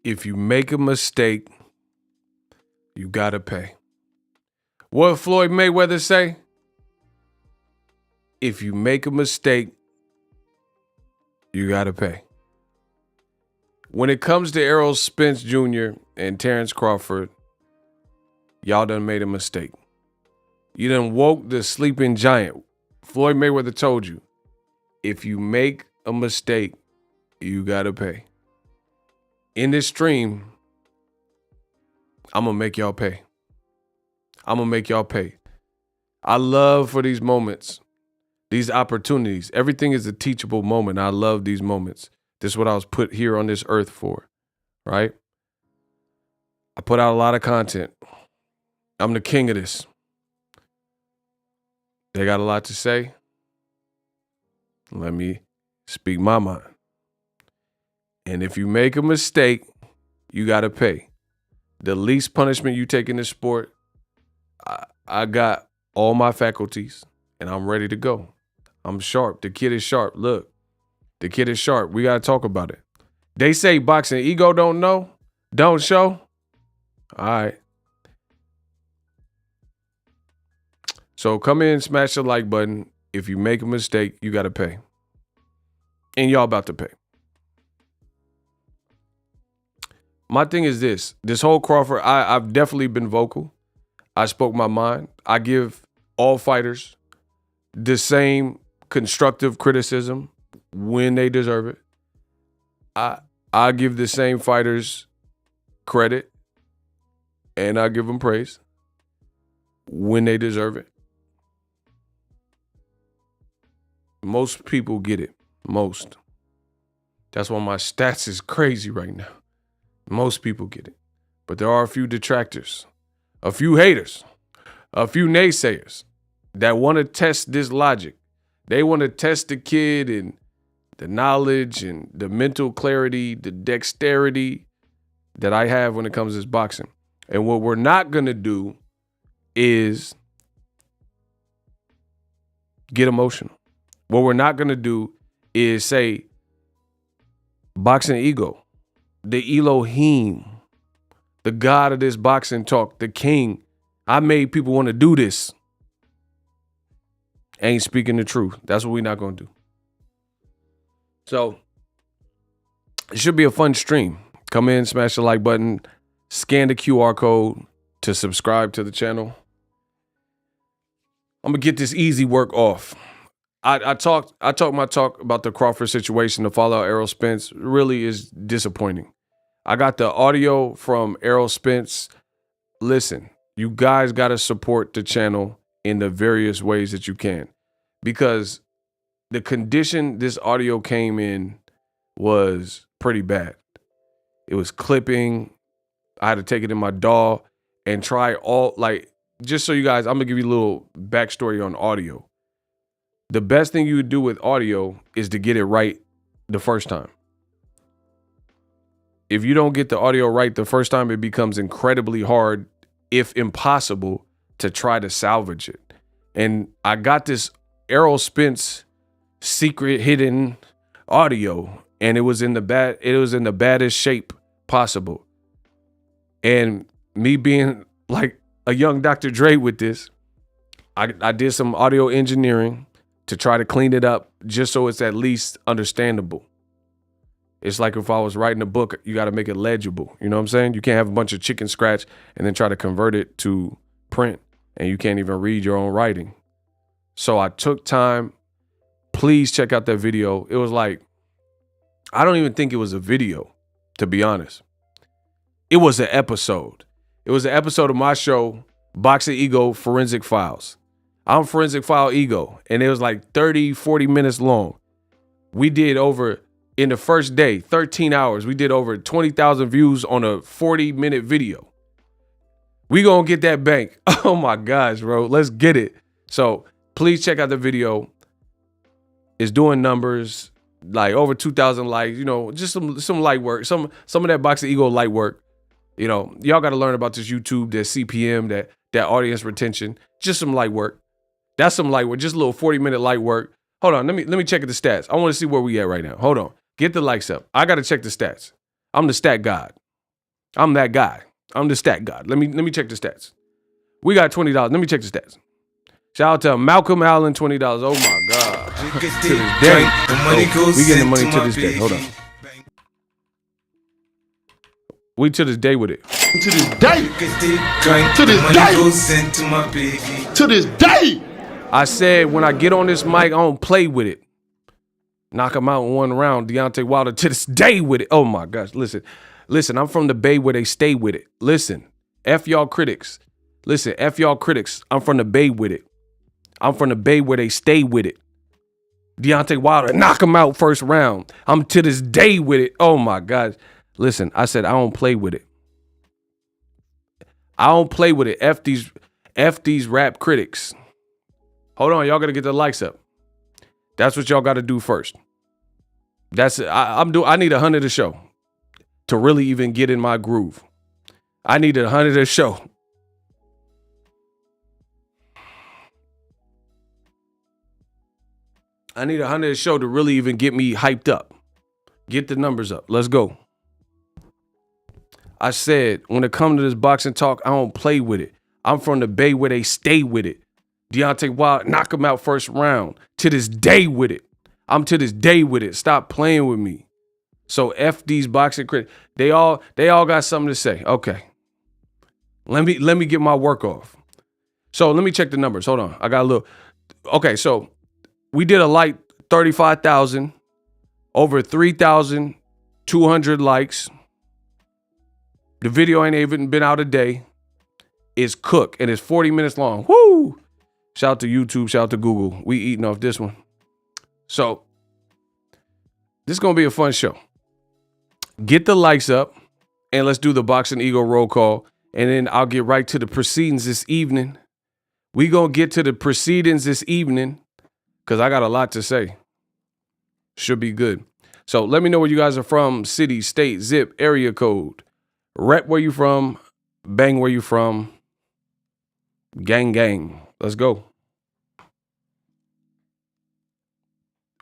If you make a mistake, you gotta pay. What Floyd Mayweather say? If you make a mistake, you gotta pay. When it comes to Errol Spence Jr. and Terrence Crawford, y'all done made a mistake. You done woke the sleeping giant. Floyd Mayweather told you, if you make a mistake, you gotta pay. In this stream, I'm gonna make y'all pay. I'm gonna make y'all pay. I love for these moments, these opportunities. Everything is a teachable moment. I love these moments. This is what I was put here on this earth for, right? I put out a lot of content. I'm the king of this. They got a lot to say. Let me speak my mind. And if you make a mistake, you got to pay. The least punishment you take in this sport, I got all my faculties and I'm ready to go. I'm sharp. The kid is sharp. Look, the kid is sharp. We got to talk about it. They say boxing ego don't know, don't show. All right. So come in, smash the like button. If you make a mistake, you got to pay. And y'all about to pay. My thing is this whole Crawford, I've definitely been vocal. I spoke my mind. I give all fighters the same constructive criticism when they deserve it. I give the same fighters credit and I give them praise when they deserve it. Most people get it. Most. That's why my stats is crazy right now. Most people get it. But there are a few detractors, a few haters, a few naysayers that want to test this logic. They want to test the kid and the knowledge and the mental clarity, the dexterity that I have when it comes to this boxing. And what we're not going to do is get emotional. What we're not going to do is say boxing ego. The Elohim, the God of this boxing talk, the king. I made people want to do this. Ain't speaking the truth. That's what we're not going to do. So it should be a fun stream. Come in, smash the like button, scan the QR code to subscribe to the channel. I'm going to get this easy work off. I talked my talk about the Crawford situation. The fallout Errol Spence really is disappointing. I got the audio from Errol Spence. Listen, you guys got to support the channel in the various ways that you can, because the condition this audio came in was pretty bad. It was clipping. I had to take it in my DAW and try all, like, just so you guys, I'm going to give you a little backstory on audio. The best thing you would do with audio is to get it right the first time. If you don't get the audio right the first time, it becomes incredibly hard, if impossible, to try to salvage it. And I got this Errol Spence secret hidden audio, and it was in the baddest shape possible. And me being like a young Dr. Dre with this, I did some audio engineering to try to clean it up just so it's at least understandable. It's like if I was writing a book, you got to make it legible. You know what I'm saying? You can't have a bunch of chicken scratch and then try to convert it to print, and you can't even read your own writing. So I took time, Please check out that video. It was like, I don't even think it was a video, to be honest. It was an episode. It was an episode of my show, Boxing Ego Forensic Files. I'm Forensic File Ego, and it was like 30, 40 minutes long. We did over, in the first day, 13 hours, we did over 20,000 views on a 40-minute video. We gonna get that bank. Oh my gosh, bro. Let's get it. So please check out the video. It's doing numbers, like over 2,000 likes, you know, just some light work, some of that Boxing Ego light work. You know, y'all got to learn about this YouTube, that CPM, that audience retention, just some light work. That's some light work, just a little 40-minute light work. Hold on, let me check the stats. I want to see where we at right now. Hold on. Get the likes up. I got to check the stats. I'm the stat god. I'm that guy. I'm the stat god. Let me check the stats. We got $20. Let me check the stats. Shout out to Malcolm Allen, $20. Oh my God. To this day. Oh, we getting the money to this day. Hold on. We to this day with it. To this day. To this day. To this day. I said when I get on this mic, I don't play with it. Knock him out in one round. Deontay Wilder to this day with it. Oh my gosh. Listen, I'm from the Bay where they stay with it. Listen, F y'all critics. Listen, F y'all critics. I'm from the Bay with it. I'm from the Bay where they stay with it. Deontay Wilder, knock him out first round. I'm to this day with it. Oh my gosh. Listen, I said I don't play with it. I don't play with it. F these rap critics. Hold on, y'all gotta get the likes up. That's what y'all gotta do first. That's it. I need 100 a show to really even get in my groove. I need 100 a show. I need 100 a show to really even get me hyped up. Get the numbers up. Let's go. I said, when it comes to this boxing talk, I don't play with it. I'm from the Bay where they stay with it. Deontay Wilder, knock him out first round. To this day with it. I'm to this day with it. Stop playing with me. So F these boxing critics. They all got something to say. Okay. Let me get my work off. So let me check the numbers. Hold on. I got a little. Okay, so we did a light 35,000, over 3,200 likes. The video ain't even been out a day. It's cooked and it's 40 minutes long. Woo! Shout out to YouTube, shout out to Google. We eating off this one. So this is gonna be a fun show. Get the likes up and let's do the Boxing Ego roll call. And then I'll get right to the proceedings this evening. We gonna get to the proceedings this evening because I got a lot to say. Should be good. So let me know where you guys are from. City, state, zip, area code. Rep where you from. Bang where you from. Gang, gang. Let's go.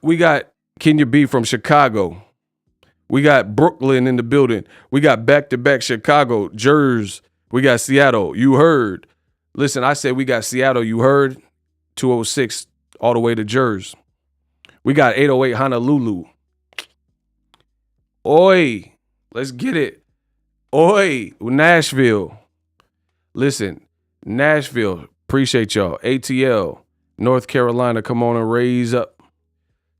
We got Kenya B from Chicago. We got Brooklyn in the building. We got back-to-back Chicago, Jersey. We got Seattle. You heard. Listen, I said we got Seattle. You heard. 206 all the way to Jersey. We got 808 Honolulu. Oi. Let's get it. Oi. Nashville. Listen, Nashville. Appreciate y'all. ATL. North Carolina. Come on and raise up.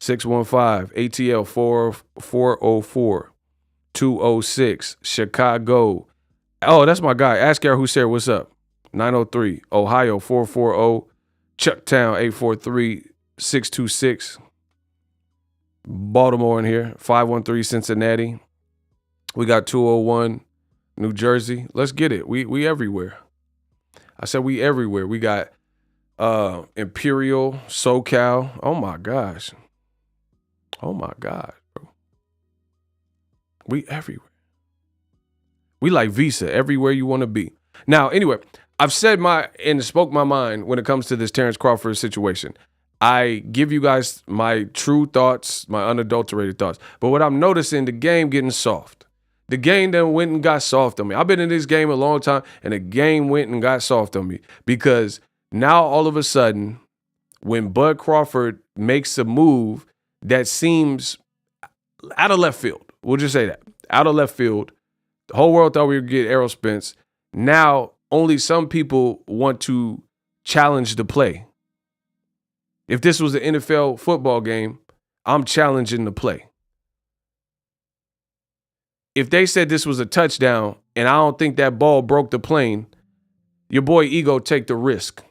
615 ATL 404 206 Chicago. Oh, that's my guy. Ask Errol who said what's up. 903 Ohio 440 Chucktown 843 626 Baltimore in here 513 Cincinnati. We got 201 New Jersey. Let's get it. We everywhere. I said we everywhere. We got Imperial, SoCal. Oh my gosh. Oh my God, bro. We everywhere. We like Visa, everywhere you want to be. Now, anyway, I've said and spoke my mind when it comes to this Terrence Crawford situation. I give you guys my true thoughts, my unadulterated thoughts. But what I'm noticing, the game getting soft. The game then went and got soft on me. I've been in this game a long time, and the game went and got soft on me. Because now all of a sudden, when Bud Crawford makes a move that seems out of left field. We'll just say that. Out of left field. The whole world thought we would get Errol Spence. Now, only some people want to challenge the play. If this was an NFL football game, I'm challenging the play. If they said this was a touchdown and I don't think that ball broke the plane, your boy Ego take the risk.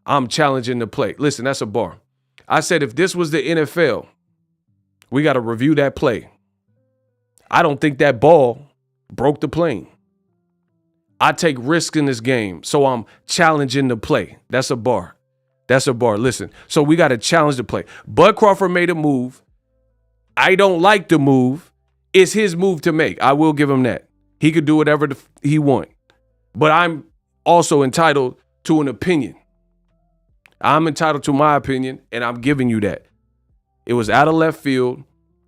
I'm challenging the play. Listen, that's a bar. I said if this was the NFL, we got to review that play. I don't think that ball broke the plane. I take risk in this game, so I'm challenging the play. That's a bar. That's a bar. Listen, so we got to challenge the play. Bud Crawford made a move. I don't like the move. It's his move to make. I will give him that. He could do whatever he want. But I'm also entitled to an opinion. I'm entitled to my opinion, and I'm giving you that. It was out of left field.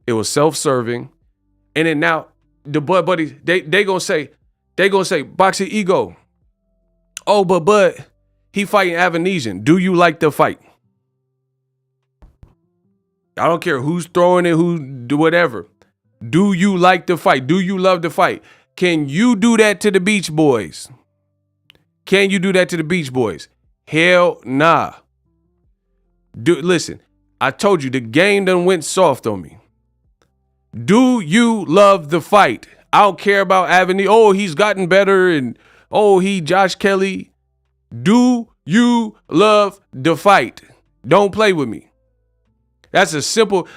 It was self-serving. And then now the Bud buddies, they gonna say, Boxing Ego. Oh, but Bud, he fighting Avenesian. Do you like the fight? I don't care who's throwing it, who do whatever. Do you like the fight? Do you love the fight? Can you do that to the Beach Boys? Can you do that to the Beach Boys? Hell nah. Listen, I told you the game done went soft on me. Do you love the fight? I don't care about Avenue. Oh, he's gotten better and he Josh Kelly. Do you love the fight? Don't play with me. That's a simple,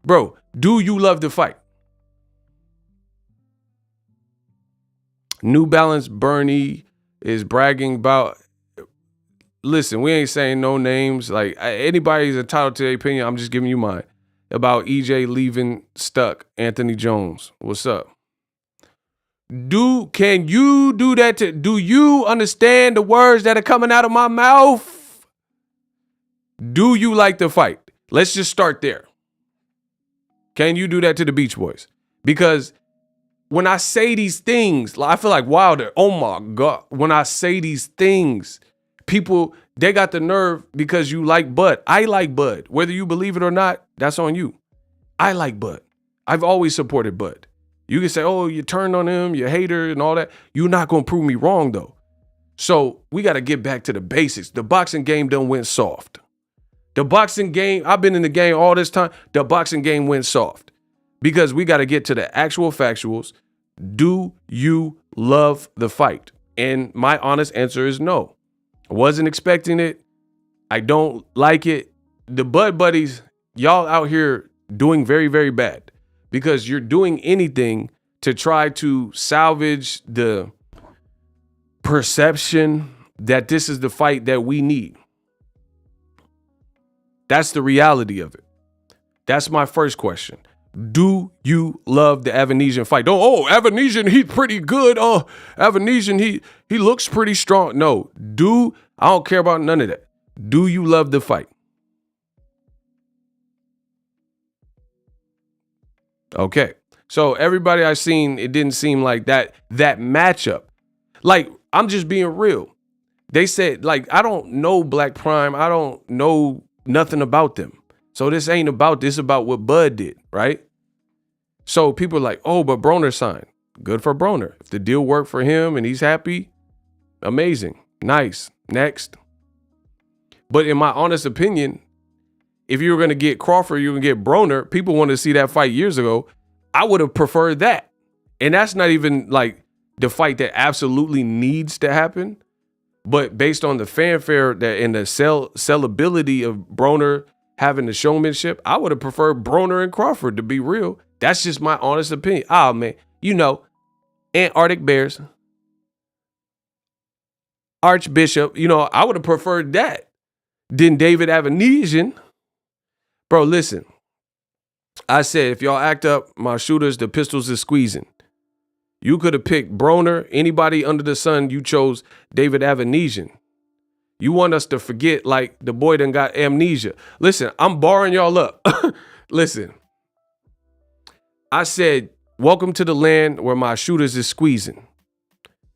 bro, do you love the fight? New Balance Bernie is bragging about, listen, we ain't saying no names. Like, anybody's entitled to their opinion. I'm just giving you mine. About EJ leaving stuck. Anthony Jones. What's up? Can you do that do you understand the words that are coming out of my mouth? Do you like the fight? Let's just start there. Can you do that to the Beach Boys? Because when I say these things, I feel like Wilder, oh my God. When I say these things, people, they got the nerve because you like Bud. I like Bud. Whether you believe it or not, that's on you. I like Bud. I've always supported Bud. You can say, oh, you turned on him, you hater and all that. You're not going to prove me wrong, though. So we got to get back to the basics. The boxing game done went soft. The boxing game, I've been in the game all this time. The boxing game went soft because we got to get to the actual factuals. Do you love the fight? And my honest answer is no. I wasn't expecting it. I don't like it. The Bud buddies, y'all out here doing very, very bad because you're doing anything to try to salvage the perception that this is the fight that we need. That's the reality of it. That's my first question. Do you love the Avenesian fight? Avenesian, he's pretty good. Avenesian, he looks pretty strong. No, I don't care about none of that. Do you love the fight? Okay. So everybody I seen, it didn't seem like that matchup. Like, I'm just being real. They said, I don't know Black Prime. I don't know nothing about them. So this ain't about this, about what Bud did, right? So people are like, oh, but Broner signed. Good for Broner. If the deal worked for him and he's happy, amazing. Nice. Next. But in my honest opinion, if you were going to get Crawford, you were going to get Broner. People wanted to see that fight years ago. I would have preferred that. And that's not even the fight that absolutely needs to happen. But based on the fanfare and the sellability of Broner having the showmanship, I would have preferred Broner and Crawford, to be real. That's just my honest opinion. Oh, man. Antarctic Bears, Archbishop, I would have preferred that than David Avenesian. Bro, listen. I said, if y'all act up, my shooters, the pistols is squeezing. You could have picked Broner, anybody under the sun. You chose David Avenesian. You want us to forget the boy done got amnesia. Listen, I'm barring y'all up. Listen, I said, welcome to the land where my shooters is squeezing.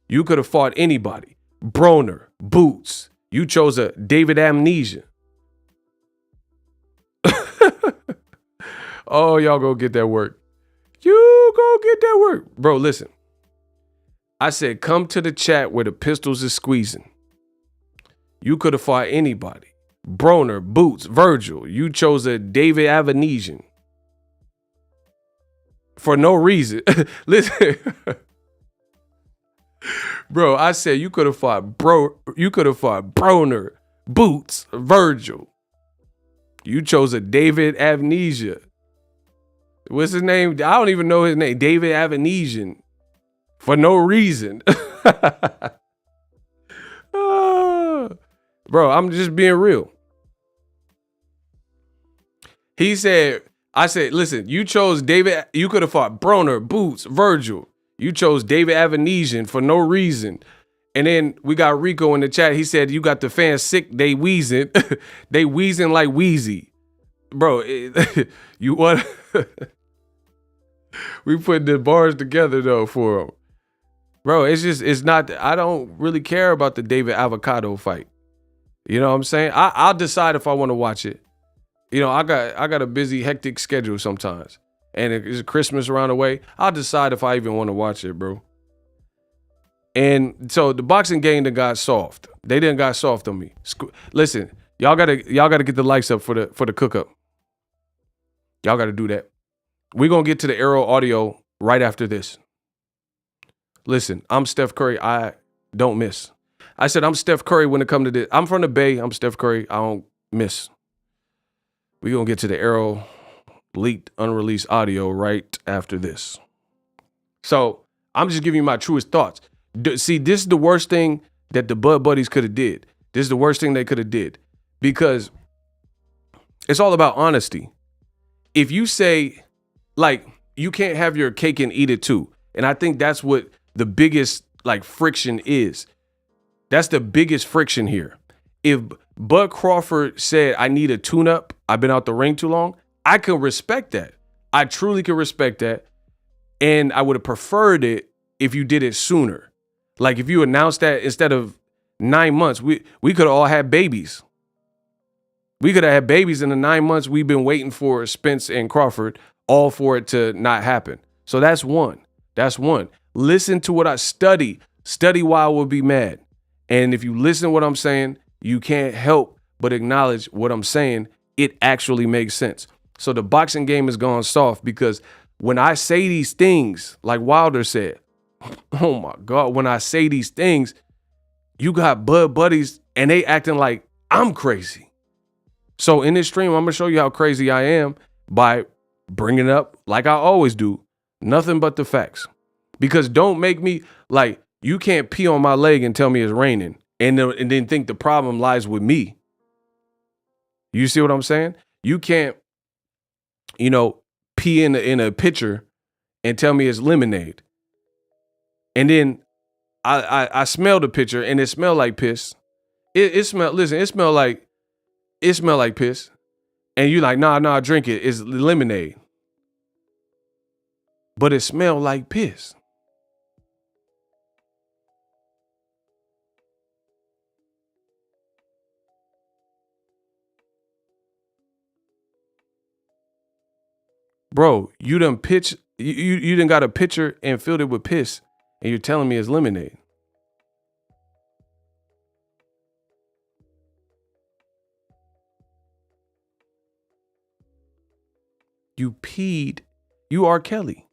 You could have fought anybody. Broner, Boots. You chose a David Amnesia. Oh, y'all go get that work. You go get that work. Bro, listen. I said, come to the chat where the pistols is squeezing. You could have fought anybody. Broner, Boots, Virgil. You chose a David Avanesian. For no reason. Listen. Bro, I said you could have fought Broner, Boots, Virgil. You chose a David Amnesia. What's his name? I don't even know his name. David Avanesian. For no reason. Bro, I'm just being real. I said, listen, you chose David. You could have fought Broner, Boots, Virgil. You chose David Avanesian for no reason. And then we got Rico in the chat. He said, you got the fans sick. They wheezing. They wheezing like Wheezy. Bro, you want... We put the bars together, though, for him. Bro, it's not... I don't really care about the David Avocado fight. You know what I'm saying? I'll decide if I want to watch it. You know, I got a busy, hectic schedule sometimes. And it's Christmas around the way. I'll decide if I even want to watch it, bro. And so the boxing game that got soft. They didn't got soft on me. Listen, y'all gotta get the likes up for the cook up. Y'all gotta do that. We're gonna get to the Errol audio right after this. Listen, I'm Steph Curry. I don't miss. I said I'm Steph Curry when it comes to this. I'm from the Bay. I'm Steph Curry. I don't miss. We're gonna get to the Errol leaked, unreleased audio right after this. So I'm just giving you my truest thoughts. See, this is the worst thing that the Bud Buddies could have did. This is the worst thing they could have did, because it's all about honesty. If you say, like, you can't have your cake and eat it too, and I think that's what the biggest, like, friction is. That's the biggest friction here. If Bud Crawford said, I need a tune-up, I've been out the ring too long, I can respect that. I truly can respect that. And I would have preferred it if you did it sooner. Like, if you announced that instead of 9 months, we could have all had babies. We could have had babies in the 9 months we've been waiting for Spence and Crawford, all for it to not happen. So that's one. That's one. Listen to what I study. Study why I would be mad. And if you listen to what I'm saying, you can't help but acknowledge what I'm saying. It actually makes sense. So the boxing game has gone soft because when I say these things, like Wilder said, oh my God, when I say these things, you got Bud Buddies and they acting like I'm crazy. So in this stream, I'm going to show you how crazy I am by bringing up, like I always do, nothing but the facts. Because don't make me, like, you can't pee on my leg and tell me it's raining and then think the problem lies with me. You see what I'm saying? You can't, pee in a pitcher and tell me it's lemonade. And then I smell the pitcher and it smelled like piss. It smelled like piss. And you like, nah, drink it. It's lemonade. But it smelled like piss. Bro, you done got a pitcher and filled it with piss, and you're telling me it's lemonade. You are Kelly.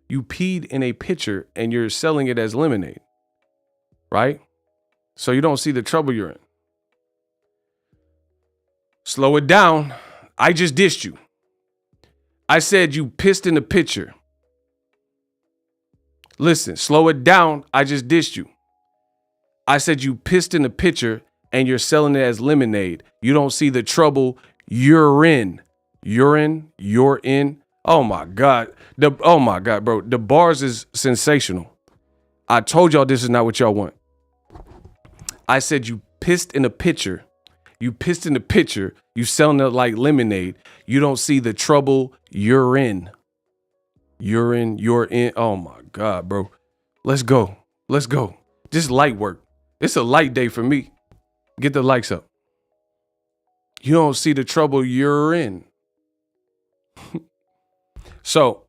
You peed in a pitcher and you're selling it as lemonade, right? So you don't see the trouble you're in. Slow it down. I just dissed you. I said you pissed in the pitcher. Listen, slow it down. I just dissed you. I said you pissed in the pitcher and you're selling it as lemonade. You don't see the trouble you're in. You're in. Oh my God. Bro. The bars is sensational. I told y'all this is not what y'all want. I said you pissed in a pitcher. You pissed in the pitcher. You selling it like lemonade. You don't see the trouble you're in. You're in. Oh my God, bro. Let's go. Just light work. It's a light day for me. Get the likes up. You don't see the trouble you're in. So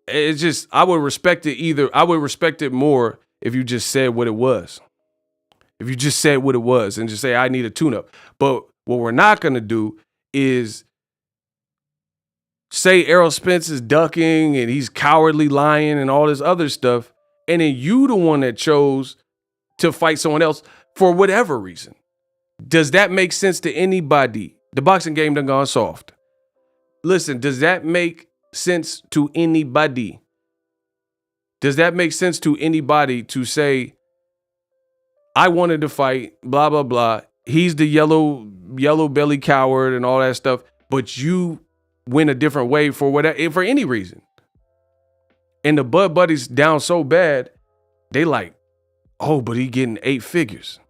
it's just, I would respect it more if you just said what it was. if you just said what it was and just say, I need a tune-up. But what we're not going to do is say Errol Spence is ducking and he's cowardly lying and all this other stuff, and then you the one that chose to fight someone else for whatever reason. Does that make sense to anybody? The boxing game done gone soft. Listen, does that make sense to anybody? Does that make sense to anybody to say, I wanted to fight, blah, blah, blah. He's the yellow belly coward and all that stuff, but you went a different way for whatever, for any reason. And the Bud Buddies down so bad, they like, oh, but he getting 8 figures.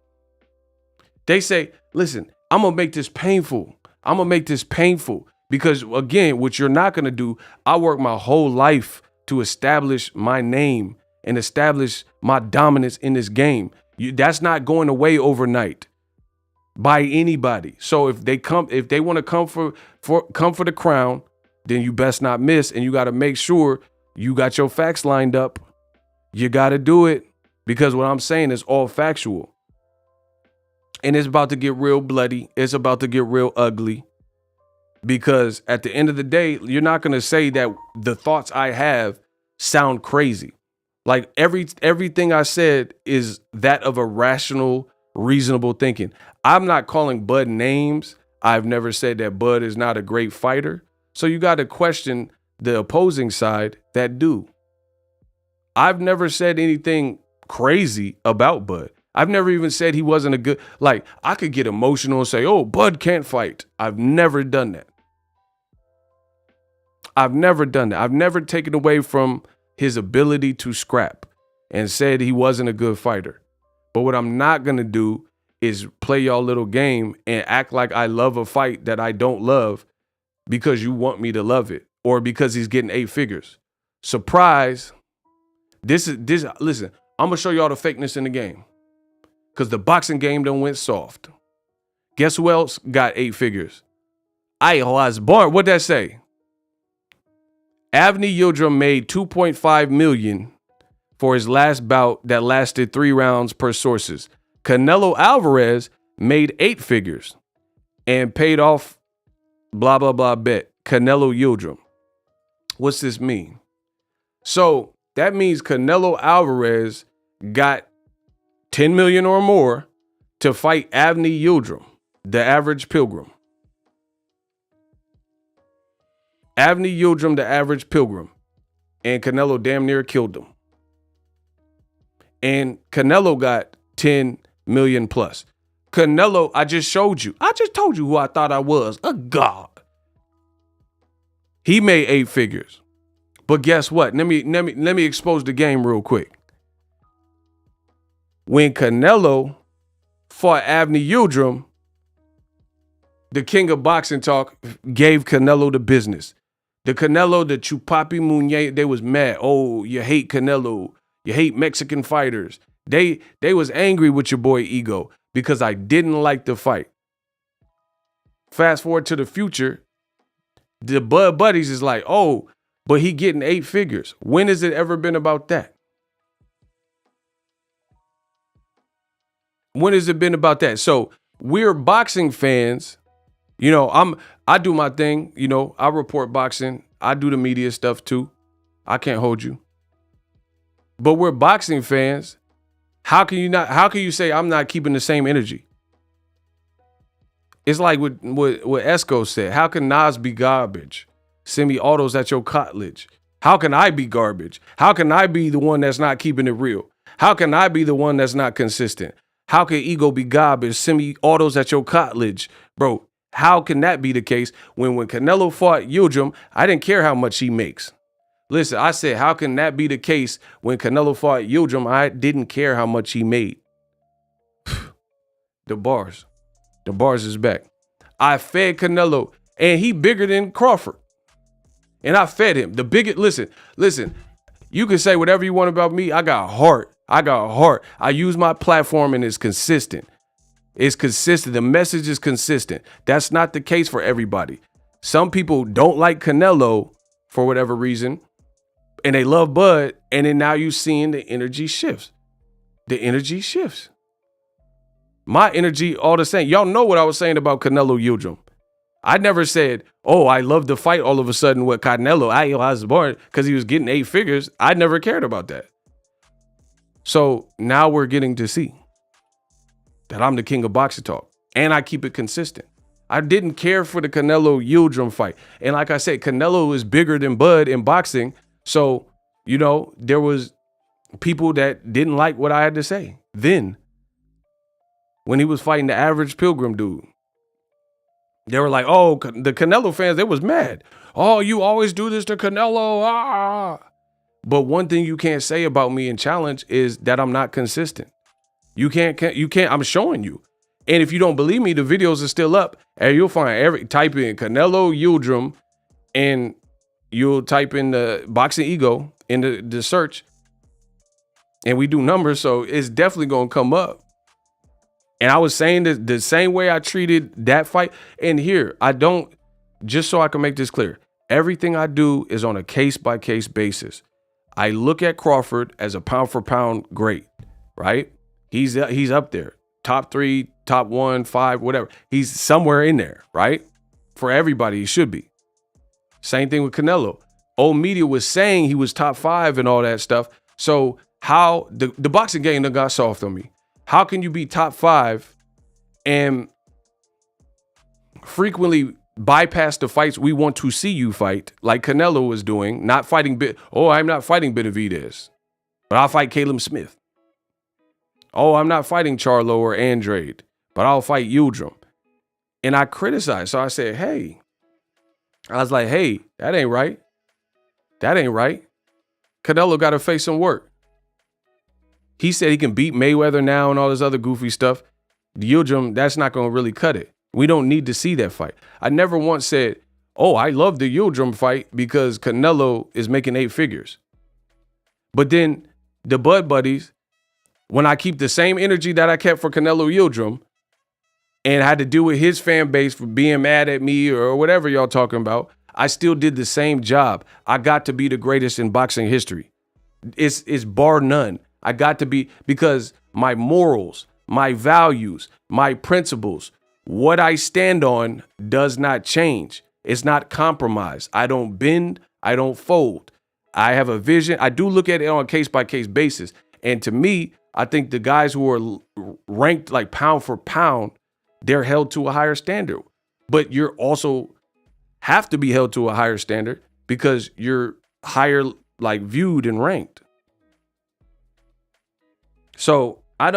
They say, listen, I'm going to make this painful. I'm going to make this painful because, again, what you're not going to do, I worked my whole life to establish my name and establish my dominance in this game. That's not going away overnight by anybody. So if they want to come for the crown, then you best not miss. And you got to make sure you got your facts lined up. You got to do it because what I'm saying is all factual. And it's about to get real bloody. It's about to get real ugly. Because at the end of the day, you're not going to say that the thoughts I have sound crazy. Like everything I said is that of a rational, reasonable thinking. I'm not calling Bud names. I've never said that Bud is not a great fighter. So you got to question the opposing side that do. I've never said anything crazy about Bud. I've never even said he wasn't a good, like, I could get emotional and say, oh, Bud can't fight. I've never done that. I've never done that. I've never taken away from his ability to scrap and said he wasn't a good fighter. But what I'm not going to do is play y'all little game and act like I love a fight that I don't love because you want me to love it or because he's getting 8 figures. Surprise. Listen, I'm going to show y'all the fakeness in the game. Because the boxing game done went soft. Guess who else got 8 figures? I was born. What'd that say? Avni Yildirim made $2.5 million for his last bout that lasted 3 rounds per sources. Canelo Alvarez made 8 figures and paid off blah, blah, blah bet. Canelo Yildirim. What's this mean? So that means Canelo Alvarez got 10 million or more to fight Avni Yildirim, the average pilgrim. Avni Yildirim, the average pilgrim. And Canelo damn near killed him. And Canelo got 10 million plus. Canelo, I just showed you. I just told you who I thought I was. A god. He made 8 figures. But guess what? Let me expose the game real quick. When Canelo fought Avni Yildirim, the king of boxing talk gave Canelo the business. The Canelo, the Chupapi Muñe, they was mad. Oh, you hate Canelo. You hate Mexican fighters. They was angry with your boy Ego because I didn't like the fight. Fast forward to the future, the Bud Buddies is like, oh, but he getting 8 figures. When has it ever been about that? When has it been about that? So we're boxing fans. You know, I do my thing. You know, I report boxing. I do the media stuff too. I can't hold you. But we're boxing fans. How can you say I'm not keeping the same energy? It's like what Esco said. How can Nas be garbage? Send me autos at your cottage. How can I be garbage? How can I be the one that's not keeping it real? How can I be the one that's not consistent? How can Ego be garbage? Send me autos at your cottage. Bro, how can that be the case when Canelo fought Yildirim, I didn't care how much he makes. Listen, I said, how can that be the case when Canelo fought Yildirim? I didn't care how much he made. The bars is back. I fed Canelo, and he bigger than Crawford. And I fed him. The biggest, listen, you can say whatever you want about me. I got heart. I use my platform and it's consistent. It's consistent. The message is consistent. That's not the case for everybody. Some people don't like Canelo for whatever reason, and they love Bud, and then now you're seeing the energy shifts. The energy shifts. My energy all the same. Y'all know what I was saying about Canelo Yildirim. I never said, oh, I love the fight all of a sudden with Canelo. I was born because he was getting 8 figures. I never cared about that. So now we're getting to see that I'm the king of boxing talk and I keep it consistent. I didn't care for the Canelo Yildirim fight. And like I said, Canelo is bigger than Bud in boxing. So, you know, there was people that didn't like what I had to say then when he was fighting the average pilgrim dude. They were like, oh, the Canelo fans, they was mad. Oh, you always do this to Canelo. Ah. But one thing you can't say about me in challenge is that I'm not consistent. You can't, I'm showing you. And if you don't believe me, the videos are still up. And you'll find type in Canelo Yildirim and you'll type in the boxing ego in the search. And we do numbers, so it's definitely going to come up. And I was saying that the same way I treated that fight. And here, I don't, just so I can make this clear, everything I do is on a case-by-case basis. I look at Crawford as a pound-for-pound great, right? He's up there. Top 3, top 1, 5, whatever. He's somewhere in there, right? For everybody, he should be. Same thing with Canelo. Old media was saying he was top 5 and all that stuff. So how, the boxing game done got soft on me. How can you be top 5 and frequently bypass the fights we want to see you fight, like Canelo was doing, not fighting I'm not fighting Benavidez, but I'll fight Caleb Smith. Oh, I'm not fighting Charlo or Andrade, but I'll fight Yildirim. And I criticized. So I said, hey, that ain't right. That ain't right. Canelo got to face some work. He said he can beat Mayweather now and all this other goofy stuff. Yildirim, that's not going to really cut it. We don't need to see that fight. I never once said, oh, I love the Yildirim fight because Canelo is making 8 figures. But then the Bud buddies, when I keep the same energy that I kept for Canelo Yildirim and had to deal with his fan base for being mad at me or whatever y'all talking about, I still did the same job. I got to be the greatest in boxing history. It's bar none. I got to be, because my morals, my values, my principles, what I stand on does not change. It's not compromised. I don't bend. I don't fold. I have a vision. I do look at it on a case-by-case basis. And to me, I think the guys who are ranked like pound for pound, they're held to a higher standard. But you're also have to be held to a higher standard because you're higher, like, viewed and ranked. So I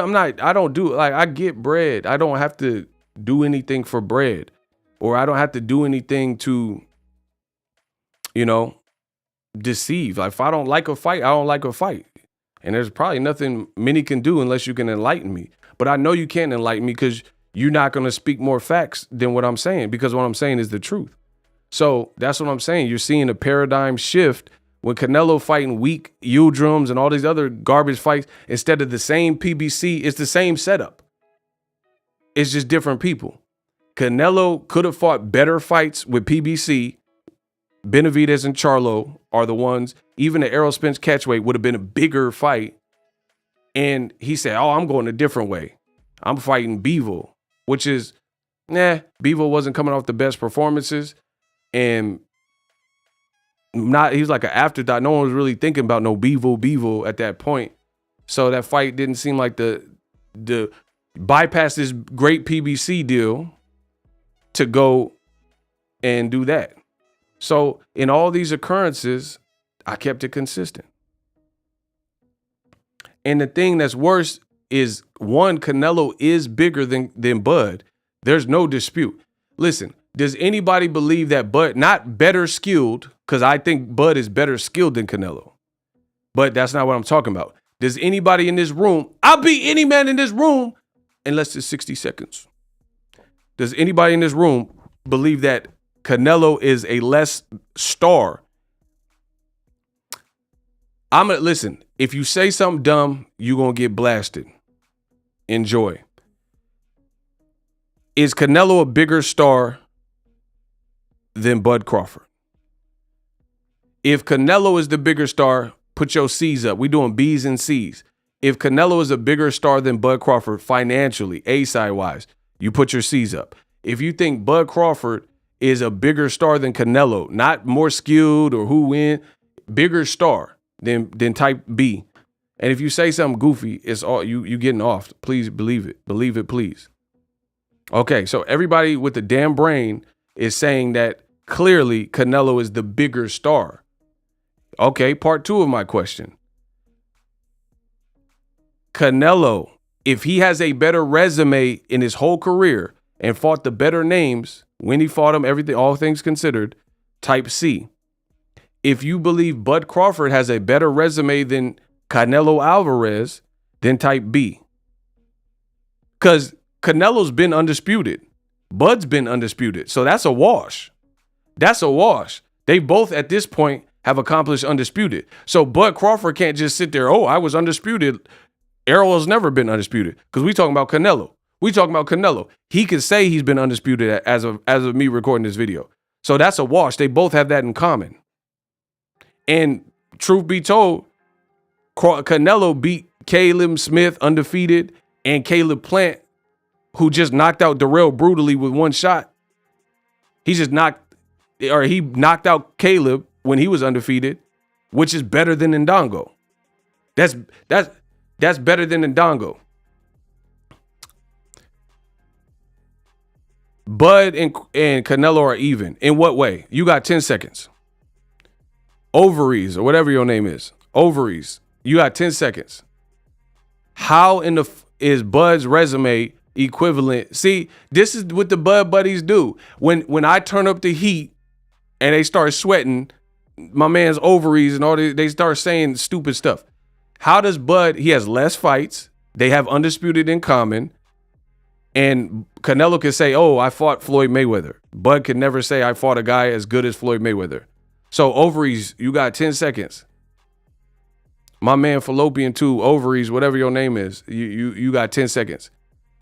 get bread. I don't have to do anything for bread, or I don't have to do anything to, deceive. Like, if I don't like a fight, I don't like a fight. And there's probably nothing many can do unless you can enlighten me. But I know you can't enlighten me because you're not going to speak more facts than what I'm saying, because what I'm saying is the truth. So that's what I'm saying. You're seeing a paradigm shift when Canelo fighting weak Yildrims and all these other garbage fights, instead of the same PBC, it's the same setup. It's just different people. Canelo could have fought better fights with PBC. Benavidez and Charlo are the ones. Even the Errol Spence catchweight would have been a bigger fight. And he said, oh, I'm going a different way. I'm fighting Bevo, which is, Bevo wasn't coming off the best performances. And he was like an afterthought. No one was really thinking about no Bevo at that point. So that fight didn't seem like the bypass this great PBC deal to go and do that. So in all these occurrences, I kept it consistent. And the thing that's worse is, one, Canelo is bigger than Bud. There's no dispute. Listen, does anybody believe that Bud, not better skilled, because I think Bud is better skilled than Canelo, but that's not what I'm talking about. Does anybody in this room, I'll beat any man in this room in less than 60 seconds. Does anybody in this room believe that Canelo is a less star? Listen, if you say something dumb, you're going to get blasted. Enjoy. Is Canelo a bigger star than Bud Crawford? If Canelo is the bigger star, put your C's up. We're doing B's and C's. if Canelo is a bigger star than Bud Crawford financially, A-side wise, you put your C's up. If you think Bud Crawford is a bigger star than Canelo, not more skilled or who win, bigger star than type B. And if you say something goofy, it's all you getting off. Please believe it. Believe it, please. Okay, so everybody with the damn brain is saying that clearly Canelo is the bigger star. Okay, part 2 of my question. Canelo, if he has a better resume in his whole career and fought the better names when he fought them, everything, all things considered, type C. If you believe Bud Crawford has a better resume than Canelo Alvarez, then type B. Because Canelo's been undisputed. Bud's been undisputed. So that's a wash. That's a wash. They both at this point have accomplished undisputed. So Bud Crawford can't just sit there, oh, I was undisputed. Errol has never been undisputed because we talking about Canelo. We talking about Canelo. He could say he's been undisputed as of me recording this video. So that's a wash. They both have that in common. And truth be told, Canelo beat Caleb Smith undefeated and Caleb Plant, who just knocked out Darrell brutally with one shot. He knocked out Caleb when he was undefeated, which is better than Ndongo. That's better than Ndongo. Bud and Canelo are even. In what way? You got 10 seconds. Ovaries or whatever your name is. Ovaries. You got 10 seconds. How is Bud's resume equivalent? See, this is what the Bud buddies do. When I turn up the heat and they start sweating, my man's ovaries and all they start saying stupid stuff. How does Bud, he has less fights. They have undisputed in common. And Canelo can say, oh, I fought Floyd Mayweather. Bud can never say I fought a guy as good as Floyd Mayweather. So ovaries, you got 10 seconds. My man fallopian tube, ovaries, whatever your name is, you got 10 seconds.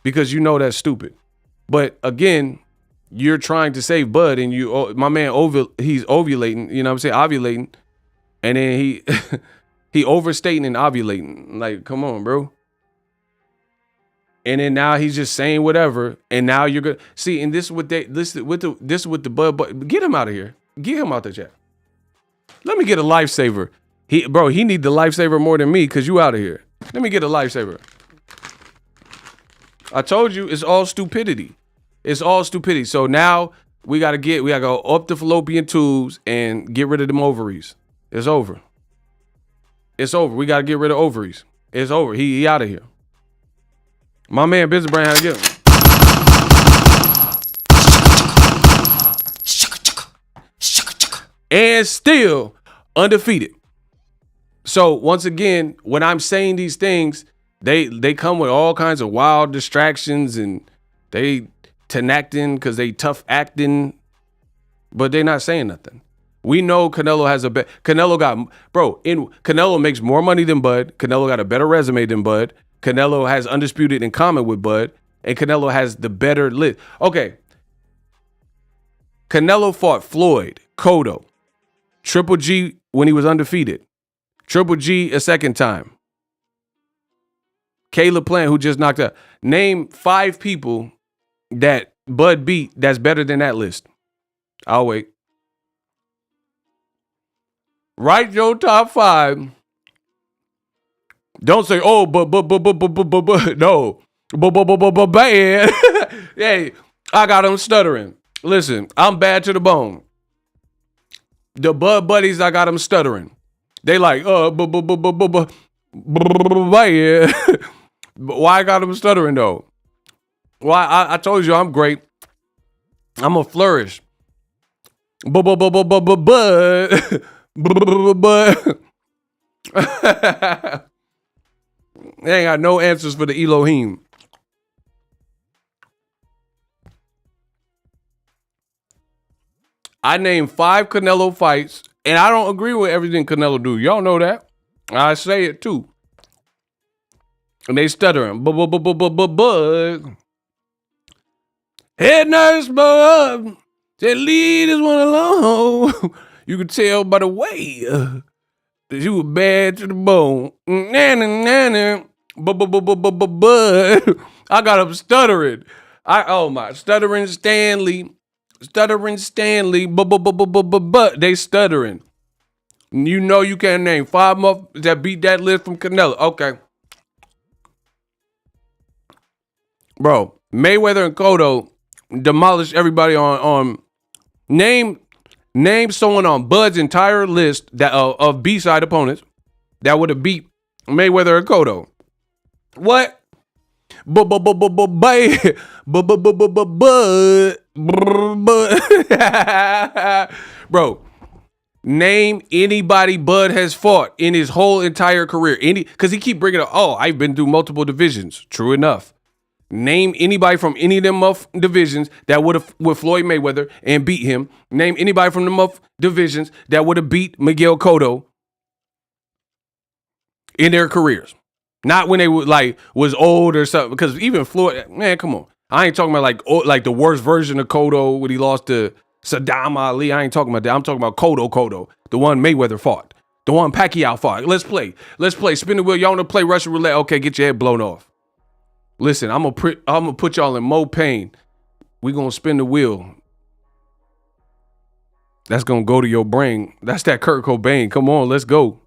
Because you know that's stupid. But again, you're trying to save Bud and my man he's ovulating, you know what I'm saying, ovulating. And then he overstating and ovulating. Like, come on, bro. And then now he's just saying whatever. And now you're good. See, and this is what the Bud, get him out of here. Get him out the chat. Let me get a lifesaver. He need the lifesaver more than me because you out of here. Let me get a lifesaver. I told you it's all stupidity. It's all stupidity. So now we gotta go up the fallopian tubes and get rid of them ovaries. It's over. It's over. We gotta get rid of ovaries. It's over. He out of here. My man Business Brain had to get him. And still undefeated. So once again, when I'm saying these things, they come with all kinds of wild distractions and they tenacting because they tough acting, but they're not saying nothing. We know Canelo has Canelo makes more money than Bud. Canelo got a better resume than Bud. Canelo has undisputed in common with Bud, and Canelo has the better list. Okay. Canelo fought Floyd, Cotto, Triple G when he was undefeated, Triple G a second time, Caleb Plant, who just knocked out. Name 5 people that Bud beat that's better than that list. I'll wait. Write your top 5. Don't say, oh, but no, but bad. Hey, I got him stuttering. Listen, I'm bad to the bone. The Bud buddies, I got them stuttering. They like, bad. Why I got them stuttering though? Why? I told you I'm great. I'm a flourish. Bud. They ain't got no answers for the Elohim. I named 5 Canelo fights, and I don't agree with everything Canelo do. Y'all know that. I say it too. And they stuttering. Bud. Head nurse, Bud. Said leave this one alone. You could tell by the way that you were bad to the bone. Bud. I got him stuttering. Stuttering Stanley. But they stuttering. You know you can't name 5 motherfuckers that beat that list from Canelo. Okay. Bro, Mayweather and Cotto demolished everybody on name someone on Bud's entire list that of B-side opponents that would have beat Mayweather and Cotto. What? Bro, name anybody Bud has fought in his whole entire career. Because he keep bringing up, I've been through multiple divisions. True enough. Name anybody from any of them divisions that would have with Floyd Mayweather and beat him. Name anybody from the divisions that would have beat Miguel Cotto in their careers. Not when they was old or something. Because even Floyd, man, come on. I ain't talking about like the worst version of Cotto when he lost to Saddam Ali. I ain't talking about that. I'm talking about Cotto, the one Mayweather fought, the one Pacquiao fought. Let's play. Spin the wheel. Y'all want to play Russian roulette? Okay, get your head blown off. Listen, I'm gonna put y'all in more pain. We gonna spin the wheel. That's gonna go to your brain. That's that Kurt Cobain. Come on, let's go.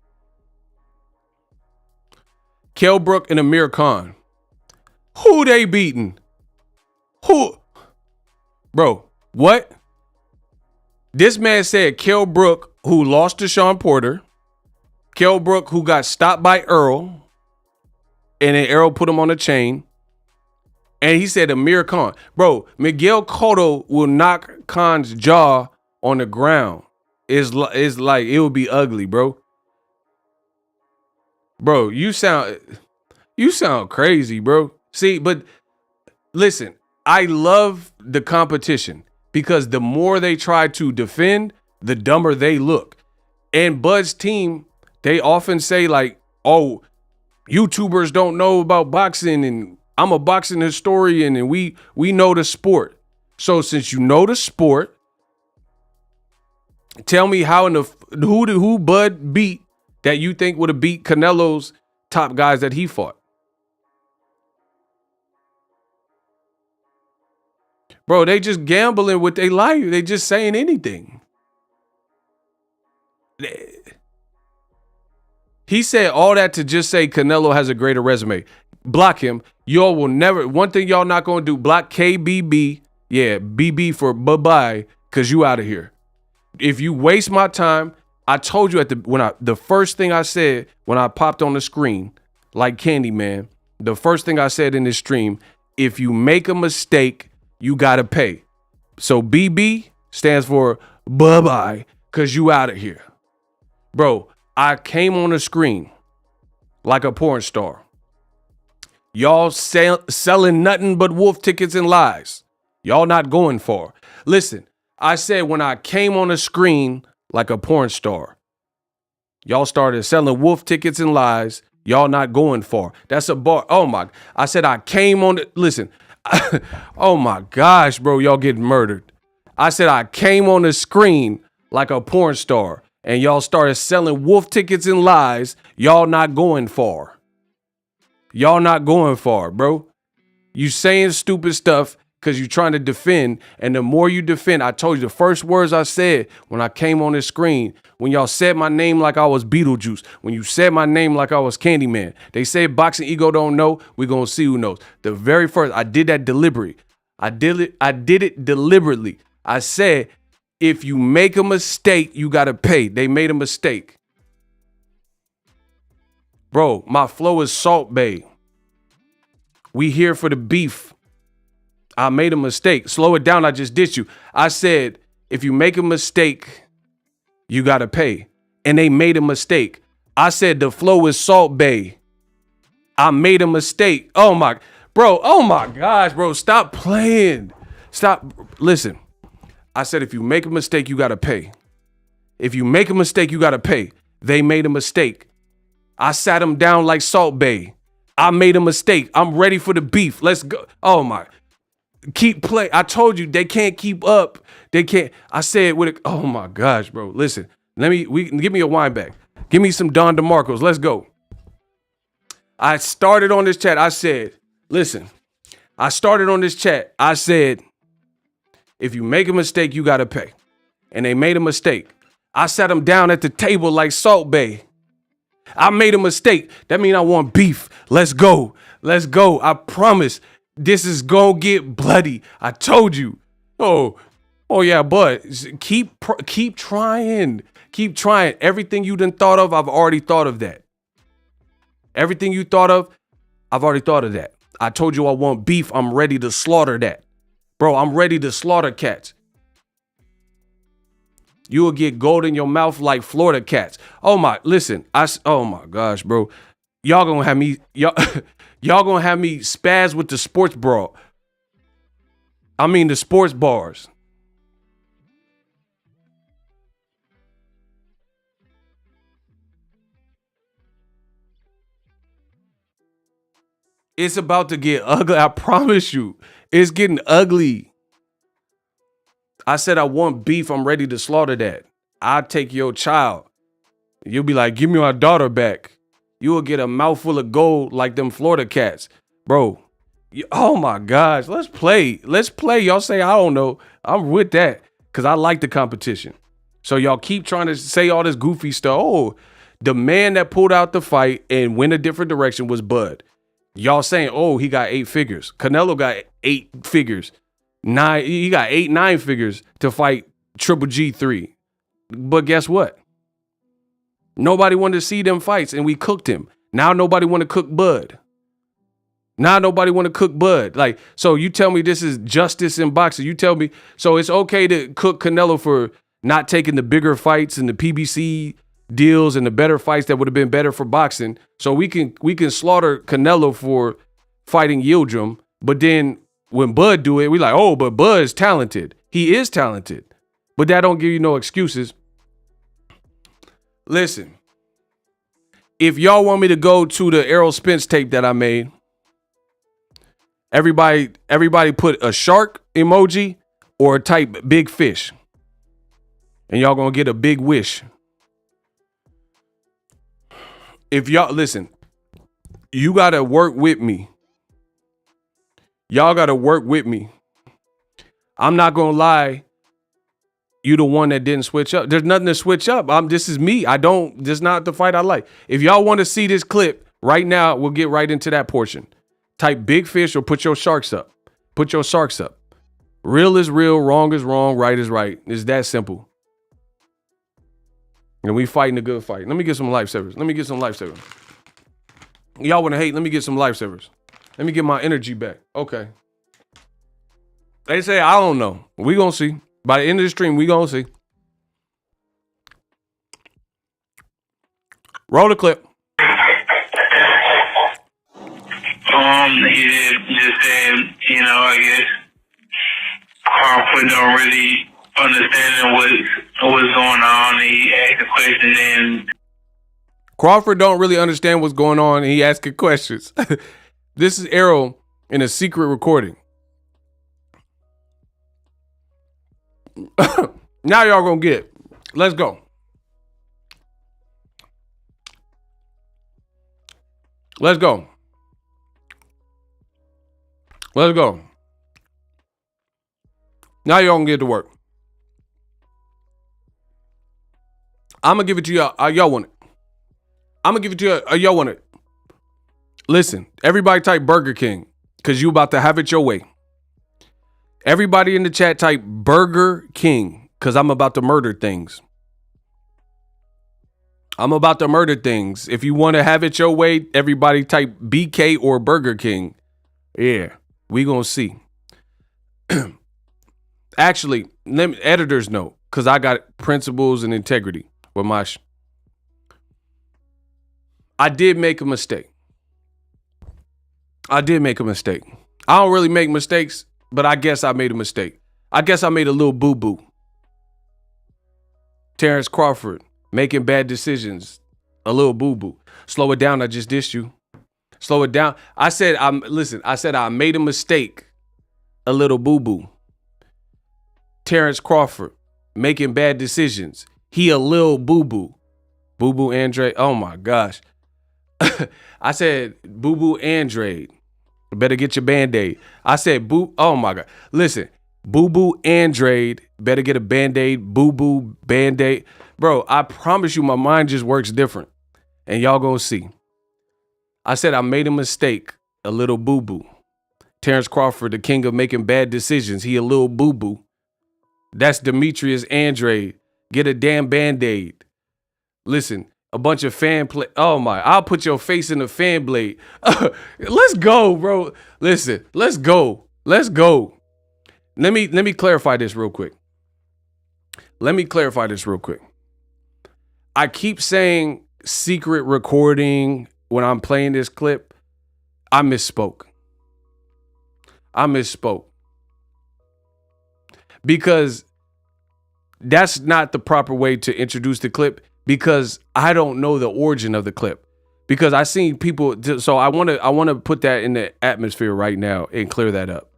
Kell Brook and Amir Khan. Who they beating? Who? Bro, what? This man said Kell Brook, who lost to Sean Porter. Kell Brook, who got stopped by Errol. And then Errol put him on a chain. And he said Amir Khan. Bro, Miguel Cotto will knock Khan's jaw on the ground. It's like, it would be ugly, bro. Bro, you sound crazy, bro. See, but listen, I love the competition because the more they try to defend, the dumber they look. And Bud's team, they often say like, oh, YouTubers don't know about boxing and I'm a boxing historian and we know the sport. So since you know the sport, tell me how who Bud beat that you think would have beat Canelo's top guys that he fought. Bro, they just gambling with their life. They just saying anything. He said all that to just say Canelo has a greater resume. Block him. Y'all will never. One thing y'all not going to do, block KBB. Yeah, BB for bye-bye, because you out of here. If you waste my time, I told you the first thing I said when I popped on the screen, like Candyman, the first thing I said in this stream, if you make a mistake, you got to pay. So BB stands for bye-bye, because you out of here. Bro, I came on the screen like a porn star. Y'all selling nothing but wolf tickets and lies. Y'all not going far. Listen, I said when I came on the screen like a porn star, y'all started selling wolf tickets and lies. Y'all not going far. That's a bar. Oh my. I said I came on the, listen. Oh my gosh, bro. Y'all getting murdered. I said I came on the screen like a porn star and y'all started selling wolf tickets and lies. Y'all not going far. Y'all not going far, bro. You saying stupid stuff because you're trying to defend. And the more you defend, I told you the first words I said when I came on this screen, when y'all said my name like I was Beetlejuice, when you said my name like I was Candyman, they said Boxing Ego don't know. We're going to see who knows. The very first, I did that deliberately. I did it deliberately. I said, if you make a mistake, you got to pay. They made a mistake. Bro, my flow is Salt Bay. We here for the beef. I made a mistake. Slow it down. I just did you. I said, if you make a mistake, you got to pay. And they made a mistake. I said, the flow is Salt Bay. I made a mistake. Oh my, bro. Oh my gosh, bro. Stop playing. Stop. Listen, I said, if you make a mistake, you got to pay. If you make a mistake, you got to pay. They made a mistake. I sat them down like Salt Bay. I made a mistake. I'm ready for the beef. Let's go. Oh my. Keep play. I told you they can't keep up. They can't. I said with it. Oh my gosh, bro. Listen. Give me a wine back. Give me some Don DeMarcos. Let's go. I started on this chat. I said, listen, I started on this chat. I said, if you make a mistake, you got to pay. And they made a mistake. I sat them down at the table like Salt Bay. I made a mistake. That means I want beef. Let's go. Let's go. I promise this is going to get bloody. I told you. Oh yeah, but keep trying. Keep trying. Everything you done thought of, I've already thought of that. Everything you thought of, I've already thought of that. I told you I want beef. I'm ready to slaughter that. Bro, I'm ready to slaughter cats. You will get gold in your mouth like Florida cats. Oh my gosh, bro. Y'all gonna have me, y'all gonna have me spaz with the sports brawl. I mean the sports bars. It's about to get ugly. I promise you. It's getting ugly. I said I want beef. I'm ready to slaughter that. I'll take your child. You'll be like, give me my daughter back. You will get a mouthful of gold like them Florida cats. Bro. Oh my gosh. Let's play. Let's play. Y'all say, I don't know. I'm with that because I like the competition. So y'all keep trying to say all this goofy stuff. Oh, the man that pulled out the fight and went a different direction was Bud. Y'all saying, oh, he got 8 figures. Canelo got 8 figures. He got 9 figures to fight Triple G3. But guess what? Nobody wanted to see them fights and we cooked him. Now nobody want to cook Bud. Like, so you tell me this is justice in boxing. You tell me, so it's okay to cook Canelo for not taking the bigger fights and the PBC deals and the better fights that would have been better for boxing. So we can slaughter Canelo for fighting Yildirim. But then when Bud do it, we like, oh, but Bud is talented. He is talented. But that don't give you no excuses. Listen, if y'all want me to go to the Errol Spence tape that I made, everybody put a shark emoji or type big fish. And y'all gonna get a big wish. If y'all, listen, you gotta work with me. Y'all gotta work with me. I'm not gonna lie. You the one that didn't switch up. There's nothing to switch up. This is me. This is not the fight I like. If y'all want to see this clip right now, we'll get right into that portion. Type big fish or put your sharks up. Put your sharks up. Real is real, wrong is wrong, right is right. It's that simple. And we fighting a good fight. Let me get some lifesavers. Y'all want to hate? Let me get some lifesavers. Let me get my energy back. Okay. They say, I don't know. We gonna see. By the end of the stream, we gonna see. Roll the clip. He just said, I guess Crawford don't really understand what's going on. He asked a question and Crawford don't really understand what's going on and he asking questions. This is Errol in a secret recording. Now y'all gonna get it. Let's go. Let's go. Let's go. Now y'all gonna get to work. I'm gonna give it to y'all. Y'all want it. I'm gonna give it to you. Y'all want it. Listen, everybody type Burger King because you about to have it your way. Everybody in the chat type Burger King because I'm about to murder things. I'm about to murder things. If you want to have it your way, everybody type BK or Burger King. Yeah, we gonna see. Actually, let me, editors know because I got principles and integrity with my I did make a mistake. I don't really make mistakes, but I guess I made a mistake. I guess I made a little boo-boo. Terrence Crawford making bad decisions. A little boo-boo. Slow it down. I just dissed you. Slow it down. I said I made a mistake. A little boo-boo. Terrence Crawford making bad decisions. He a little boo-boo. Boo-boo Andre. Oh my gosh. I said, Boo Boo Andrade. Better get your Band-Aid. I said, oh my God. Listen, Boo Boo Andrade. Better get a Band-Aid. Boo Boo Band-Aid. Bro, I promise you my mind just works different. And y'all gonna see. I said I made a mistake. A little boo-boo. Terrence Crawford, the king of making bad decisions. He a little boo-boo. That's Demetrius Andrade. Get a damn Band-Aid. Listen, a bunch of fan play. Oh my, I'll put your face in the fan blade. Let's go, bro. Listen, let's go. Let's go. Let me clarify this real quick. I keep saying secret recording when I'm playing this clip. I misspoke. Because that's not the proper way to introduce the clip, because I don't know the origin of the clip. Because I seen people, so I want to put that in the atmosphere right now and clear that up.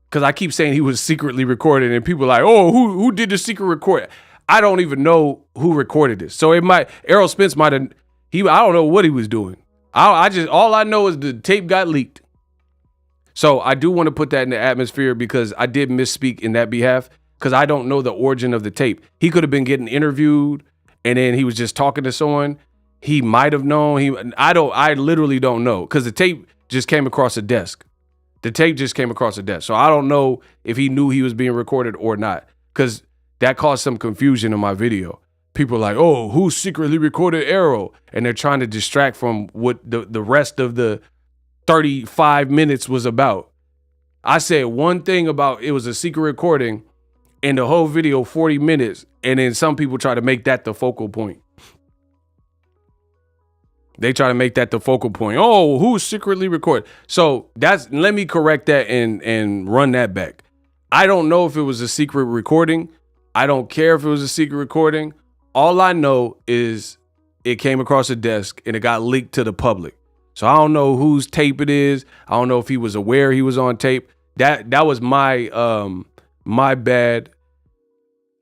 Because I keep saying he was secretly recorded, and people are like, oh, who did the secret record? I don't even know who recorded this. So Errol Spence might have, I don't know what he was doing. All I know is the tape got leaked. So I do want to put that in the atmosphere, because I did misspeak in that behalf, because I don't know the origin of the tape. He could have been getting interviewed and then he was just talking to someone. He might have known. I literally don't know, because the tape just came across a desk. So I don't know if he knew he was being recorded or not, because that caused some confusion in my video. People are like, oh, who secretly recorded Errol? And they're trying to distract from what the rest of the 35 minutes was about. I said one thing about it was a secret recording, and the whole video 40 minutes, and then some people try to make that the focal point. Oh, who's secretly recorded? So let me correct that and run that back. I don't know if it was a secret recording. I don't care if it was a secret recording. All I know is it came across a desk and it got leaked to the public. So I don't know whose tape it is. I don't know if he was aware he was on tape. That was my bad.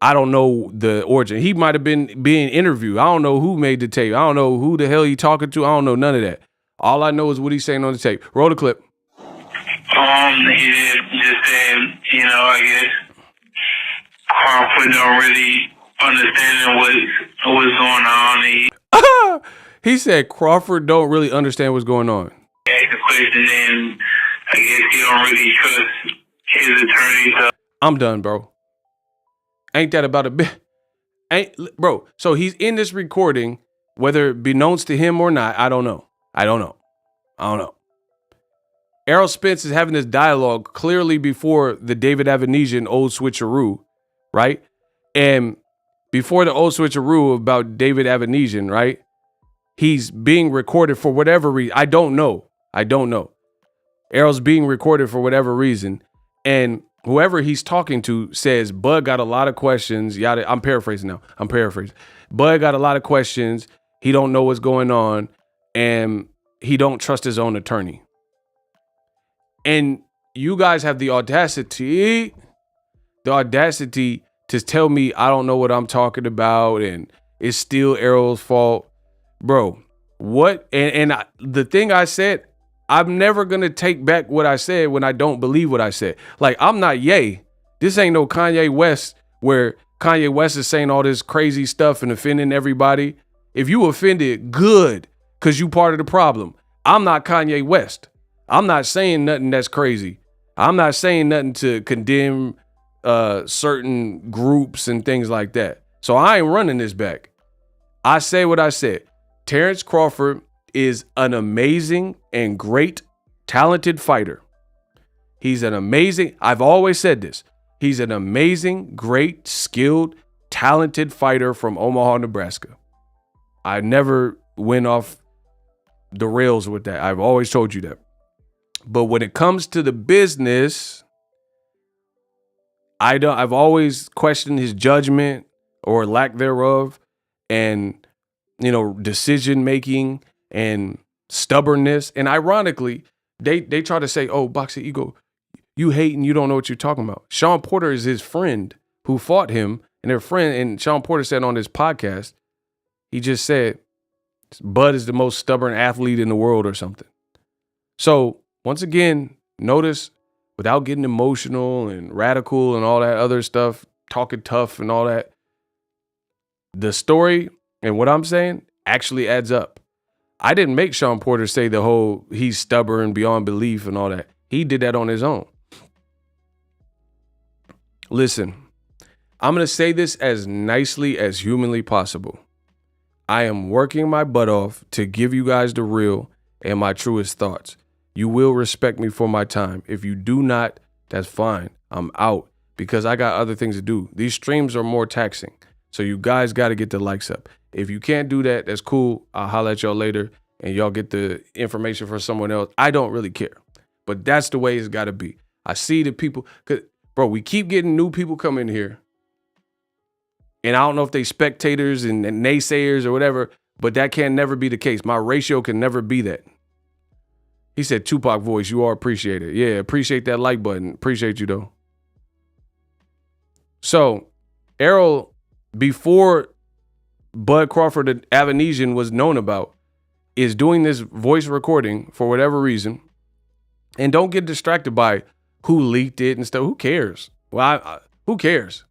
I don't know the origin. He might have been being interviewed. I don't know who made the tape. I don't know who the hell he talking to. I don't know none of that. All I know is what he's saying on the tape. Roll the clip. He just saying, I guess Crawford don't really understand what's going on. He said Crawford don't really understand what's going on. Ask the question, and I guess he don't really trust his attorney. So. I'm done, bro. Ain't that about a bit? Bro, so he's in this recording, whether it be known to him or not, I don't know. Errol Spence is having this dialogue clearly before the David Avenesian old switcheroo, right? And before the old switcheroo about David Avenesian, right? He's being recorded for whatever reason. I don't know. Errol's being recorded for whatever reason. And whoever he's talking to says, Bud got a lot of questions. Yada. I'm paraphrasing now. Bud got a lot of questions. He don't know what's going on. And he don't trust his own attorney. And you guys have the audacity to tell me I don't know what I'm talking about and it's still Errol's fault. Bro, what? The thing I said, I'm never going to take back what I said when I don't believe what I said. Like, I'm not Ye. This ain't no Kanye West where Kanye West is saying all this crazy stuff and offending everybody. If you offended, good, because you part of the problem. I'm not Kanye West. I'm not saying nothing that's crazy. I'm not saying nothing to condemn certain groups and things like that. So I ain't running this back. I say what I said. Terrence Crawford is an amazing and great, talented fighter. I've always said this. He's an amazing, great, skilled, talented fighter from Omaha, Nebraska. I never went off the rails with that. I've always told you that. But when it comes to the business, I've always questioned his judgment or lack thereof, and decision making and stubbornness. And ironically, they try to say, oh, Boxing Ego, you hate and you don't know what you're talking about. Sean Porter is his friend who fought him, and their friend, and Sean Porter said on his podcast, he just said, Bud is the most stubborn athlete in the world or something. So once again, notice without getting emotional and radical and all that other stuff, talking tough and all that, the story and what I'm saying actually adds up. I didn't make Sean Porter say the whole he's stubborn beyond belief and all that. He did that on his own. Listen, I'm going to say this as nicely as humanly possible. I am working my butt off to give you guys the real and my truest thoughts. You will respect me for my time. If you do not, that's fine. I'm out because I got other things to do. These streams are more taxing. So you guys got to get the likes up. If you can't do that, that's cool. I'll holler at y'all later and y'all get the information for someone else. I don't really care. But that's the way it's got to be. I see the people. Cause, bro, we keep getting new people coming here. And I don't know if they spectators and naysayers or whatever, but that can never be the case. My ratio can never be that. He said, Tupac voice, you are appreciated. Yeah, appreciate that like button. Appreciate you, though. So, Errol, before Bud Crawford, the Avanesian, was known about, is doing this voice recording for whatever reason. And don't get distracted by who leaked it and stuff. Who cares? Well, who cares?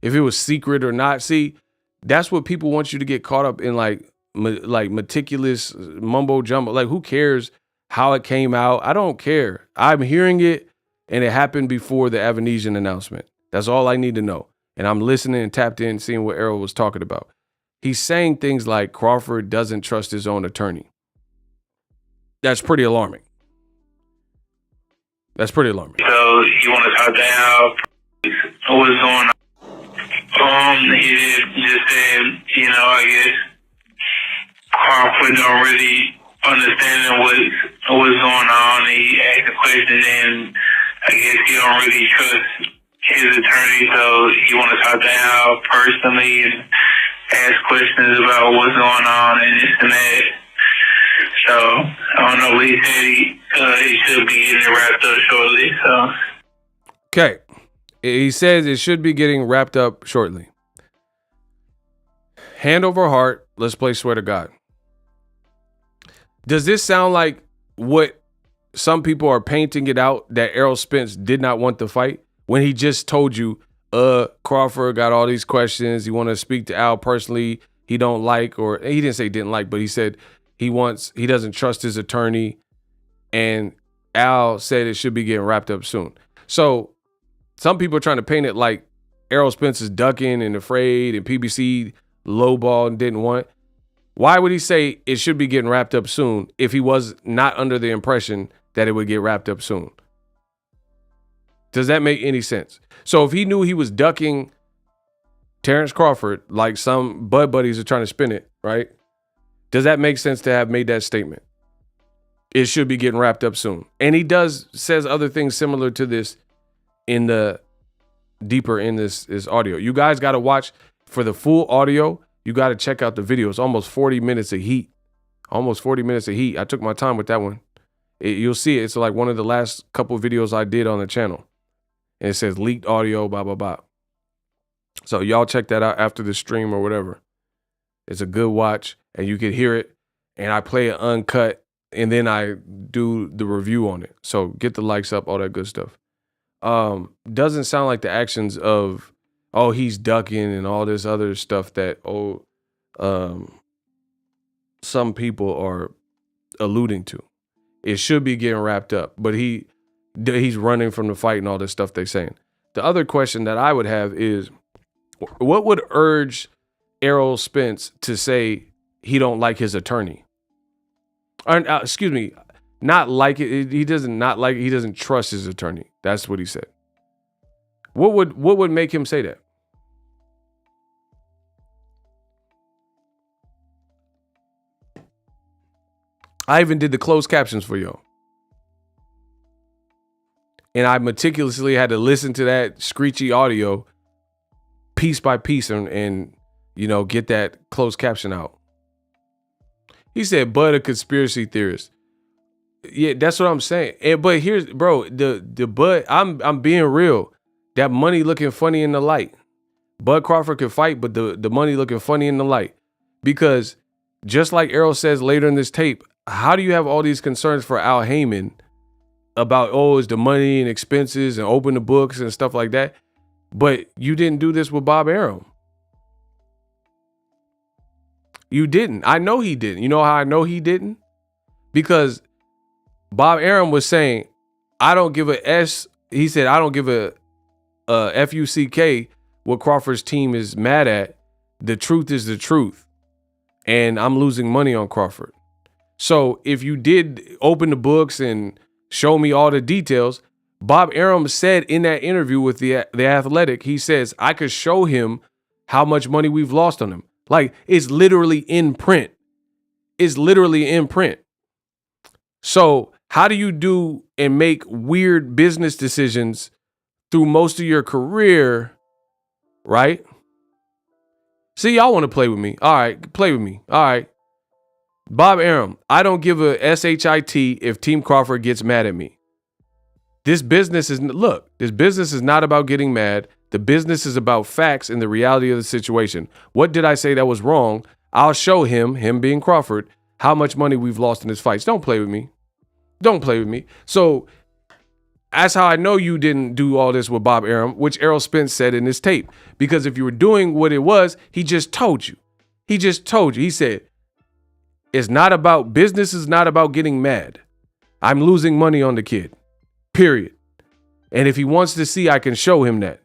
If it was secret or not. See, that's what people want you to get caught up in, like meticulous mumbo jumbo. Like, who cares how it came out? I don't care. I'm hearing it, and it happened before the Avanesian announcement. That's all I need to know. And I'm listening and tapped in, seeing what Errol was talking about. He's saying things like Crawford doesn't trust his own attorney. That's pretty alarming. That's pretty alarming. So you want to talk to Al? What's going on? He just said, you know, I guess Crawford don't really understand what's going on. He asked a question, and I guess he don't really trust his attorney, so he want to talk to Al personally and ask questions about what's going on and this and that. So I don't know, but he said he should be getting wrapped up shortly. So okay. He says it should be getting wrapped up shortly. Hand over heart, let's play swear to God. Does this sound like what some people are painting it out, that Errol Spence did not want the fight, when he just told you, Crawford got all these questions, he want to speak to Al personally, he don't like, or he didn't say didn't like, but he said he doesn't trust his attorney, and Al said it should be getting wrapped up soon. So some people are trying to paint it like Errol Spence is ducking and afraid and PBC lowball and didn't want. Why would he say it should be getting wrapped up soon if he was not under the impression that it would get wrapped up soon? Does that make any sense? So if he knew he was ducking Terrence Crawford, like some Bud buddies are trying to spin it, right? Does that make sense to have made that statement? It should be getting wrapped up soon. And he says other things similar to this in the deeper in this audio. You guys got to watch for the full audio. You got to check out the video. It's almost 40 minutes of heat. Almost 40 minutes of heat. I took my time with that one. You'll see it. It's like one of the last couple of videos I did on the channel. And it says leaked audio, blah, blah, blah. So y'all check that out after the stream or whatever. It's a good watch and you can hear it. And I play it uncut and then I do the review on it. So get the likes up, all that good stuff. Doesn't sound like the actions of, oh, he's ducking and all this other stuff that, some people are alluding to. It should be getting wrapped up, but he's running from the fight and all this stuff they're saying. The other question that I would have is, what would urge Errol Spence to say he don't like his attorney? Or, excuse me, not like it. He doesn't trust his attorney. That's what he said. What would make him say that? I even did the closed captions for y'all. And I meticulously had to listen to that screechy audio piece by piece and you know, get that closed caption out. He said, Bud a conspiracy theorist. Yeah, that's what I'm saying. But here's, bro, the Bud, I'm being real. That money looking funny in the light. Bud Crawford could fight, but the money looking funny in the light. Because just like Errol says later in this tape, how do you have all these concerns for Al Heyman about, oh, it's the money and expenses and open the books and stuff like that, but you didn't do this with Bob Arum? You didn't. I know he didn't. You know how I know he didn't? Because Bob Arum was saying, I don't give a S. He said, I don't give a FUCK what Crawford's team is mad at. The truth is the truth. And I'm losing money on Crawford. So if you did open the books and show me all the details, Bob Arum said in that interview with the Athletic, he says, I could show him how much money we've lost on him. Like, it's literally in print. It's literally in print. So how do you do and make weird business decisions through most of your career, right? See, y'all want to play with me. All right, play with me. All right. Bob Arum, I don't give a SHIT if Team Crawford gets mad at me. This business is not about getting mad. The business is about facts and the reality of the situation. What did I say that was wrong? I'll show him being Crawford, how much money we've lost in his fights. Don't play with me. Don't play with me. So that's how I know you didn't do all this with Bob Arum, which Errol Spence said in this tape. Because if you were doing what it was, he just told you. He just told you. He said, it's not about, business is not about getting mad. I'm losing money on the kid, period. And if he wants to see, I can show him that.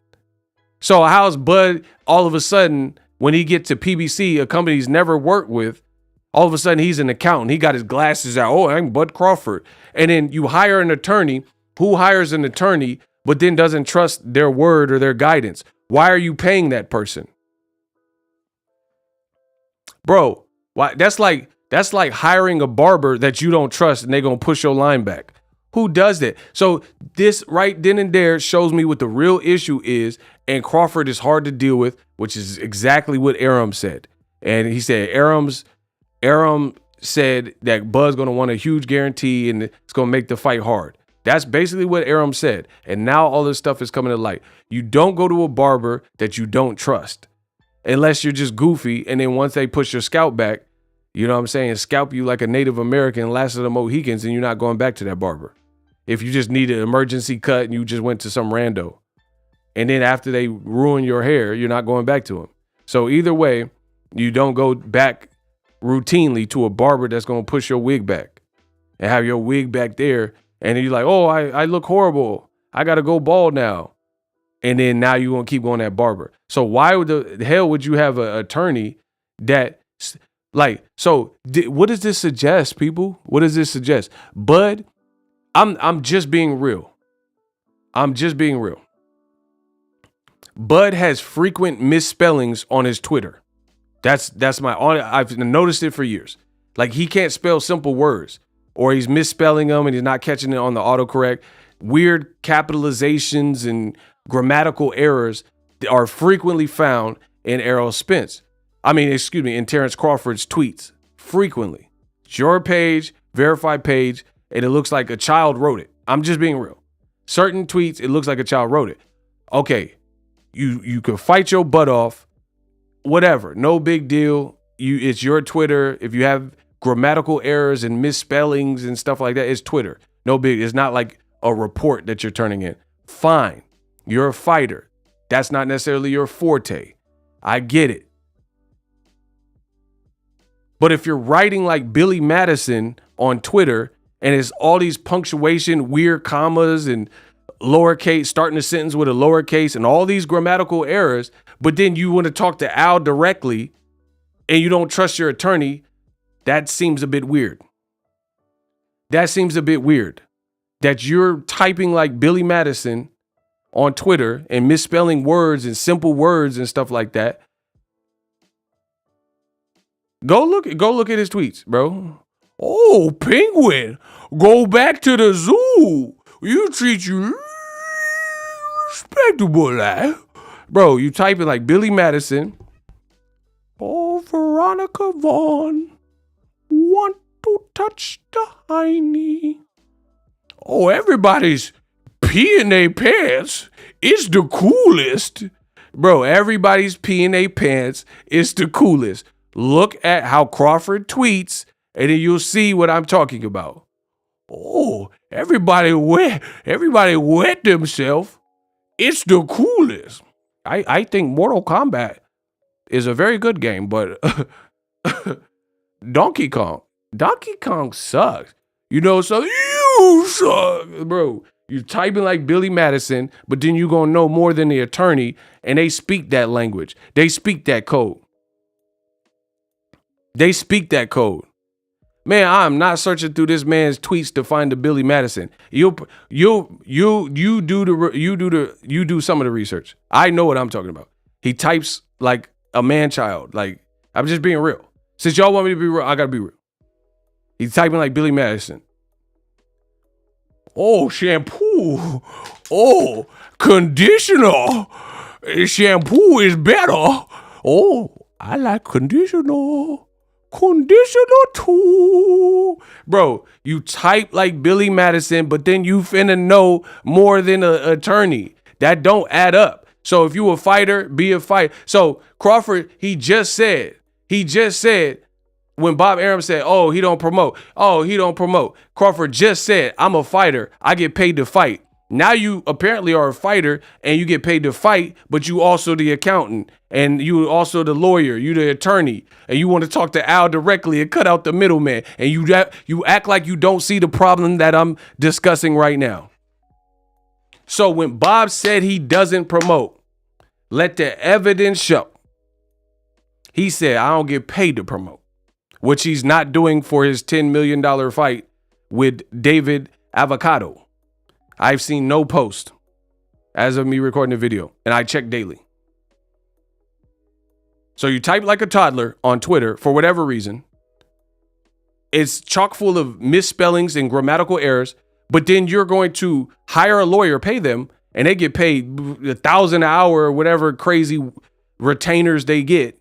So how's Bud all of a sudden, when he gets to PBC, a company he's never worked with, all of a sudden he's an accountant. He got his glasses out. Oh, I'm Bud Crawford. And then you hire an attorney. Who hires an attorney but then doesn't trust their word or their guidance? Why are you paying that person? Bro, why? That's like hiring a barber that you don't trust and they're going to push your line back. Who does that? So this right then and there shows me what the real issue is, and Crawford is hard to deal with, which is exactly what Arum said. And he said Arum said that Bud's going to want a huge guarantee and it's going to make the fight hard. That's basically what Arum said. And now all this stuff is coming to light. You don't go to a barber that you don't trust unless you're just goofy. And then once they push your scalp back, you know what I'm saying, scalp you like a Native American, last of the Mohicans, and you're not going back to that barber. If you just need an emergency cut and you just went to some rando. And then after they ruin your hair, you're not going back to him. So either way, you don't go back routinely to a barber that's going to push your wig back and have your wig back there. And then you're like, oh, I look horrible. I got to go bald now. And then now you're going to keep going to that barber. So why would the hell would you have an attorney that, like, so what does this suggest, people? What does this suggest? Bud, I'm just being real. I'm just being real. Bud has frequent misspellings on his Twitter. I've noticed it for years. Like, he can't spell simple words, or he's misspelling them and he's not catching it on the autocorrect. Weird capitalizations and grammatical errors are frequently found in Errol Spence. In Terrence Crawford's tweets. Frequently. It's your page, verified page, and it looks like a child wrote it. I'm just being real. Certain tweets, it looks like a child wrote it. Okay, you can fight your butt off, whatever, no big deal. It's your Twitter. If you have grammatical errors and misspellings and stuff like that, it's Twitter. No big. It's not like a report that you're turning in. Fine, you're a fighter. That's not necessarily your forte. I get it. But if you're writing like Billy Madison on Twitter and it's all these punctuation, weird commas and lowercase, starting a sentence with a lowercase and all these grammatical errors, but then you want to talk to Al directly and you don't trust your attorney, that seems a bit weird. That seems a bit weird. That you're typing like Billy Madison on Twitter and misspelling words and simple words and stuff like that. Go look at his tweets, bro. Oh, penguin, go back to the zoo. You treat you respectable, lad. Bro, you type it like Billy Madison. Oh, Veronica Vaughn, want to touch the hiney. Oh, everybody's peeing their pants. It's the coolest. Bro, everybody's peeing their pants. It's the coolest. Look at how Crawford tweets, and then you'll see what I'm talking about. Oh, everybody wet themselves. It's the coolest. I think Mortal Kombat is a very good game, but Donkey Kong sucks. You know, so you suck, bro. You typing like Billy Madison, but then you gonna know more than the attorney, and they speak that language. They speak that code. Man, I'm not searching through this man's tweets to find the Billy Madison. You do some of the research. I know what I'm talking about. He types like a man child. Like, I'm just being real. Since y'all want me to be real, I gotta be real. He's typing like Billy Madison. Oh, shampoo. Oh, conditioner. Shampoo is better. Oh, I like conditioner. Conditioner too. Bro, you type like Billy Madison, but then you finna know more than an attorney. That don't add up. So if you a fighter, be a fighter. So Crawford, he just said when Bob Arum said, oh, he don't promote. Crawford just said, I'm a fighter. I get paid to fight. Now you apparently are a fighter and you get paid to fight, but you also the accountant and you also the lawyer, you the attorney, and you want to talk to Al directly and cut out the middleman. And you act like you don't see the problem that I'm discussing right now. So when Bob said he doesn't promote, let the evidence show. He said, I don't get paid to promote, which he's not doing for his $10 million fight with David Avocado. I've seen no post as of me recording the video, and I check daily. So you type like a toddler on Twitter for whatever reason. It's chock full of misspellings and grammatical errors, but then you're going to hire a lawyer, pay them, and they get paid $1,000 an hour or whatever crazy retainers they get.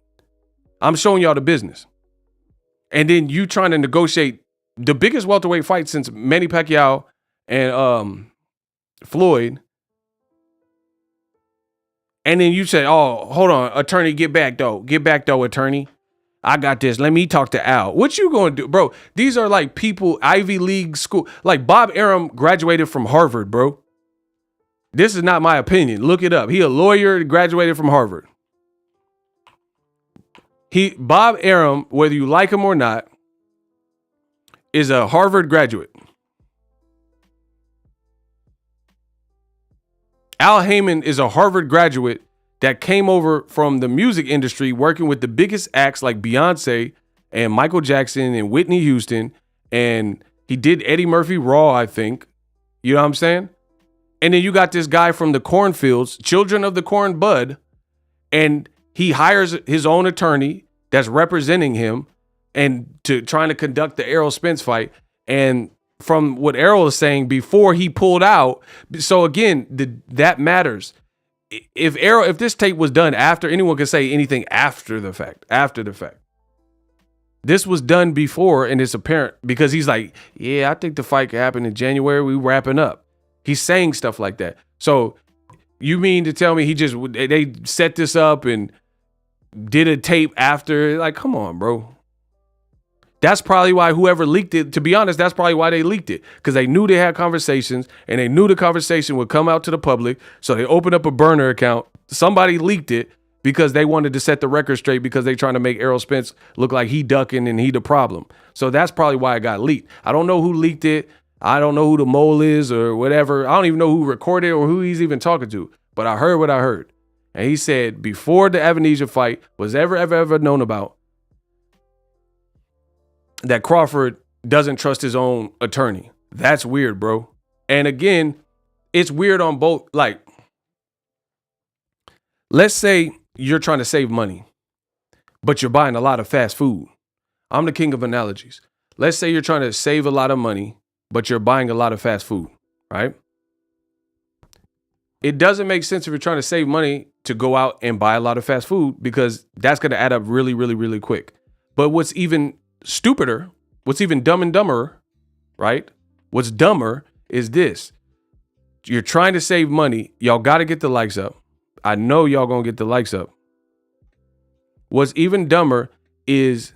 I'm showing y'all the business. And then you trying to negotiate the biggest welterweight fight since Manny Pacquiao and Floyd. And then you say, oh, hold on, attorney, get back though, attorney. I got this. Let me talk to Al. What you going to do, bro? These are like people, Ivy League school. Like Bob Arum graduated from Harvard, bro. This is not my opinion. Look it up. He a lawyer, graduated from Harvard. Bob Arum, whether you like him or not, is a Harvard graduate. Al Heyman is a Harvard graduate that came over from the music industry working with the biggest acts like Beyonce and Michael Jackson and Whitney Houston. And he did Eddie Murphy Raw, I think. You know what I'm saying? And then you got this guy from the cornfields, Children of the Corn Bud, and he hires his own attorney that's representing him and trying to conduct the Errol Spence fight. And from what Errol is saying before he pulled out. So again, that matters. If this tape was done after, anyone can say anything after the fact. This was done before, and it's apparent because he's like, yeah, I think the fight could happen in January. We wrapping up. He's saying stuff like that. So you mean to tell me they set this up and did a tape after? Like, come on, bro. That's probably why whoever leaked it, to be honest, that's probably why they leaked it. Because they knew they had conversations and they knew the conversation would come out to the public. So they opened up a burner account. Somebody leaked it because they wanted to set the record straight because they trying to make Errol Spence look like he ducking and he the problem. So that's probably why it got leaked. I don't know who leaked it. I don't know who the mole is or whatever. I don't even know who recorded it or who he's even talking to. But I heard what I heard. And he said before the Avenesia fight was ever known about, that Crawford doesn't trust his own attorney. That's weird, bro. And again, it's weird on both. Like, let's say you're trying to save money, but you're buying a lot of fast food. I'm the king of analogies. Let's say you're trying to save a lot of money, but you're buying a lot of fast food, right? It doesn't make sense if you're trying to save money to go out and buy a lot of fast food because that's going to add up really, really, really quick. But what's even stupider, what's even dumb and dumber, right? What's dumber is this. You're trying to save money. Y'all got to get the likes up. I know y'all going to get the likes up. What's even dumber is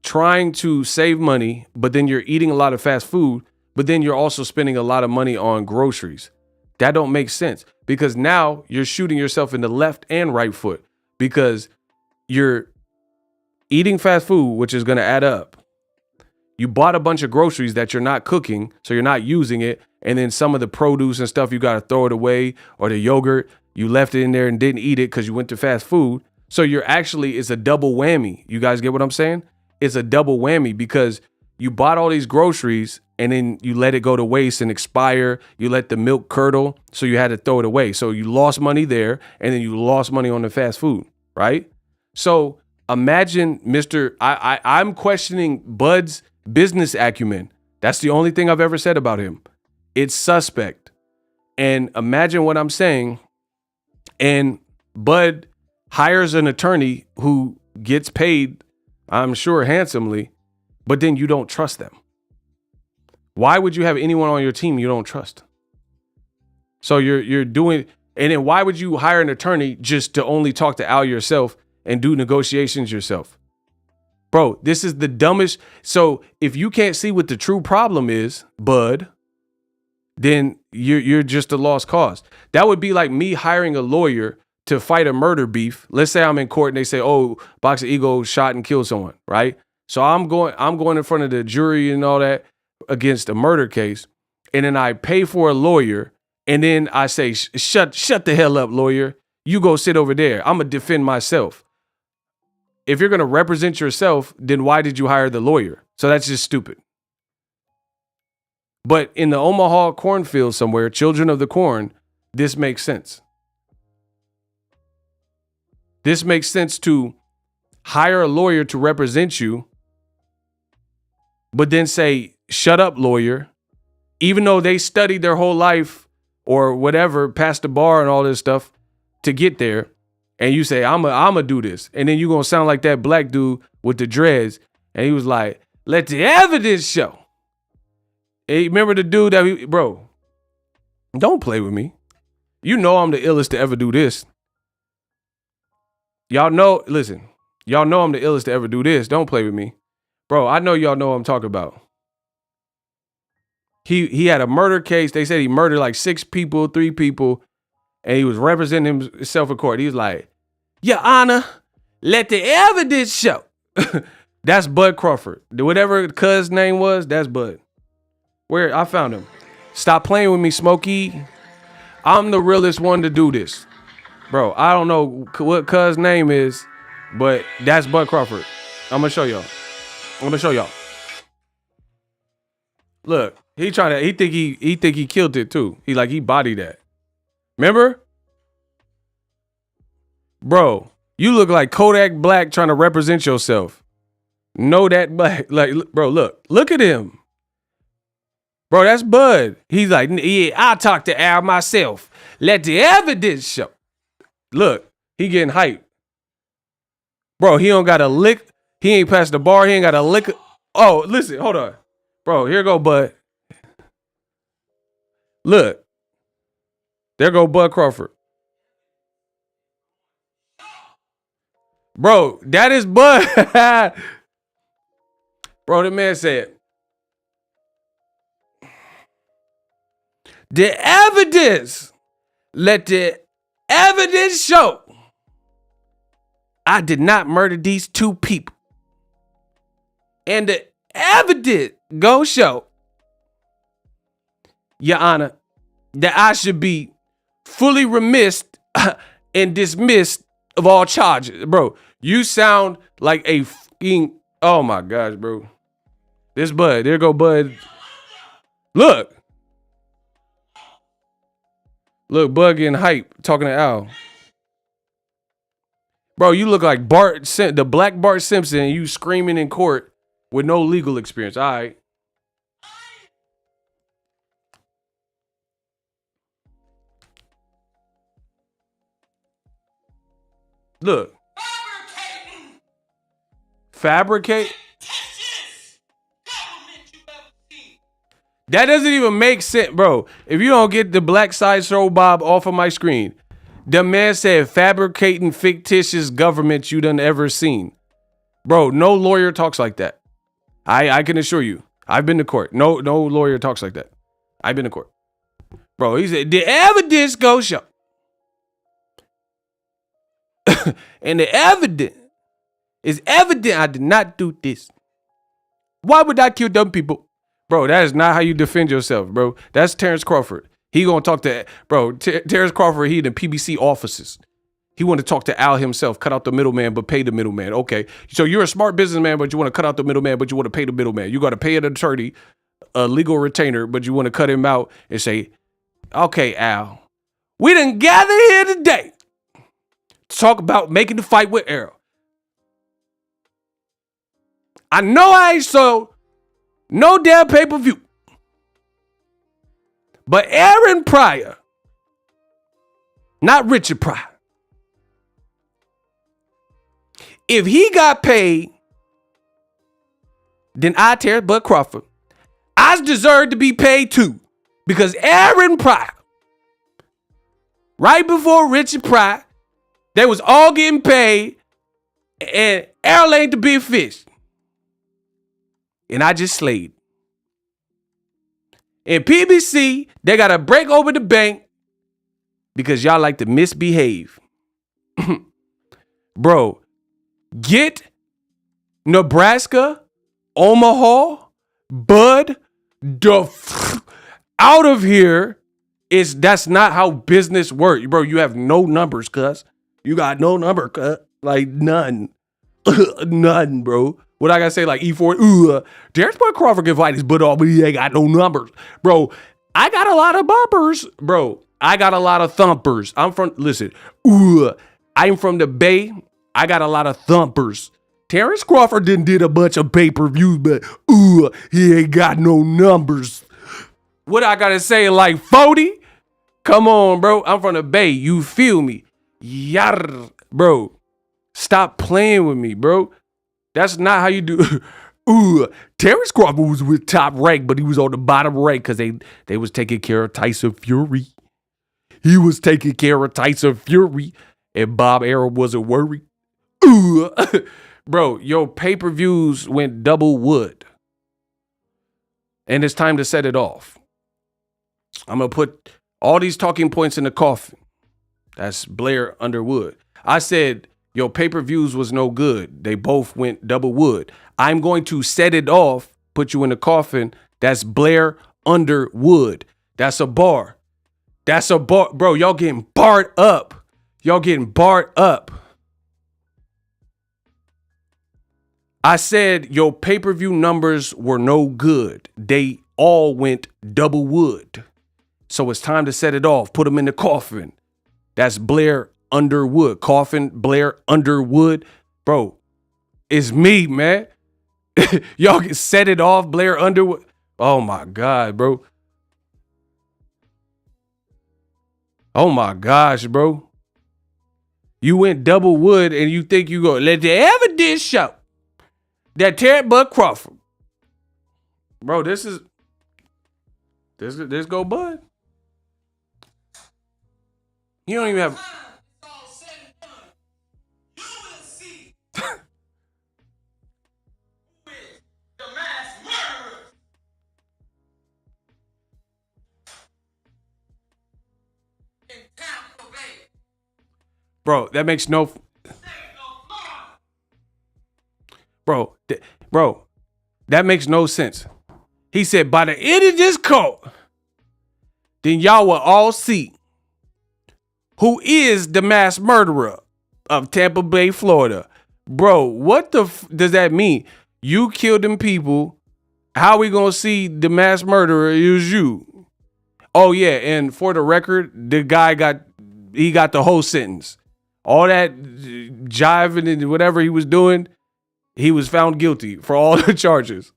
trying to save money, but then you're eating a lot of fast food, but then you're also spending a lot of money on groceries. That don't make sense, because now you're shooting yourself in the left and right foot, because you're eating fast food, which is going to add up. You bought a bunch of groceries that you're not cooking, so you're not using it. And then some of the produce and stuff, you got to throw it away, or the yogurt, you left it in there and didn't eat it because you went to fast food. So you're actually, it's a double whammy. You guys get what I'm saying? It's a double whammy, because you bought all these groceries and then you let it go to waste and expire. You let the milk curdle, so you had to throw it away. So you lost money there, and then you lost money on the fast food, right? So imagine I'm questioning Bud's business acumen. That's the only thing I've ever said about him. It's suspect. And imagine what I'm saying. And Bud hires an attorney who gets paid, I'm sure, handsomely, but then you don't trust them. Why would you have anyone on your team you don't trust? So you're doing, and then why would you hire an attorney just to only talk to Al yourself and do negotiations yourself? Bro, this is the dumbest. So if you can't see what the true problem is, Bud, then you're just a lost cause. That would be like me hiring a lawyer to fight a murder beef. Let's say I'm in court and they say, oh, Boxing Ego shot and killed someone, right? So I'm going in front of the jury and all that against a murder case. And then I pay for a lawyer, and then I say, shut the hell up, lawyer. You go sit over there. I'm going to defend myself. If you're going to represent yourself, then why did you hire the lawyer? So that's just stupid. But in the Omaha cornfield somewhere, children of the corn, this makes sense. This makes sense to hire a lawyer to represent you, but then say, shut up, lawyer, even though they studied their whole life or whatever, past the bar and all this stuff to get there. And you say, I'm a do this. And then you're going to sound like that black dude with the dreads. And he was like, let the evidence show. Hey, remember the dude that bro, don't play with me. You know I'm the illest to ever do this. Y'all know, listen, y'all know I'm the illest to ever do this. Don't play with me. Bro, I know y'all know what I'm talking about. He had a murder case. They said he murdered like 6 people, 3 people. And he was representing himself in court. He was like, Your Honor, let the evidence show. That's Bud Crawford. Whatever cuz name was, that's Bud. Where I found him. Stop playing with me, Smokey. I'm the realest one to do this. Bro, I don't know what cuz name is, but that's Bud Crawford. I'm gonna show y'all. Look, he think he killed it too. He bodied that. Remember? Bro, you look like Kodak Black trying to represent yourself. Know that black. Like, bro, look at him. Bro, that's Bud. He's like, yeah, I'll talk to Al myself. Let the evidence show. Look, he getting hyped. Bro, he don't got a lick. He ain't past the bar. He ain't got a lick. Oh, listen, hold on. Bro, here go Bud. Look. There go Bud Crawford. Bro, that is Bud. Bro, the man said, the evidence. Let the evidence show. I did not murder these 2 people. And the evidence go show, Your Honor, that I should be fully remiss and dismissed of all charges. Bro, you sound like a fucking, oh my gosh, bro. This Bud, there go Bud. Look, Bud getting hype, talking to Al. Bro, you look like the black Bart Simpson, and you screaming in court with no legal experience. All right. Look. Fabricate? That doesn't even make sense, bro. If you don't get the black sideshow Bob off of my screen, the man said fabricating fictitious government you done ever seen. Bro, no lawyer talks like that. I can assure you. I've been to court. No lawyer talks like that. I've been to court. Bro, he said, the evidence goes show. And the evidence is evident I did not do this. Why would I kill dumb people? Bro, that is not how you defend yourself, bro. That's Terrence Crawford. He gonna talk to, bro, Terrence Crawford, he in the PBC offices. He want to talk to Al himself, cut out the middleman, but pay the middleman. Okay, so you're a smart businessman, but you want to cut out the middleman, but you want to pay the middleman. You got to pay an attorney, a legal retainer, but you want to cut him out and say, okay, Al, we done gathered here today to talk about making the fight with Errol. I know I ain't sold no damn pay-per-view, but Aaron Pryor, not Richard Pryor, if he got paid, then I, Terrence Bud Crawford, I deserve to be paid too. Because Aaron Pryor, right before Richard Pryor, they was all getting paid, and Errol ain't the big fish. And I just slayed. In PBC, they got to break over the bank because y'all like to misbehave. Bro, get Nebraska, Omaha, Bud, out of here. That's not how business works. Bro, you have no numbers, cuz. You got no number, cuz. Like, none. None, bro. What I gotta say, like E4, Terrence Bud Crawford can fight his butt off, but he ain't got no numbers. Bro, I got a lot of bumpers. Bro, I got a lot of thumpers. I'm from the Bay. I got a lot of thumpers. Terrence Crawford did a bunch of pay-per-views, but he ain't got no numbers. What I gotta say, like 40? Come on, bro. I'm from the Bay. You feel me? Yar, bro. Stop playing with me, bro. That's not how you do. Terrence Crawford was with Top Rank, but he was on the bottom rank because they was taking care of Tyson Fury. He was taking care of Tyson Fury, and Bob Arum wasn't worried. Bro, your pay-per-views went double wood. And it's time to set it off. I'm going to put all these talking points in the coffin. That's Blair Underwood. I said your pay-per-views was no good. They both went double wood. I'm going to set it off, put you in the coffin. That's Blair Underwood. That's a bar. That's a bar. Bro, y'all getting barred up. Y'all getting barred up. I said your pay-per-view numbers were no good. They all went double wood. So it's time to set it off. Put them in the coffin. That's Blair Underwood. Coffin, Blair Underwood. Bro, it's me, man. Y'all can set it off, Blair Underwood. Oh, my God, bro. Oh, my gosh, bro. You went double wood and you think you go, let the evidence show that Terrence Bud Crawford. Bro, this go Bud. You don't even have. Bro, that makes no. Bro, that makes no sense. He said, by the end of this call, then y'all will all see who is the mass murderer of Tampa Bay, Florida. Bro, what the does that mean? You killed them people. How we gonna see the mass murderer is you? Oh yeah, and for the record, the guy got the whole sentence. All that jiving and whatever he was doing, he was found guilty for all the charges.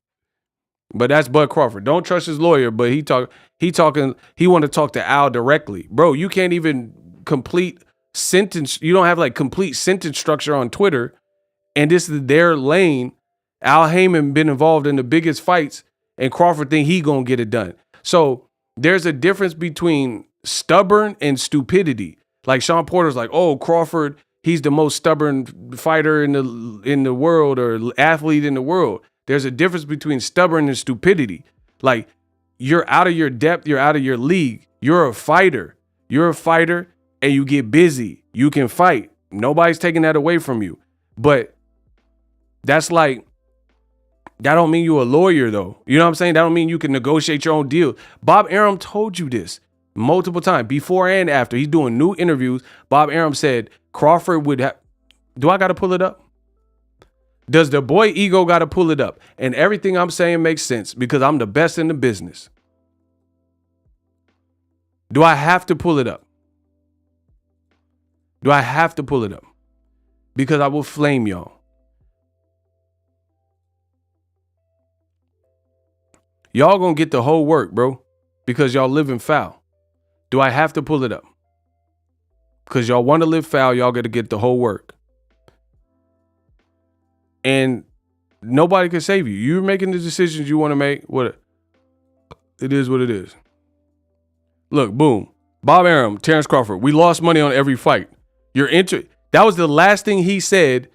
But that's Bud Crawford. Don't trust his lawyer, but he want to talk to Al directly. Bro, you can't even complete sentence. You don't have like complete sentence structure on Twitter. And this is their lane. Al Heyman been involved in the biggest fights and Crawford think he gonna get it done. So there's a difference between stubborn and stupidity. Like Sean Porter's like, oh, Crawford, he's the most stubborn fighter in the world or athlete in the world. There's a difference between stubborn and stupidity. Like, you're out of your depth, you're out of your league. You're a fighter. You're a fighter and you get busy. You can fight. Nobody's taking that away from you. But that's like, that don't mean you're a lawyer though. You know what I'm saying? That don't mean you can negotiate your own deal. Bob Arum told you this multiple times, before and after. He's doing new interviews. Bob Arum said Crawford would have. Do I got to pull it up? Does the boy ego got to pull it up? And everything I'm saying makes sense because I'm the best in the business. Do I have to pull it up? Do I have to pull it up? Because I will flame y'all. Y'all gonna get the whole work, bro, because y'all living foul. Do I have to pull it up? Because y'all want to live foul, y'all got to get the whole work. And nobody can save you. You're making the decisions you want to make. What it is, what it is. Look, boom. Bob Arum, Terrence Crawford. We lost money on every fight. That was the last thing he said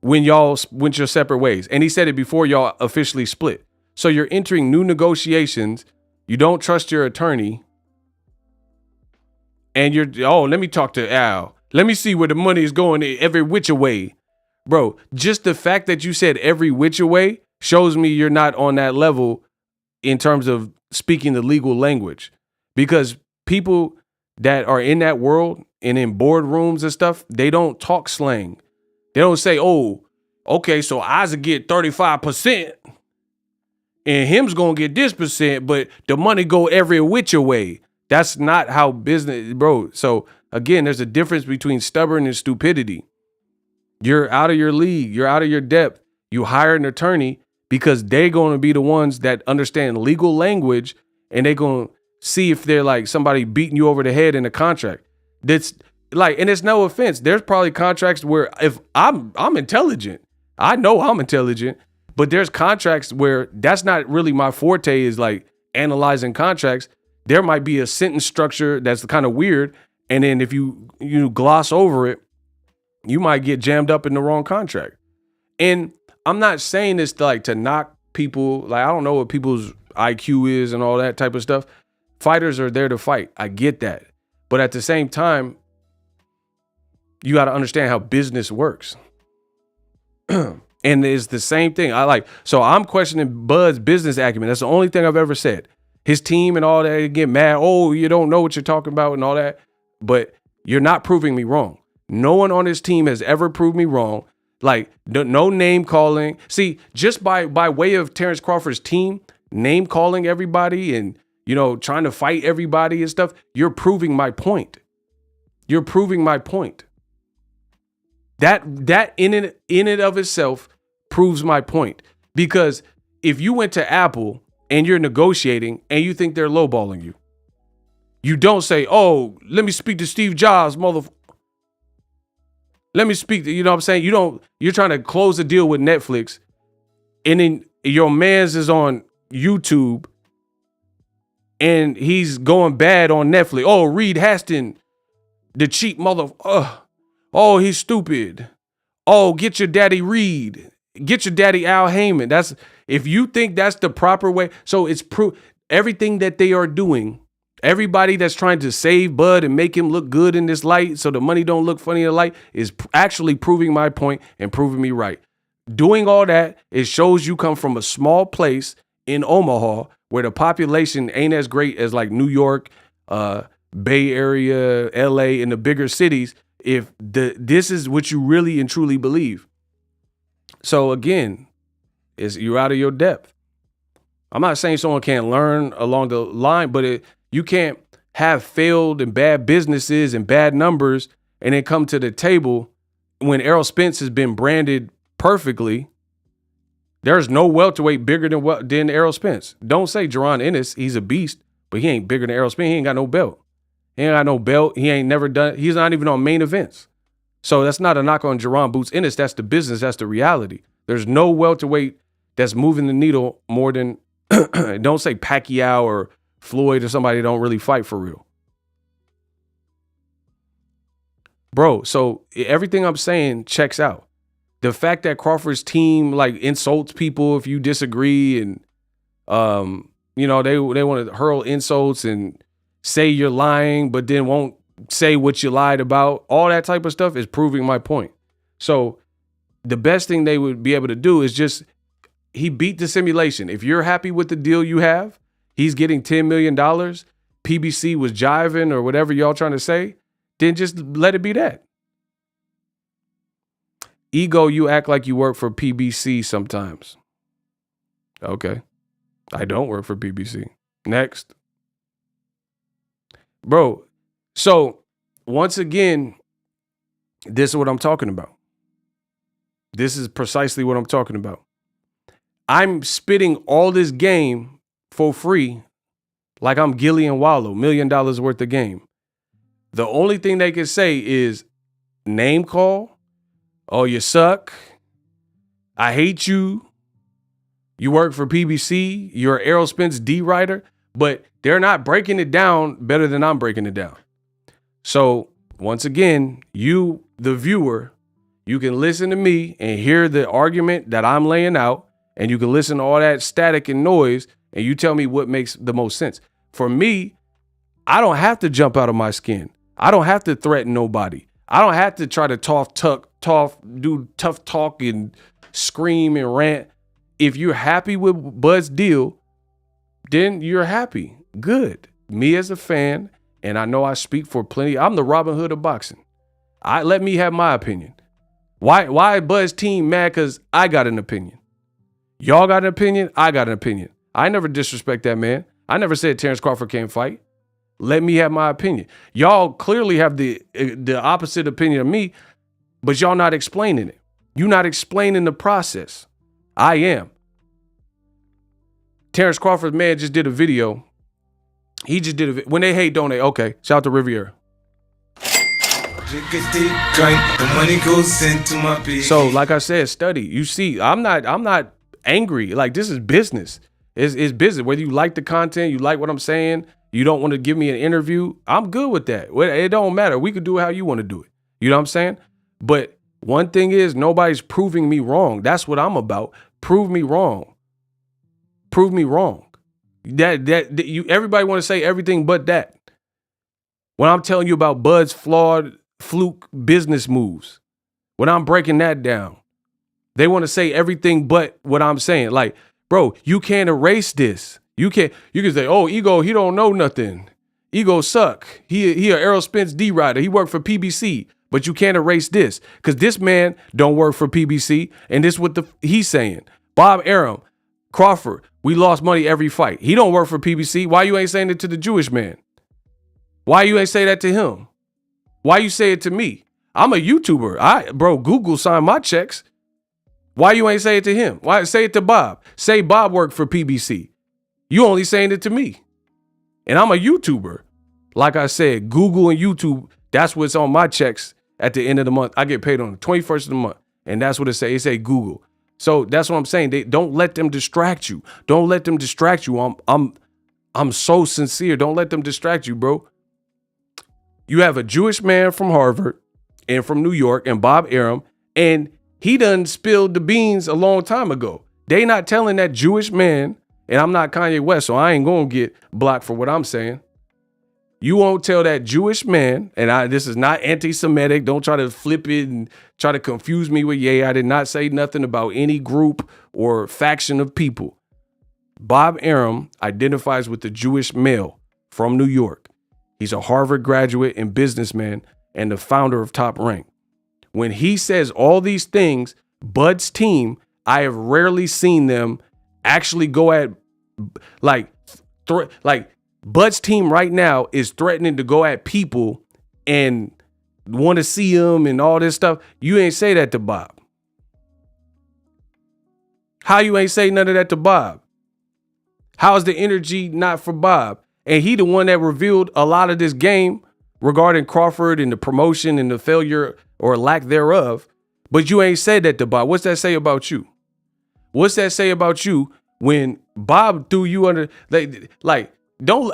when y'all went your separate ways. And he said it before y'all officially split. So you're entering new negotiations. You don't trust your attorney. And let me talk to Al. Let me see where the money is going every which way. Bro, just the fact that you said every which way shows me you're not on that level in terms of speaking the legal language. Because people that are in that world and in boardrooms and stuff, they don't talk slang. They don't say, oh, okay, so Isaac get 35%. And him's gonna get this percent, but the money go every which way. That's not how business, bro. So again, there's a difference between stubborn and stupidity. You're out of your league. You're out of your depth. You hire an attorney because they're going to be the ones that understand legal language, and they're going to see if they're like somebody beating you over the head in a contract. That's like, and it's no offense. There's probably contracts where if I'm intelligent, I know I'm intelligent. But there's contracts where that's not really my forte, is like analyzing contracts. There might be a sentence structure that's kind of weird. And then if you gloss over it, you might get jammed up in the wrong contract. And I'm not saying this to knock people. Like, I don't know what people's IQ is and all that type of stuff. Fighters are there to fight. I get that. But at the same time, you got to understand how business works. And it's the same thing. So I'm questioning Bud's business acumen. That's the only thing I've ever said. His team and all that, they get mad. Oh, you don't know what you're talking about and all that. But you're not proving me wrong. No one on his team has ever proved me wrong. Like, no name calling. See, just by way of Terrence Crawford's team, name calling everybody and, trying to fight everybody and stuff, you're proving my point. You're proving my point. That in and of itself proves my point. Because if you went to Apple and you're negotiating and you think they're lowballing you, you don't say, oh, let me speak to Steve Jobs, let me speak to, you know what I'm saying? You're trying to close a deal with Netflix, and then your man's is on YouTube and he's going bad on Netflix. Oh, Reed Haston, the cheap oh, he's stupid. Oh, get your daddy Reed. Get your daddy Al Heyman. If you think that's the proper way. So it's everything that they are doing. Everybody that's trying to save Bud and make him look good in this light so the money don't look funny in the light is actually proving my point and proving me right. Doing all that, it shows you come from a small place in Omaha where the population ain't as great as like New York, Bay Area, LA, and the bigger cities. If this is what you really and truly believe. So again, you're out of your depth. I'm not saying someone can't learn along the line, but you can't have failed and bad businesses and bad numbers and then come to the table when Errol Spence has been branded perfectly. There's no welterweight bigger than Errol Spence. Don't say Jaron Ennis. He's a beast, but he ain't bigger than Errol Spence. He ain't got no belt. He ain't got no belt. He ain't never done. He's not even on main events. So that's not a knock on Jaron Boots Ennis. That's the business. That's the reality. There's no welterweight that's moving the needle more than, don't say Pacquiao or Floyd or somebody that don't really fight for real. Bro, so everything I'm saying checks out. The fact that Crawford's team like insults people if you disagree, and you know, they want to hurl insults and say you're lying, but then won't say what you lied about. All that type of stuff is proving my point. So the best thing they would be able to do is just, he beat the simulation. If you're happy with the deal you have, he's getting $10 million. PBC was jiving or whatever y'all trying to say, then just let it be that. Ego, you act like you work for PBC sometimes. Okay. I don't work for PBC. Next. Bro, so once again, this is what I'm talking about. This is precisely what I'm talking about. I'm spitting all this game for free like I'm Gillian Wallow, $1 million worth of game. The only thing they can say is name call. Oh, you suck. I hate you. You work for PBC. You're an Errol Spence D writer. But they're not breaking it down better than I'm breaking it down. So once again, you, the viewer, you can listen to me and hear the argument that I'm laying out. And you can listen to all that static and noise. And you tell me what makes the most sense. For me, I don't have to jump out of my skin. I don't have to threaten nobody. I don't have to try to do tough talk and scream and rant. If you're happy with Bud's deal, then you're happy. Good. Me as a fan, and I know I speak for plenty. I'm the Robin Hood of boxing. Let me have my opinion. Why Bud's team mad? Because I got an opinion. Y'all got an opinion? I got an opinion. I never disrespect that man. I never said Terrence Crawford can't fight. Let me have my opinion. Y'all clearly have the opposite opinion of me, but y'all not explaining it. You're not explaining the process. I am. Terrence Crawford's man just did a video. He just did when they hate, don't they? Okay, shout out to Riviera. So, like I said, study. You see, I'm not angry. Like, this is business. It's business. Whether you like the content, you like what I'm saying, you don't want to give me an interview, I'm good with that. It don't matter. We could do it how you want to do it. You know what I'm saying? But one thing is, nobody's proving me wrong. That's what I'm about. Prove me wrong. Prove me wrong. Everybody want to say everything but that. When I'm telling you about Bud's flawed fluke business moves, when I'm breaking that down, they want to say everything but what I'm saying. Like, bro, you can't erase this. You can say, oh, Ego, he don't know nothing. Ego suck. He a Errol Spence D rider. He worked for PBC. But you can't erase this because this man don't work for PBC. And this is what he's saying. Bob Arum, Crawford, we lost money every fight. He don't work for PBC. Why you ain't saying it to the Jewish man? Why you ain't say that to him? Why you say it to me? I'm a YouTuber. Bro, Google signed my checks. Why you ain't say it to him? Why say it to Bob? Say Bob worked for PBC. You only saying it to me. And I'm a YouTuber. Like I said, Google and YouTube, that's what's on my checks at the end of the month. I get paid on the 21st of the month. And that's what it say. It say Google. So that's what I'm saying. Don't let them distract you. Don't let them distract you. I'm so sincere. Don't let them distract you, bro. You have a Jewish man from Harvard and from New York and Bob Arum, and he done spilled the beans a long time ago. They not telling that Jewish man, and I'm not Kanye West, so I ain't gonna get blocked for what I'm saying. You won't tell that Jewish man, and this is not anti-Semitic. Don't try to flip it and try to confuse me with, I did not say nothing about any group or faction of people. Bob Arum identifies with the Jewish male from New York. He's a Harvard graduate and businessman and the founder of Top Rank. When he says all these things, Bud's team, I have rarely seen them actually go at, like Bud's team right now is threatening to go at people and want to see them and all this stuff. You ain't say that to Bob. How you ain't say none of that to Bob? How's the energy not for Bob? And he the one that revealed a lot of this game regarding Crawford and the promotion and the failure or lack thereof. But you ain't said that to Bob. What's that say about you? What's that say about you when Bob threw you under,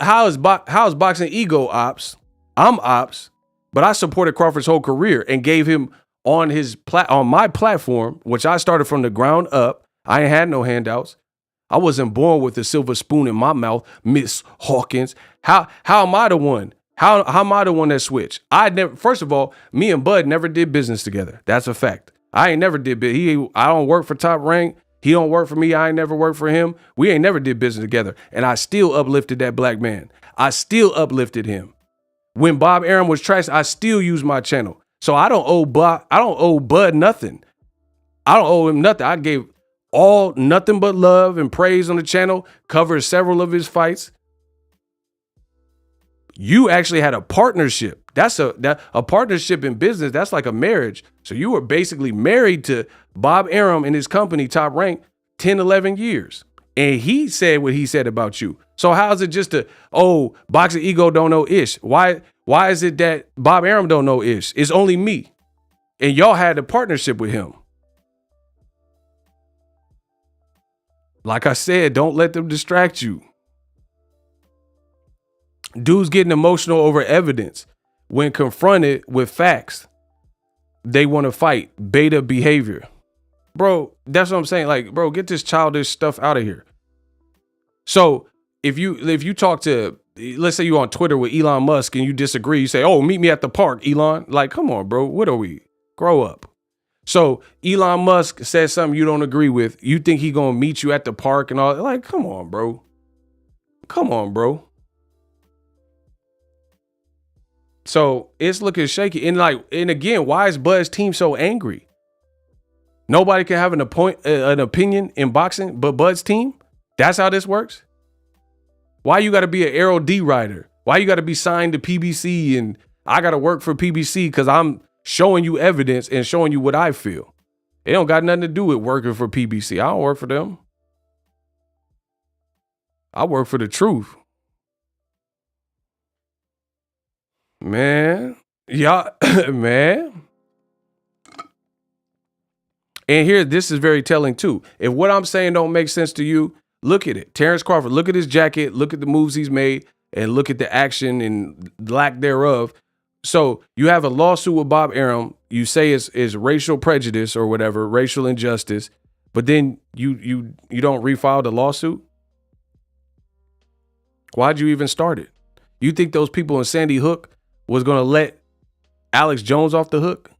how's boxing ego ops? I'm ops. But I supported Crawford's whole career and gave him on my platform, which I started from the ground up. I ain't had no handouts. I wasn't born with a silver spoon in my mouth, Miss Hawkins. How am I the one? How am I the one that switched? First of all, me and Bud never did business together. That's a fact. I ain't never did business. I don't work for Top Rank. He don't work for me. I ain't never worked for him. We ain't never did business together. And I still uplifted that black man. I still uplifted him. When Bob Arum was trashed, I still used my channel. So I don't owe Bud nothing. I don't owe him nothing. I gave nothing but love and praise on the channel, covered several of his fights. You actually had a partnership. That's a partnership in business. That's like a marriage. So you were basically married to Bob Arum and his company, Top Rank, 10, 11 years. And he said what he said about you. So how is it just Boxing Ego don't know Ish? Why is it that Bob Arum don't know Ish? It's only me. And y'all had a partnership with him. Like I said, don't let them distract you. Dudes getting emotional over evidence. When confronted with facts, they want to fight. Beta behavior. Bro, that's what I'm saying. Like, bro, get this childish stuff out of here. So if you talk to, let's say you're on Twitter with Elon Musk and you disagree, you say, oh, meet me at the park, Elon. Like, come on, bro. What are we? Grow up. So Elon Musk says something you don't agree with. You think he gonna meet you at the park and all? Like, come on, bro. Come on, bro. So it's looking shaky. And again, why is Bud's team so angry? Nobody can have an opinion in boxing but Bud's team? That's how this works? Why you got to be an Errol D rider? Why you got to be signed to PBC and I got to work for PBC because I'm showing you evidence and showing you what I feel? It don't got nothing to do with working for PBC. I don't work for them. I work for the truth. Man, y'all, man. And here, this is very telling too. If what I'm saying don't make sense to you, look at it. Terrence Crawford, look at his jacket, look at the moves he's made, and look at the action and lack thereof. So you have a lawsuit with Bob Arum. You say it's racial prejudice or whatever, racial injustice, but then you don't refile the lawsuit. Why'd you even start it? You think those people in Sandy Hook was going to let Alex Jones off the hook?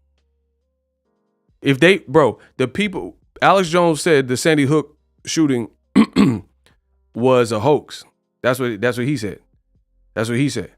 If Alex Jones said the Sandy Hook shooting was a hoax. That's what he said. That's what he said.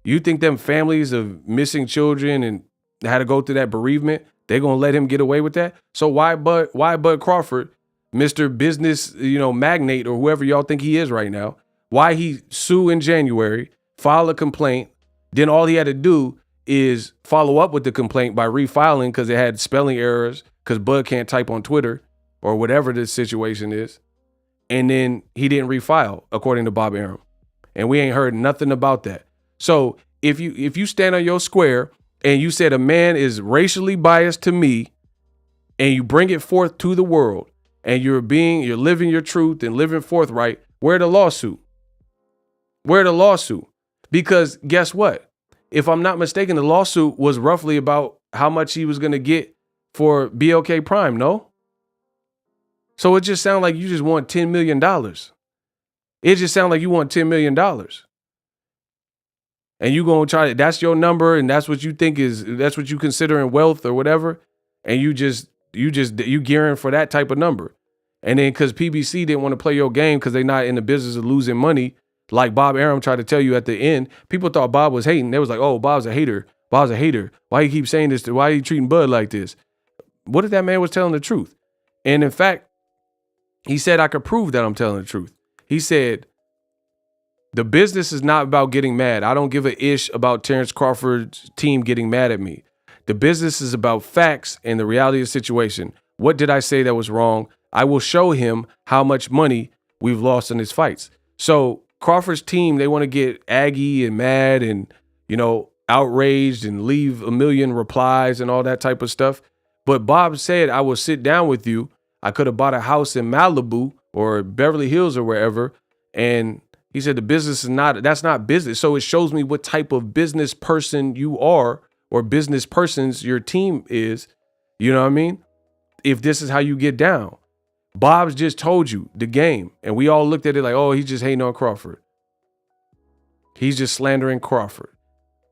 You think them families of missing children and had to go through that bereavement, they're going to let him get away with that? So why Bud Crawford, Mr. Business, magnate or whoever y'all think he is right now, why he sue in January, file a complaint, then all he had to do is follow up with the complaint by refiling because it had spelling errors because Bud can't type on Twitter or whatever the situation is. And then he didn't refile, according to Bob Arum. And we ain't heard nothing about that. So if you stand on your square and you said a man is racially biased to me and you bring it forth to the world and you're living your truth and living forthright, where the lawsuit? Where the lawsuit? Because guess what? If I'm not mistaken, the lawsuit was roughly about how much he was going to get for BLK Prime, no? So it just sounds like you just want $10 million. It just sounds like you want $10 million. And you going to try to, that's your number and that's what you think that's what you consider in wealth or whatever. And you gearing for that type of number. And then because PBC didn't want to play your game because they're not in the business of losing money, like Bob Arum tried to tell you at the end, people thought Bob was hating. They was like, oh, Bob's a hater. Bob's a hater. Why you keep saying this? Why are you treating Bud like this? What if that man was telling the truth? And in fact, he said, I could prove that I'm telling the truth. He said, the business is not about getting mad. I don't give a ish about Terrence Crawford's team getting mad at me. The business is about facts and the reality of the situation. What did I say that was wrong? I will show him how much money we've lost in his fights. So Crawford's team, they want to get aggy and mad and, outraged and leave a million replies and all that type of stuff. But Bob said, I will sit down with you. I could have bought a house in Malibu or Beverly Hills or wherever. And he said, the business that's not business. So it shows me what type of business person you are or business persons your team is. You know what I mean? If this is how you get down. Bob's just told you the game, and we all looked at it like, oh, he's just hating on Crawford. He's just slandering Crawford.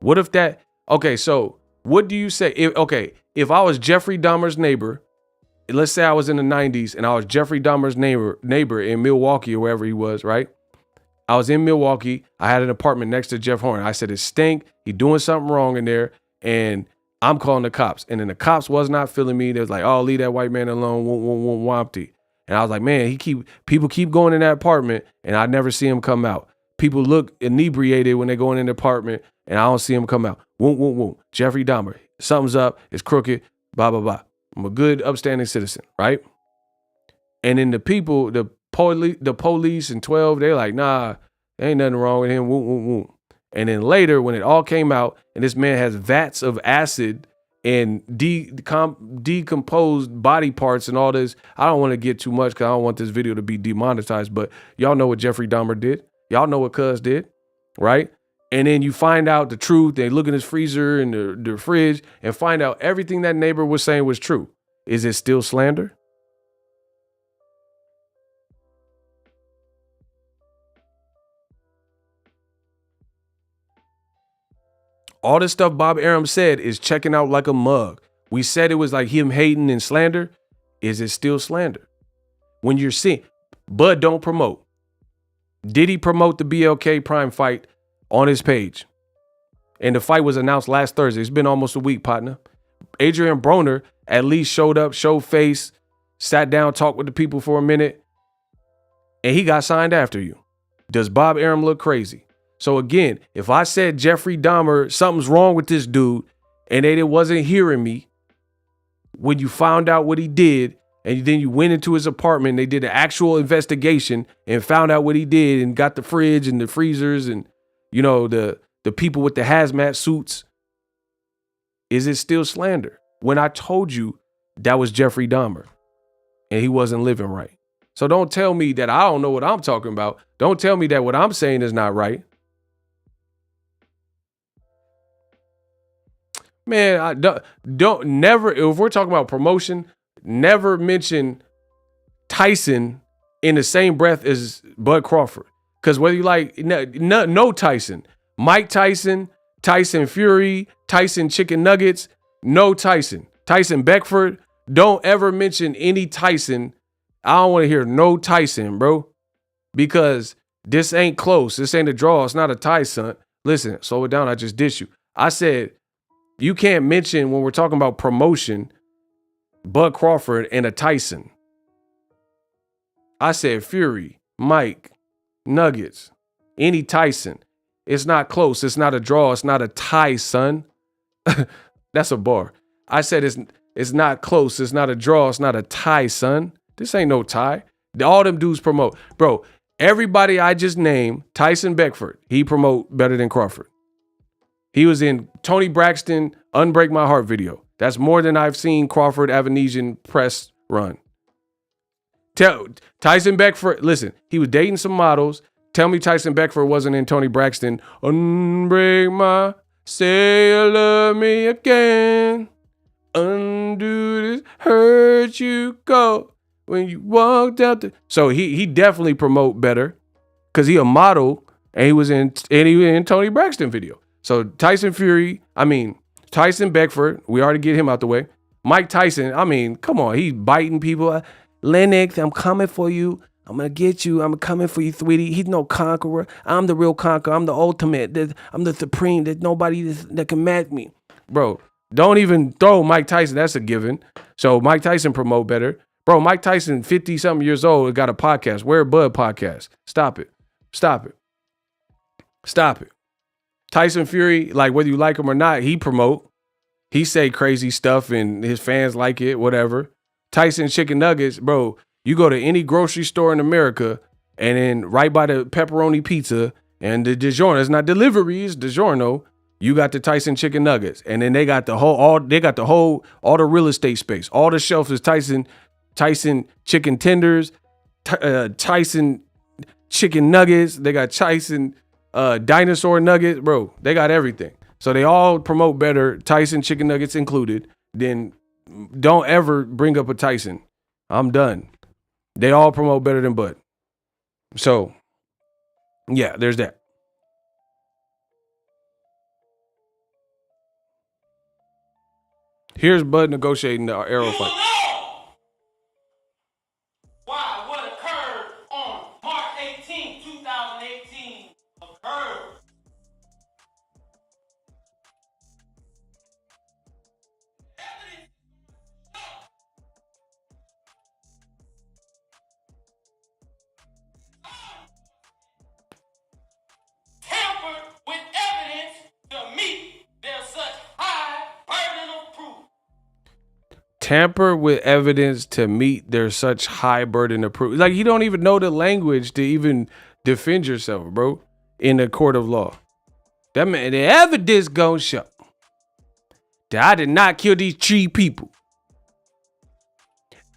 What if that? Okay, so what do you say? If I was Jeffrey Dahmer's neighbor, let's say I was in the 90s and I was Jeffrey Dahmer's neighbor in Milwaukee or wherever he was, right? I was in Milwaukee. I had an apartment next to Jeff Horn. I said, it stink. He doing something wrong in there. And I'm calling the cops. And then the cops was not feeling me. They was like, oh, leave that white man alone. Wompty. And I was like, man, people keep going in that apartment and I never see him come out. People look inebriated when they go in the apartment and I don't see him come out. Jeffrey Dahmer, something's up. It's crooked. Blah, blah, blah. I'm a good, upstanding citizen, right? And then the people, the police and 12, they're like, nah, there ain't nothing wrong with him. And then later, when it all came out, and this man has vats of acid and decomposed body parts and all this, I don't want to get too much because I don't want this video to be demonetized, but y'all know what Jeffrey Dahmer did. Y'all know what Cuz did, right? And then you find out the truth. They look in his freezer and the fridge and find out everything that neighbor was saying was true. Is it still slander? All this stuff Bob Arum said is checking out like a mug. We said it was like him hating and slander. Is it still slander? When you're seeing, Bud don't promote. Did he promote the BLK Prime fight on his page? And the fight was announced last Thursday. It's been almost a week, partner. Adrian Broner at least showed up, showed face, sat down, talked with the people for a minute, and he got signed after you. Does Bob Arum look crazy? So again, if I said Jeffrey Dahmer, something's wrong with this dude, and they wasn't hearing me, when you found out what he did, and then you went into his apartment, and they did an actual investigation and found out what he did and got the fridge and the freezers and, you know, the people with the hazmat suits, is it still slander? When I told you that was Jeffrey Dahmer and he wasn't living right. So don't tell me that I don't know what I'm talking about. Don't tell me that what I'm saying is not right. Man, I don't never, if we're talking about promotion, never mention Tyson in the same breath as Bud Crawford. Because whether you like, no Tyson, Mike Tyson, Tyson Fury, Tyson Chicken Nuggets, no Tyson. Tyson Beckford, don't ever mention any Tyson. I don't want to hear no Tyson, bro. Because this ain't close. This ain't a draw. It's not a tie, son. Listen, slow it down. I just dissed you. I said, you can't mention when we're talking about promotion, Bud Crawford and a Tyson. I said Fury, Mike, Nuggets, any Tyson. It's not close. It's not a draw. It's not a tie, son. That's a bar. I said it's not close. It's not a draw. It's not a tie, son. This ain't no tie. All them dudes promote. Bro, everybody I just named, Tyson Beckford, he promote better than Crawford. He was in Tony Braxton Unbreak My Heart video. That's more than I've seen Crawford Avanesian press run. Tyson Beckford, listen, he was dating some models. Tell me Tyson Beckford wasn't in Tony Braxton. Unbreak my, say you love me again. Undo this, hurt you go when you walked out the. So he definitely promote better because he a model and he was in Tony Braxton video. So Tyson Beckford, we already get him out the way. Mike Tyson, I mean, come on, he's biting people. Lennox, I'm coming for you. I'm going to get you. I'm coming for you, sweetie. He's no conqueror. I'm the real conqueror. I'm the ultimate. I'm the supreme. There's nobody that can match me. Bro, don't even throw Mike Tyson. That's a given. So Mike Tyson promote better. Bro, Mike Tyson, 50-something years old, got a podcast. Where Bud podcast? Stop it. Stop it. Stop it. Tyson Fury, like whether you like him or not, he promote. He say crazy stuff and his fans like it, whatever. Tyson Chicken Nuggets, bro, you go to any grocery store in America and then right by the pepperoni pizza and the DiGiorno, it's not delivery, it's DiGiorno, you got the Tyson Chicken Nuggets. And then they got all the real estate space. All the shelves is Tyson Chicken Tenders, Tyson Chicken Nuggets. They got Tyson dinosaur nuggets, bro. They got everything. So they all promote better, Tyson chicken nuggets included. Then don't ever bring up a Tyson. I'm done. They all promote better than Bud. So, yeah, there's that. Here's Bud negotiating the Errol fight. Why what occurred on March 18, 2018 occurred. Tampered with evidence to meet their such high burden of proof. Tamper with evidence to meet their such high burden of proof. Like, you don't even know the language to even defend yourself, bro, in a court of law. That man, the evidence gonna show that I did not kill these 3 people.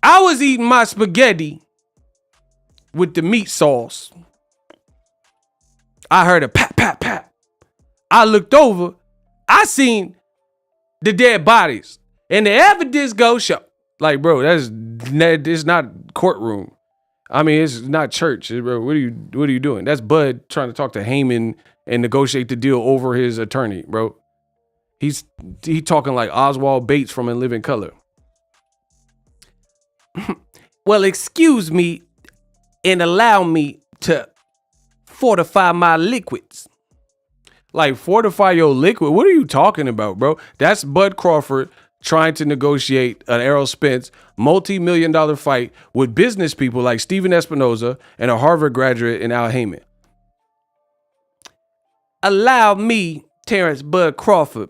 I was eating my spaghetti with the meat sauce. I heard a pat, pat, pat. I looked over. I seen the dead bodies. And the evidence goes show. Like, bro, it's not courtroom. I mean, it's not church. Bro, what are you doing? That's Bud trying to talk to Heyman and negotiate the deal over his attorney, bro. He talking like Oswald Bates from In Living Color. Well, excuse me and allow me to fortify my liquids. Like, fortify your liquid? What are you talking about, bro? That's Bud Crawford trying to negotiate an Errol Spence multi-million-dollar fight with business people like Steven Espinoza and a Harvard graduate in Al Heyman. Allow me, Terrence Bud Crawford,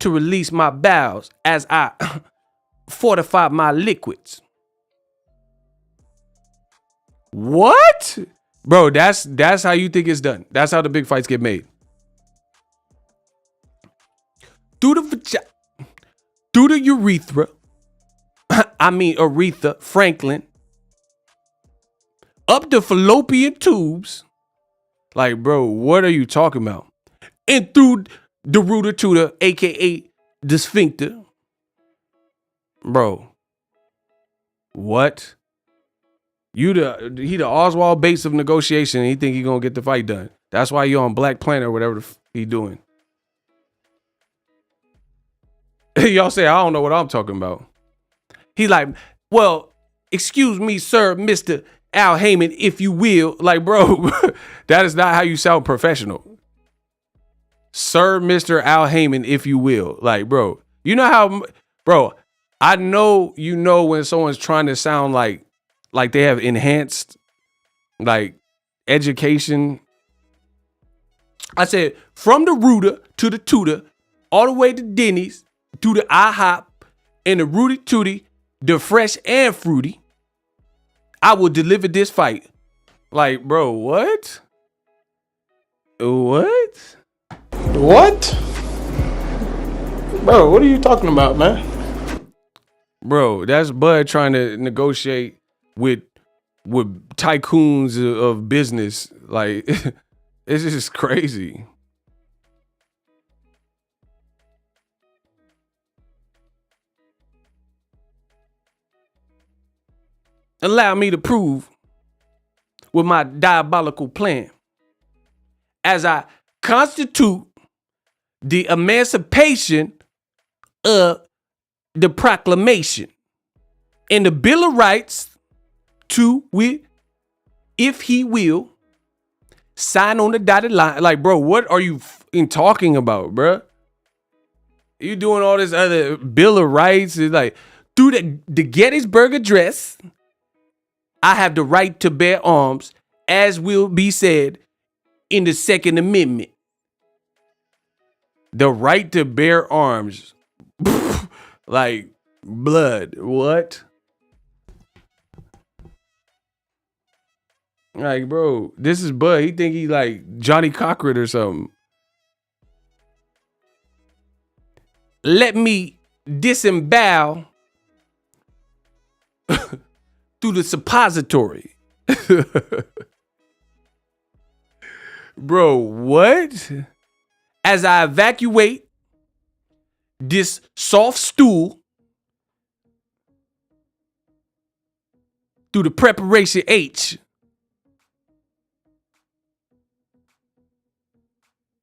to release my bowels as I fortify my liquids. What? Bro, that's how you think it's done. That's how the big fights get made. Through the vagina. Through the urethra, I mean Aretha Franklin, up the fallopian tubes. Like, bro, what are you talking about? And through the rooter, aka the sphincter. Bro, what? He the Oswald Bates of negotiation, and he think he gonna get the fight done. That's why you on Black Planet or whatever he doing. Y'all say, I don't know what I'm talking about. He like, well, excuse me, sir, Mr. Al Heyman, if you will. Like, bro, that is not how you sound professional. Sir, Mr. Al Heyman, if you will. Like, bro, you know how, bro, I know you know when someone's trying to sound like they have enhanced, like, education. I said, from the rooter to the tutor, all the way to Denny's, through the IHOP and the Rudy Tooty, the fresh and fruity, I will deliver this fight. Like, bro, what? What? What? Bro, what are you talking about, man? Bro, that's Bud trying to negotiate with tycoons of business. Like, it's just crazy. Allow me to prove with my diabolical plan as I constitute the emancipation of the proclamation and the Bill of Rights to with, if he will, sign on the dotted line. Like, bro, what are you talking about, bro? You doing all this other Bill of Rights? It's like, through the Gettysburg Address, I have the right to bear arms, as will be said in the Second Amendment. The right to bear arms. Like, blood. What? Like, bro, this is Bud. He think he like Johnny Cochran or something. Let me disembowel through the suppository. Bro, what? As I evacuate this soft stool through the preparation H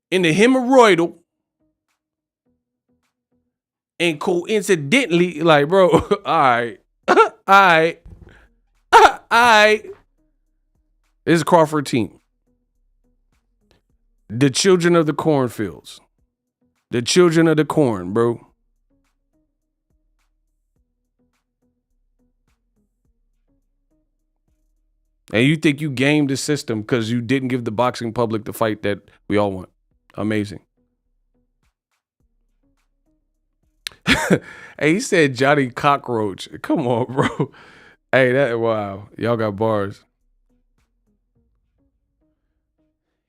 in the hemorrhoidal, and coincidentally, like, bro, all right, all right, all right. This is Crawford team. The children of the cornfields. The children of the corn, bro. And you think you gamed the system because you didn't give the boxing public the fight that we all want. Amazing. Hey, he said Johnny Cockroach. Come on, bro. Hey, wow. Y'all got bars.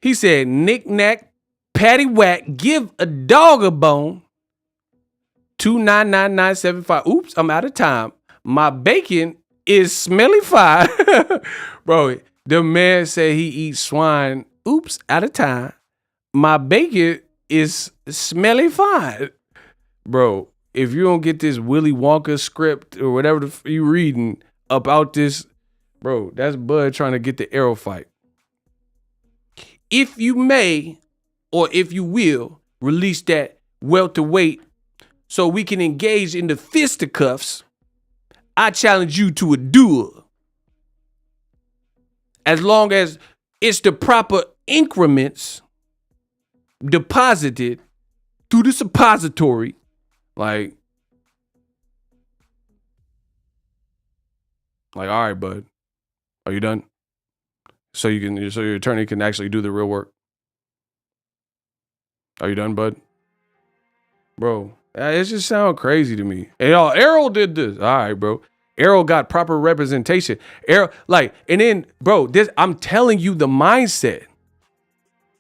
He said, knick-knack, paddywhack, give a dog a bone. 299975. Oops, I'm out of time. My bacon is smelly fine. Bro, the man said he eats swine. Oops, out of time. My bacon is smelly fine. Bro, if you don't get this Willy Wonka script or whatever you reading about this, bro, that's Bud trying to get the Errol fight. If you may, or if you will, release that welterweight so we can engage in the fisticuffs, I challenge you to a duel. As long as it's the proper increments deposited through the suppository, like, all right, bud, are you done? So your attorney can actually do the real work. Are you done, bud? Bro, it just sounds crazy to me. And y'all, Errol did this. All right, bro. Errol got proper representation. Errol, like, and then, bro, this, I'm telling you the mindset.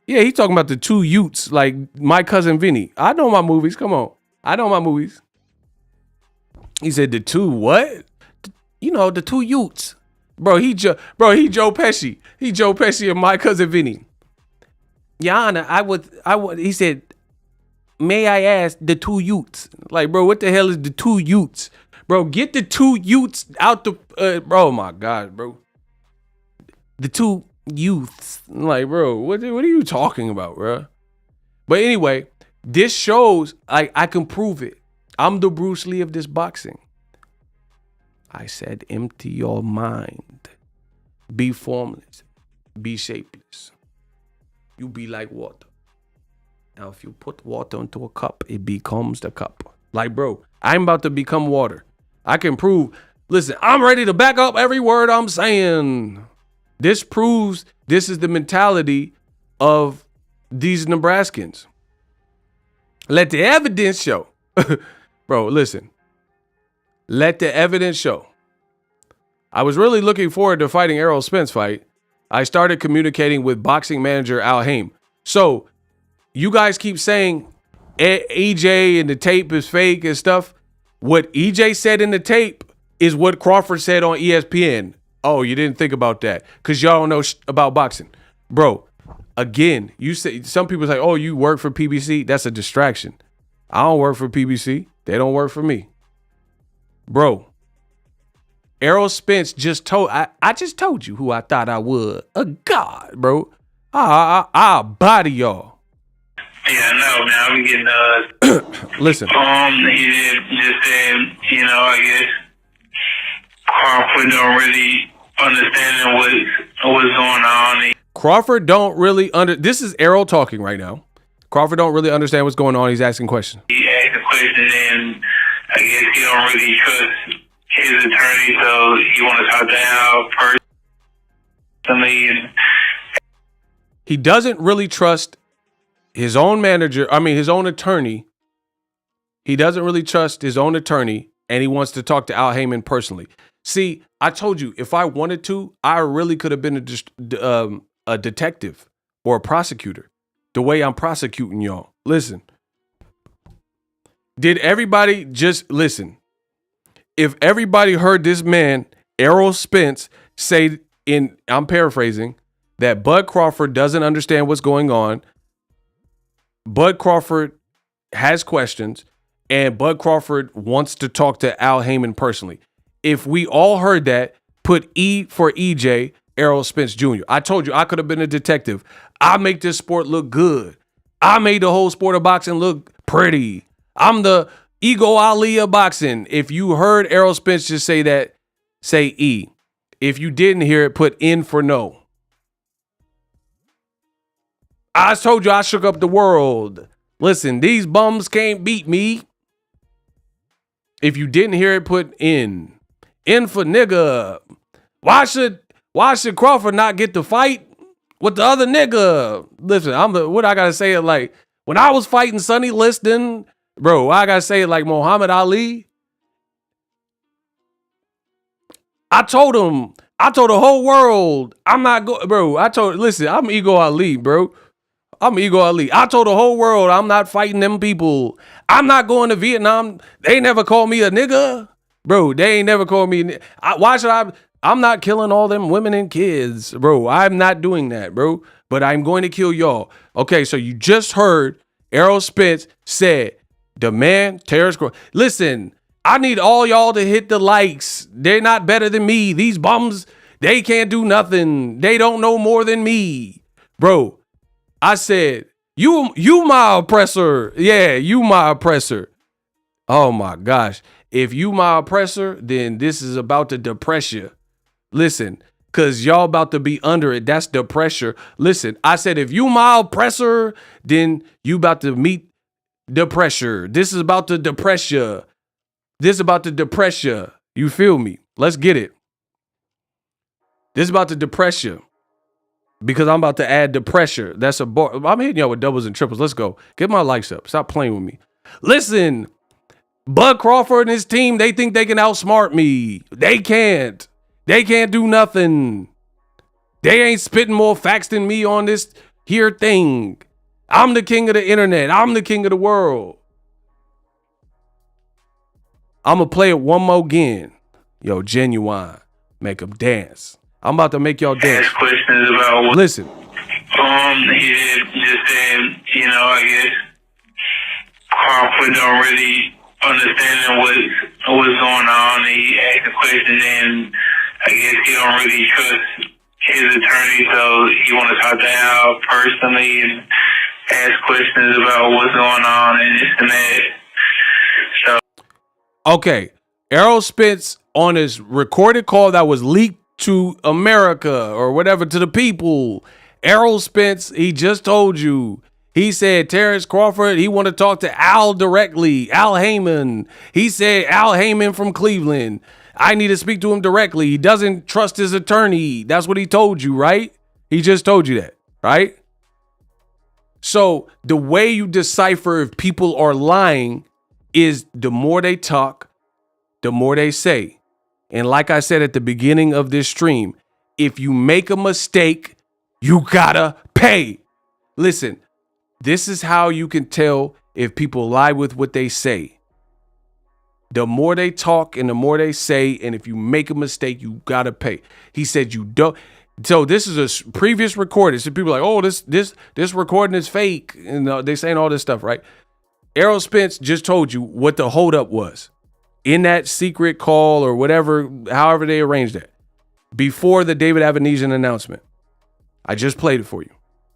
Yeah, he talking about the two Utes, like My Cousin Vinny. I know my movies. Come on. I know my movies. He said the two what? You know, the two Utes. Bro, he Joe Pesci. He Joe Pesci and My Cousin Vinny. Your Honor, I would, he said, may I ask the two Utes? Like, bro, what the hell is the two Utes? Bro, get the two Utes out the, bro, my God, bro. The two youths. Like, bro, what are you talking about, bro? But anyway, this shows, like, I can prove it. I'm the Bruce Lee of this boxing. I said, empty your mind. Be formless. Be shapeless. You be like water. Now, if you put water into a cup, it becomes the cup. Like, bro, I'm about to become water. I can prove, listen, I'm ready to back up every word I'm saying. This proves this is the mentality of these Nebraskans. Let the evidence show. Bro, listen. Let the evidence show. I was really looking forward to fighting Errol Spence fight. I started communicating with boxing manager Al Haim. So you guys keep saying EJ and the tape is fake and stuff. What EJ said in the tape is what Crawford said on ESPN. Oh, you didn't think about that because y'all don't know about boxing. Bro, again, you say, some people say, oh, you work for PBC. That's a distraction. I don't work for PBC. They don't work for me. Bro, Errol Spence just told, I just told you who I thought I was. A god, bro. I'll body y'all. Yeah, no, man, I'm getting, listen. He just said, you know, I guess Crawford don't really understand what's going on. Crawford don't really this is Errol talking right now. Crawford don't really understand what's going on. He's asking questions. He asked a question and I guess he don't really trust his attorney, so he want to talk to Al personally. He doesn't really trust his own manager, his own attorney. He doesn't really trust his own attorney, and he wants to talk to Al Heyman personally. See, I told you, if I wanted to, I really could have been a detective or a prosecutor, the way I'm prosecuting y'all. Listen, did everybody just listen? If everybody heard this man, Errol Spence, say, I'm paraphrasing, that Bud Crawford doesn't understand what's going on, Bud Crawford has questions, and Bud Crawford wants to talk to Al Heyman personally. If we all heard that, put E for EJ, Errol Spence Jr. I told you I could have been a detective. I make this sport look good. I made the whole sport of boxing look pretty. I'm the Ego Ali of boxing. If you heard Errol Spence just say that, say E. If you didn't hear it, put N for no. I told you I shook up the world. Listen, these bums can't beat me. If you didn't hear it, put N. N for nigga. Why should Crawford not get the fight with the other nigga? Listen, what I gotta say it like when I was fighting Sonny Liston, bro. I gotta say it like Muhammad Ali. I told the whole world, I'm not going, bro. Listen, I'm Ego Ali, bro. I'm Ego Ali. I told the whole world I'm not fighting them people. I'm not going to Vietnam. They never called me a nigga. Bro, they ain't never called me. Why should I? I'm not killing all them women and kids, bro. I'm not doing that, bro. But I'm going to kill y'all. Okay, so you just heard Errol Spence said, the man, Terrence Crawford. Listen, I need all y'all to hit the likes. They're not better than me. These bums, they can't do nothing. They don't know more than me. Bro, I said, you my oppressor. Yeah, you my oppressor. Oh my gosh. If you my oppressor, then this is about to depress you. Listen, because y'all about to be under it. That's the pressure. Listen, I said, if you my oppressor, then you about to meet the pressure. This is about to depress you. This is about to depress you. You feel me? Let's get it. This is about to depress you. Because I'm about to add the pressure. That's a bar. I'm hitting y'all with doubles and triples. Let's go. Get my likes up. Stop playing with me. Listen, Bud Crawford and his team, they think they can outsmart me. They can't. They can't do nothing. They ain't spitting more facts than me on this here thing. I'm the king of the internet. I'm the king of the world. I'm going to play it one more again. Yo, Genuine. Make them dance. I'm about to make y'all dance. Ask questions about what. Listen. He did just saying, I guess Crawford don't really understanding what's going on. He asked the question, and I guess he don't really trust his attorney, so he want to talk to Al personally and ask questions about what's going on and this and that. So, okay, Errol Spence on his recorded call that was leaked to America or whatever, to the people. Errol Spence, he just told you. He said Terrence Crawford, he want to talk to Al directly. Al Heyman. He said Al Heyman from Cleveland. I need to speak to him directly. He doesn't trust his attorney. That's what he told you, right? He just told you that, right? So the way you decipher if people are lying is the more they talk, the more they say. And like I said at the beginning of this stream, if you make a mistake, you gotta pay. Listen, this is how you can tell if people lie with what they say. The more they talk and the more they say, and if you make a mistake, you gotta pay. He said you don't. So this is a previous recording. So people are like, oh, this recording is fake. And they saying all this stuff, right? Errol Spence just told you what the holdup was in that secret call or whatever, however they arranged that, before the David Avenesian announcement. I just played it for you.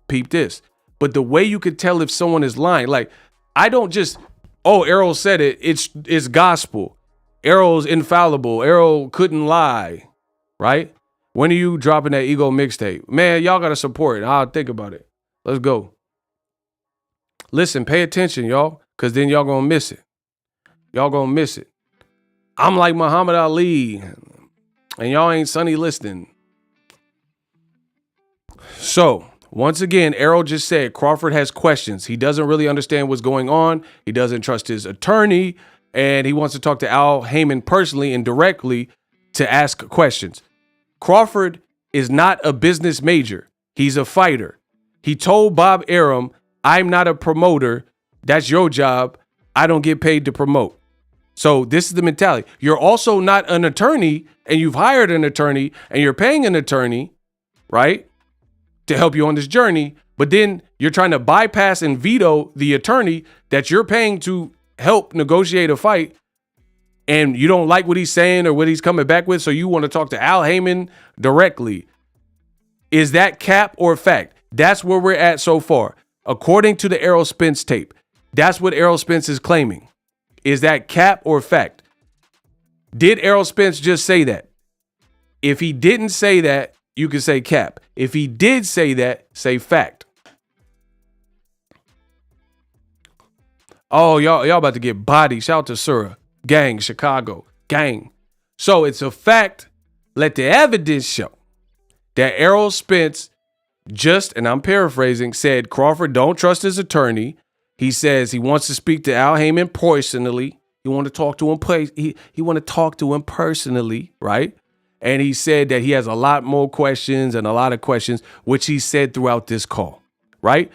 Peep this. But the way you could tell if someone is lying, like, I don't just, oh, Errol said it. It's gospel. Errol's infallible. Errol couldn't lie, right? When are you dropping that Ego mixtape? Man, y'all got to support it. I'll think about it. Let's go. Listen, pay attention, y'all, because then y'all going to miss it. Y'all going to miss it. I'm like Muhammad Ali, and y'all ain't Sonny Liston. So, once again, Errol just said Crawford has questions. He doesn't really understand what's going on. He doesn't trust his attorney, and he wants to talk to Al Heyman personally and directly to ask questions. Crawford is not a business major. He's a fighter. He told Bob Arum, I'm not a promoter. That's your job. I don't get paid to promote. So this is the mentality. You're also not an attorney, and you've hired an attorney, and you're paying an attorney, right, to help you on this journey. But then you're trying to bypass and veto the attorney that you're paying to help negotiate a fight and you don't like what he's saying or what he's coming back with, so you want to talk to Al Heyman directly, is that cap or fact? That's where we're at so far. According to the Errol Spence tape, that's what Errol Spence is claiming. Is that cap or fact? Did Errol Spence just say that? If he didn't say that, you can say cap. If he did say that, say fact. Oh, y'all about to get bodied. Shout out to Sura. Gang, Chicago. Gang. So it's a fact. Let the evidence show that Errol Spence just, and I'm paraphrasing, said Crawford don't trust his attorney. He says he wants to speak to Al Heyman personally. He want to talk to him. He want to talk to him personally, right? And he said that he has a lot more questions and a lot of questions, which he said throughout this call, right?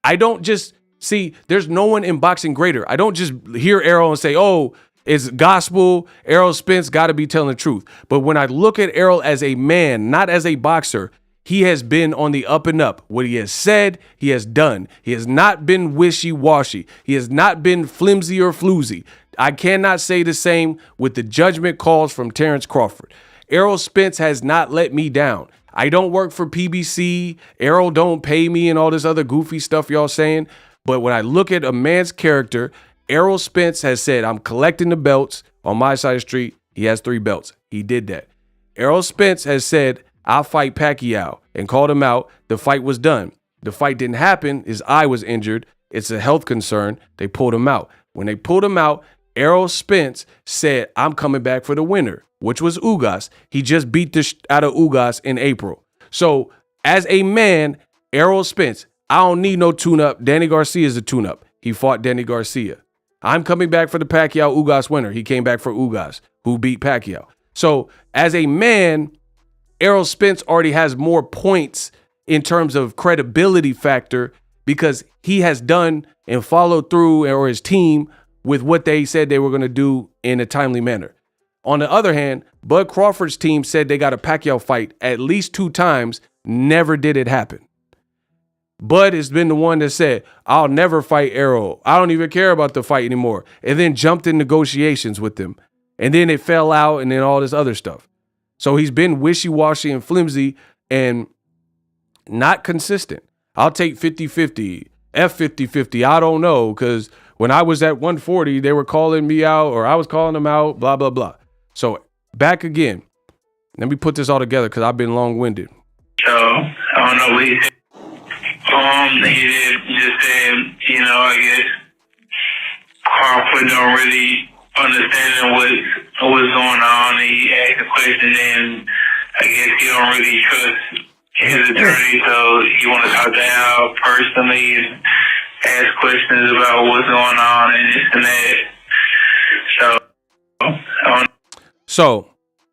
I don't just see, there's no one in boxing greater. I don't just hear Errol and say, oh, it's gospel. Errol Spence got to be telling the truth. But when I look at Errol as a man, not as a boxer, he has been on the up and up. What he has said, he has done. He has not been wishy-washy. He has not been flimsy or floozy. I cannot say the same with the judgment calls from Terrence Crawford. Errol Spence has not let me down. I don't work for PBC. Errol don't pay me and all this other goofy stuff y'all saying. But when I look at a man's character, Errol Spence has said, I'm collecting the belts on my side of the street. He has 3 belts. He did that. Errol Spence has said, I'll fight Pacquiao, and called him out. The fight was done. The fight didn't happen. His eye was injured. It's a health concern. They pulled him out. When they pulled him out, Errol Spence said, I'm coming back for the winner, which was Ugas. He just beat the out of Ugas in April. So as a man, Errol Spence, I don't need no tune-up. Danny Garcia is a tune-up. He fought Danny Garcia. I'm coming back for the Pacquiao Ugas winner. He came back for Ugas, who beat Pacquiao. So as a man, Errol Spence already has more points in terms of credibility factor because he has done and followed through, or his team, with what they said they were going to do in a timely manner. On the other hand, Bud Crawford's team said they got a Pacquiao fight at least 2 times. Never did it happen. Bud has been the one that said, I'll never fight Errol. I don't even care about the fight anymore. And then jumped in negotiations with them. And then it fell out and then all this other stuff. So he's been wishy-washy and flimsy and not consistent. I'll take 50-50, F50-50. I don't know, because when I was at 140, they were calling me out or I was calling them out, blah, blah, blah. So back again. Let me put this all together because I've been long-winded. So, I don't know what he said. He did just said, I guess Crawford don't really understand what's going on. He asked a question and I guess he don't really trust his attorney, so he want to talk to Al personally and ask questions about what's going on and this and that. So, I don't. So,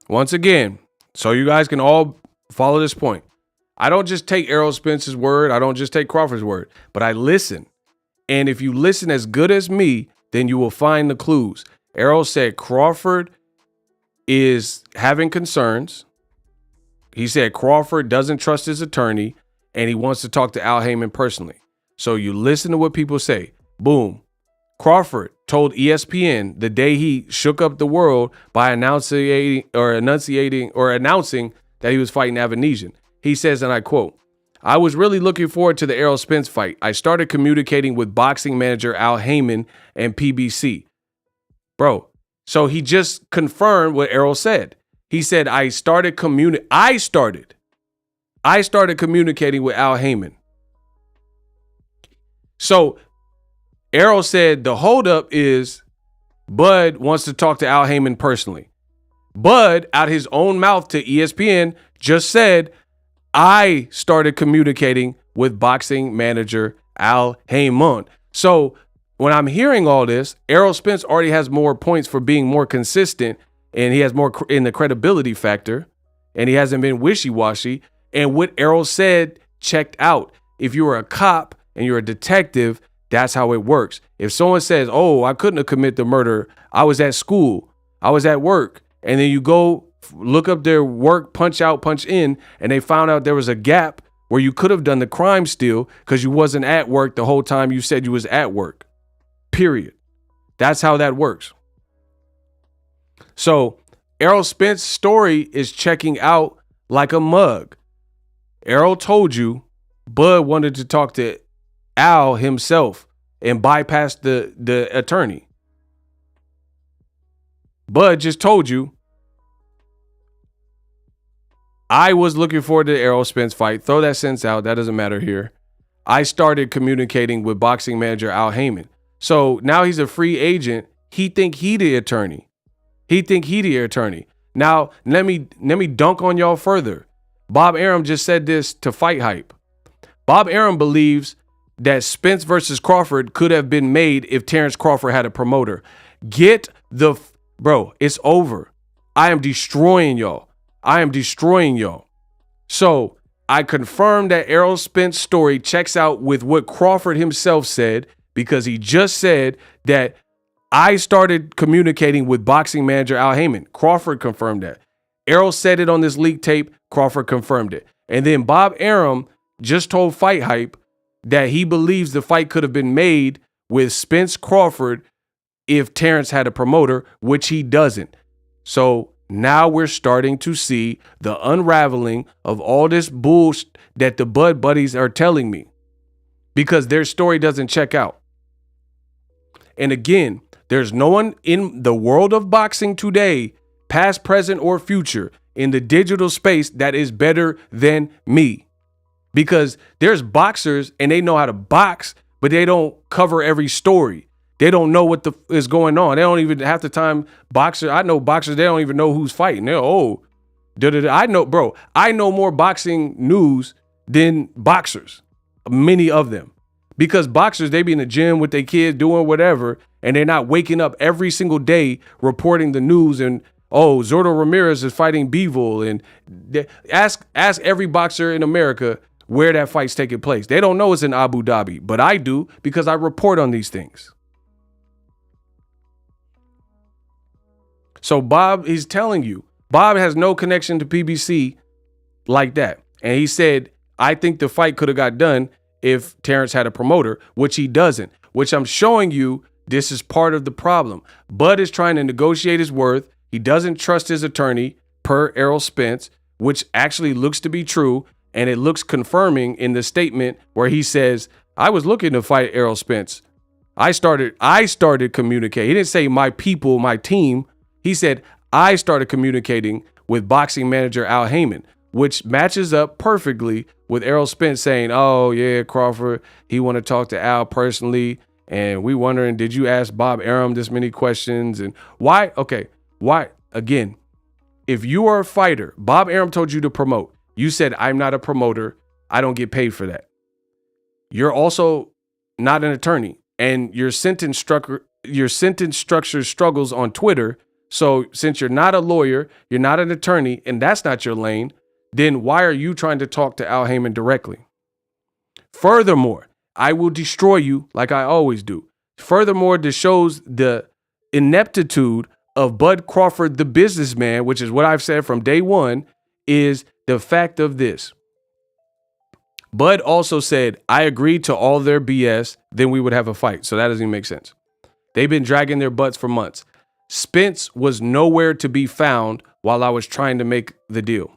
once again, so you guys can all follow this point. I don't just take Errol Spence's word. I don't just take Crawford's word, but I listen. And if you listen as good as me, then you will find the clues. Errol said Crawford is having concerns. He said Crawford doesn't trust his attorney and he wants to talk to Al Heyman personally. So you listen to what people say. Boom. Crawford told ESPN the day he shook up the world by announcing that he was fighting Avanesian. He says, and I quote, I was really looking forward to the Errol Spence fight. I started communicating with boxing manager Al Heyman and PBC. Bro, so he just confirmed what Errol said. He said, I started communicating with Al Heyman. So Errol said the holdup is Bud wants to talk to Al Heyman personally. Bud, out his own mouth to ESPN, just said, I started communicating with boxing manager Al Heyman. So when I'm hearing all this, Errol Spence already has more points for being more consistent, and he has more in the credibility factor, and he hasn't been wishy-washy. And what Errol said checked out. If you're a cop and you're a detective, that's how it works. If someone says, oh, I couldn't have committed the murder, I was at school, I was at work, and then you go look up their work, punch out, punch in, and they found out there was a gap where you could have done the crime still because you wasn't at work the whole time you said you was at work. Period. That's how that works. So Errol Spence's story is checking out like a mug. Errol told you Bud wanted to talk to Al himself and bypass the attorney. Bud just told you, I was looking forward to the Errol Spence fight. Throw that sentence out. That doesn't matter here. I started communicating with boxing manager Al Heyman. So now he's a free agent. He think he the attorney. Now, let me dunk on y'all further. Bob Arum just said this to Fight Hype. Bob Arum believes that Spence versus Crawford could have been made if Terrence Crawford had a promoter. Bro, it's over. I am destroying y'all. So I confirmed that Errol Spence's story checks out with what Crawford himself said, because he just said that I started communicating with boxing manager Al Heyman. Crawford confirmed that. Errol said it on this leak tape. Crawford confirmed it. And then Bob Arum just told Fight Hype that he believes the fight could have been made with Spence Crawford if Terrence had a promoter, which he doesn't. So now we're starting to see the unraveling of all this bullshit that the Bud buddies are telling me, because their story doesn't check out. And again, there's no one in the world of boxing today, past, present, or future, in the digital space that is better than me. Because there's boxers and they know how to box, but they don't cover every story. They don't know what is going on. They don't even, half the time, I know boxers, they don't even know who's fighting. They're, I know more boxing news than boxers, many of them. Because boxers, they be in the gym with their kids doing whatever, and they're not waking up every single day reporting the news and, Zordo Ramirez is fighting Bivol. And ask every boxer in America where that fight's taking place. They don't know it's in Abu Dhabi, but I do, because I report on these things. So Bob, he's telling you, Bob has no connection to PBC like that. And he said, I think the fight could have got done if Terrence had a promoter, which he doesn't, which I'm showing you this is part of the problem. Bud is trying to negotiate his worth. He doesn't trust his attorney, per Errol Spence, which actually looks to be true. And it looks confirming in the statement where he says, I was looking to fight Errol Spence. I started communicating. He didn't say my people, my team. He said, I started communicating with boxing manager Al Heyman, which matches up perfectly with Errol Spence saying, oh, yeah, Crawford, he want to talk to Al personally. And we wondering, did you ask Bob Arum this many questions? And why? Okay, why? Again, if you are a fighter, Bob Arum told you to promote. You said, I'm not a promoter. I don't get paid for that. You're also not an attorney. And your sentence structure struggles on Twitter. So since you're not a lawyer, you're not an attorney, and that's not your lane, then why are you trying to talk to Al Heyman directly? Furthermore, I will destroy you like I always do. Furthermore, this shows the ineptitude of Bud Crawford, the businessman, which is what I've said from day one, is the fact of this. Bud also said, I agreed to all their BS, then we would have a fight. So that doesn't even make sense. They've been dragging their butts for months. Spence was nowhere to be found while I was trying to make the deal.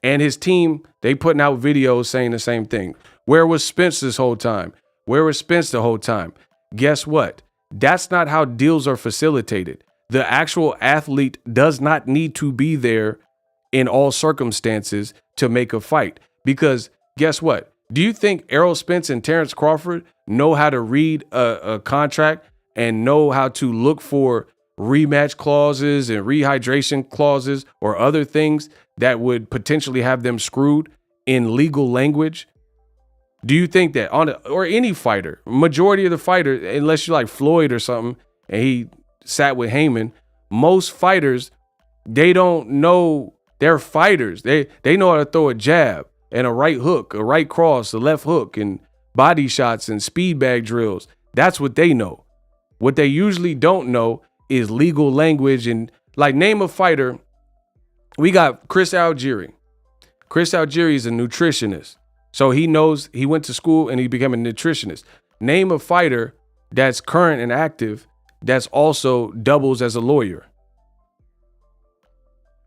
And his team, they putting out videos saying the same thing. Where was Spence this whole time? Where was Spence the whole time? Guess what? That's not how deals are facilitated. The actual athlete does not need to be there in all circumstances to make a fight. Because guess what? Do you think Errol Spence and Terrence Crawford know how to read a contract and know how to look for rematch clauses and rehydration clauses or other things that would potentially have them screwed in legal language? Do you think that or any fighter, majority of the fighters, unless you're like Floyd or something, and he sat with Heyman, most fighters, they don't know they're fighters. They know how to throw a jab and a right hook, a right cross, a left hook, and body shots and speed bag drills. That's what they know. What they usually don't know is legal language. And like, name a fighter. We got Chris Algieri. Chris Algieri is a nutritionist. So he knows, he went to school and he became a nutritionist. Name a fighter that's current and active that's also doubles as a lawyer.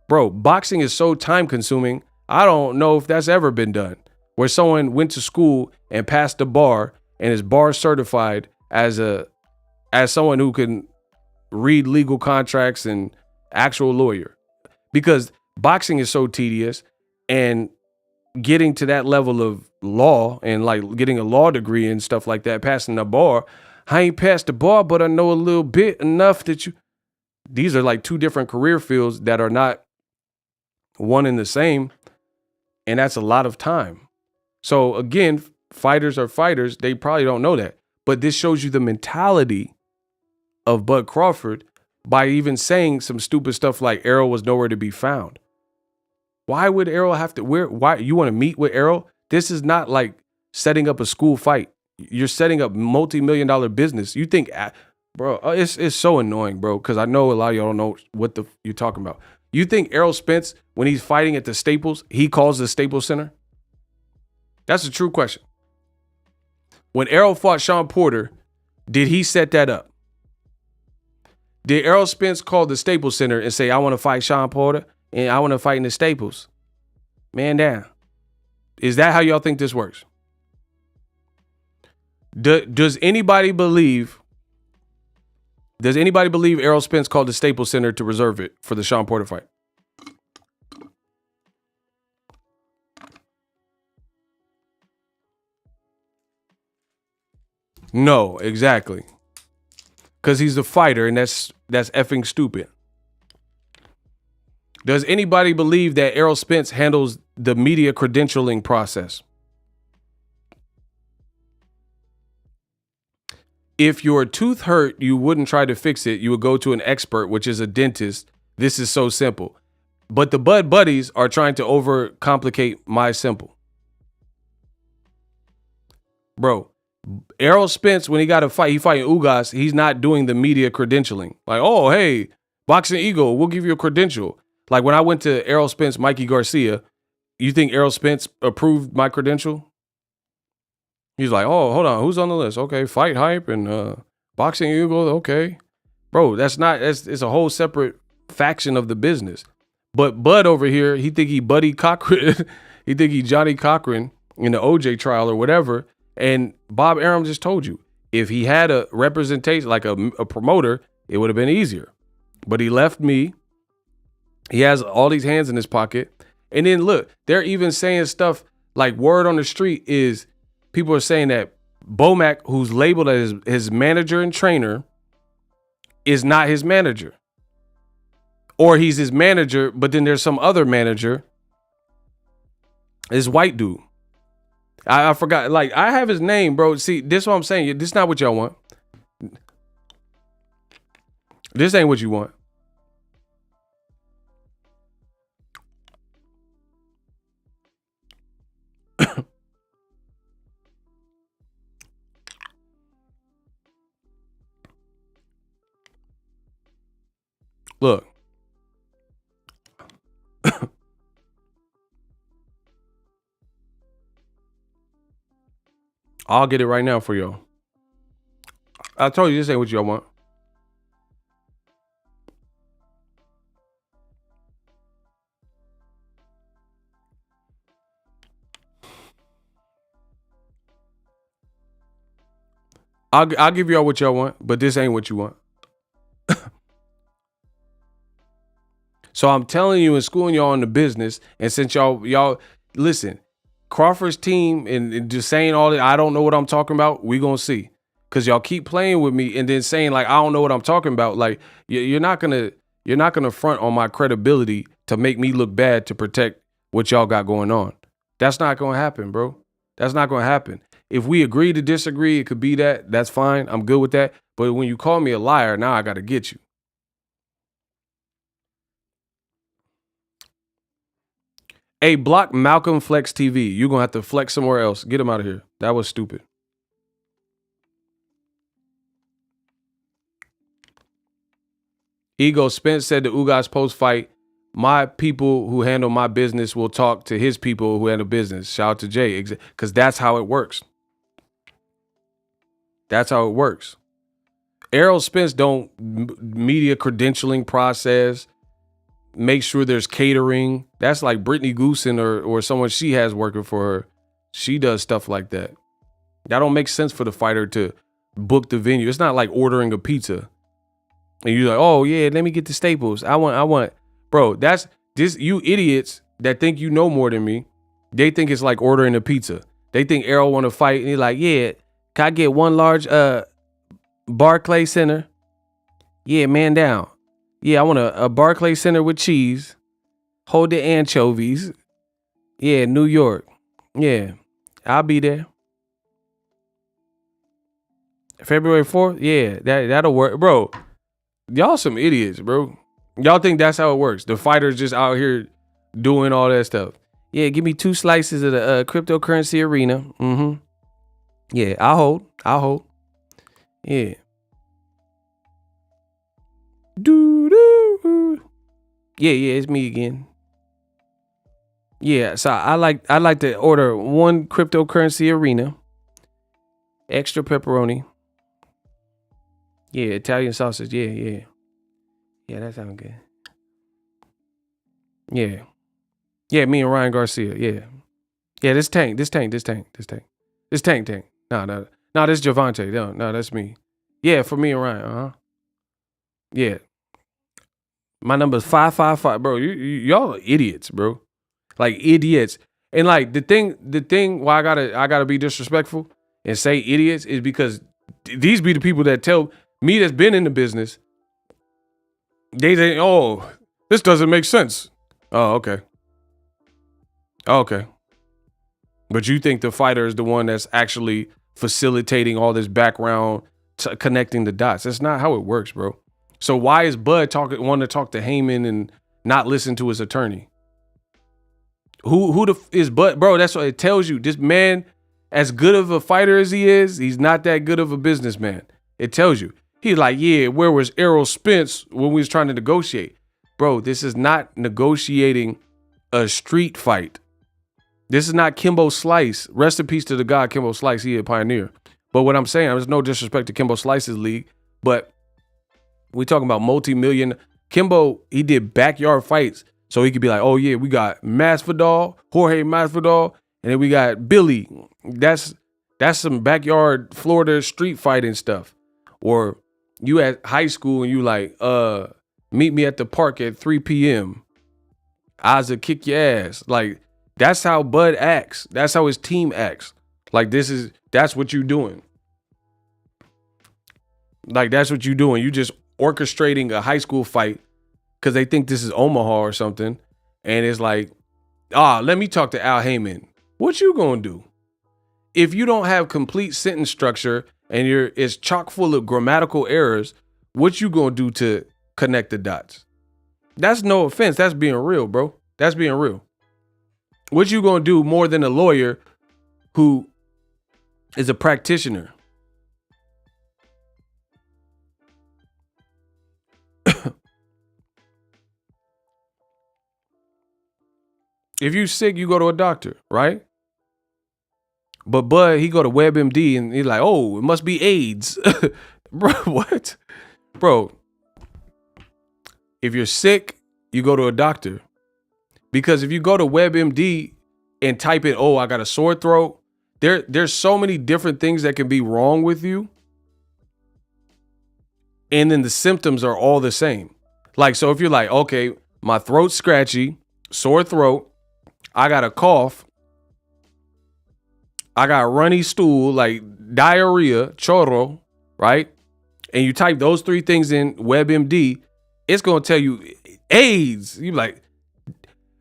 Bro, boxing is so time consuming. I don't know if that's ever been done, where someone went to school and passed the bar and is bar certified as someone who can read legal contracts and actual lawyer. Because boxing is so tedious, and getting to that level of law and like getting a law degree and stuff like that, passing the bar. I ain't passed the bar, but I know a little bit enough that these are like two different career fields that are not one and the same. And that's a lot of time. So again, fighters are fighters. They probably don't know that. But this shows you the mentality of Bud Crawford by even saying some stupid stuff like Errol was nowhere to be found. Why would Errol have to, why you want to meet with Errol? This is not like setting up a school fight. You're setting up multi-million-dollar business. You think, bro, it's so annoying, bro, because I know a lot of y'all don't know what you're talking about. You think Errol Spence, when he's fighting at the Staples, he calls the Staples Center? That's a true question. When Errol fought Sean Porter, did he set that up? Did Errol Spence call the Staples Center and say, I want to fight Sean Porter and I want to fight in the Staples? Man down. Is that how y'all think this works? Does anybody believe Errol Spence called the Staples Center to reserve it for the Sean Porter fight? No, exactly. Because he's the fighter, and that's effing stupid. Does anybody believe that Errol Spence handles the media credentialing process? If your tooth hurt, you wouldn't try to fix it. You would go to an expert, which is a dentist. This is so simple. But the Bud Buddies are trying to overcomplicate my simple. Bro, Errol Spence, when he got a fight, he fighting Ugas, he's not doing the media credentialing. Like, oh, hey, Boxing Ego, we'll give you a credential. Like when I went to Errol Spence, Mikey Garcia, you think Errol Spence approved my credential? He's like, oh, hold on, who's on the list? Okay, Fight Hype and Boxing Ego, okay. Bro, it's a whole separate faction of the business. But Bud over here, he think he Buddy Cochran, he think he Johnny Cochran in the OJ trial or whatever. And Bob Arum just told you, if he had a representation, like a promoter, it would have been easier. But he left me. He has all these hands in his pocket. And then look, they're even saying stuff like word on the street is people are saying that Bomac, who's labeled as his manager and trainer, is not his manager. Or he's his manager, but then there's some other manager, this white dude. I forgot, like, I have his name, bro. See, this is what I'm saying. This is not what y'all want. This ain't what you want. Look. I'll get it right now for y'all. I told you this ain't what y'all want. I'll give y'all what y'all want, but this ain't what you want. So I'm telling you and schooling y'all in the business, and since y'all listen, Crawford's team and just saying all that, I don't know what I'm talking about. We gonna see, cause y'all keep playing with me and then saying like I don't know what I'm talking about. Like you're not gonna front on my credibility to make me look bad to protect what y'all got going on. That's not gonna happen, bro. That's not gonna happen. If we agree to disagree, it could be that. That's fine. I'm good with that. But when you call me a liar, now I gotta get you. Hey, block Malcolm Flex TV. You're going to have to flex somewhere else. Get him out of here. That was stupid. Ego Spence said the Ugas post-fight, my people who handle my business will talk to his people who handle business. Shout out to Jay. Because that's how it works. That's how it works. Errol Spence don't media credentialing process, make sure there's catering. That's like Brittany Goosen or someone she has working for her. She does stuff like that. That don't make sense for the fighter to book the venue. It's not like ordering a pizza. And you're like, oh yeah, let me get the staples. I want, bro, that's this, you idiots that think you know more than me. They think it's like ordering a pizza. They think Errol want to fight. And he's like, yeah, can I get one large Barclay Center? Yeah, man down. Yeah, I want a Barclay Center with cheese. Hold the anchovies. Yeah, New York. Yeah, I'll be there. February 4th? Yeah, that'll work. Bro, y'all some idiots, bro. Y'all think that's how it works. The fighters just out here doing all that stuff. Yeah, give me 2 slices of the cryptocurrency arena. Mm-hmm. Yeah, I'll hold. Yeah. Doo-doo. Yeah, it's me again. Yeah, so I like to order 1 cryptocurrency arena. Extra pepperoni. Yeah, Italian sausage. Yeah. Yeah, that sounds good. Yeah. Yeah, me and Ryan Garcia. Yeah. Yeah, this tank. This Tank. No, this Javante. No, that's me. Yeah, for me and Ryan. Yeah. My number is 555, bro. Y'all are idiots, bro. Like idiots. And like the thing why I gotta be disrespectful and say idiots is because these be the people that tell me that's been in the business. They say, oh, this doesn't make sense. Oh, okay. But you think the fighter is the one that's actually facilitating all this background, connecting the dots. That's not how it works, bro. So why is Bud wanting to talk to Heyman and not listen to his attorney? Who is Bud? Bro, that's what it tells you. This man, as good of a fighter as he is, he's not that good of a businessman. It tells you. He's like, yeah, where was Errol Spence when we was trying to negotiate? Bro, this is not negotiating a street fight. This is not Kimbo Slice. Rest in peace to the guy, Kimbo Slice. He a pioneer. But what I'm saying, there's no disrespect to Kimbo Slice's league, but we talking about multi-million. Kimbo, he did backyard fights. So he could be like, oh yeah, we got Jorge Masvidal, and then we got Billy. That's some backyard Florida street fighting stuff. Or you at high school and you like, meet me at the park at 3 p.m. I'll kick your ass. Like, that's how Bud acts. That's how his team acts. Like, that's what you doing. Like, that's what you doing. You just orchestrating a high school fight because they think this is Omaha or something. And it's like, let me talk to Al Heyman. What you gonna do? If you don't have complete sentence structure and it's chock full of grammatical errors, what you gonna do to connect the dots? That's no offense. That's being real, bro. That's being real. What you gonna do more than a lawyer who is a practitioner? If you sick, you go to a doctor, right? But Bud, he go to WebMD and he's like, oh, it must be AIDS. Bro, what? Bro, if you're sick, you go to a doctor. Because if you go to WebMD and type in, oh, I got a sore throat, there's so many different things that can be wrong with you. And then the symptoms are all the same. Like, so if you're like, okay, my throat's scratchy, sore throat, I got a cough, I got runny stool, like diarrhea, chorro, right? And you type those 3 things in WebMD, it's going to tell you AIDS. You like,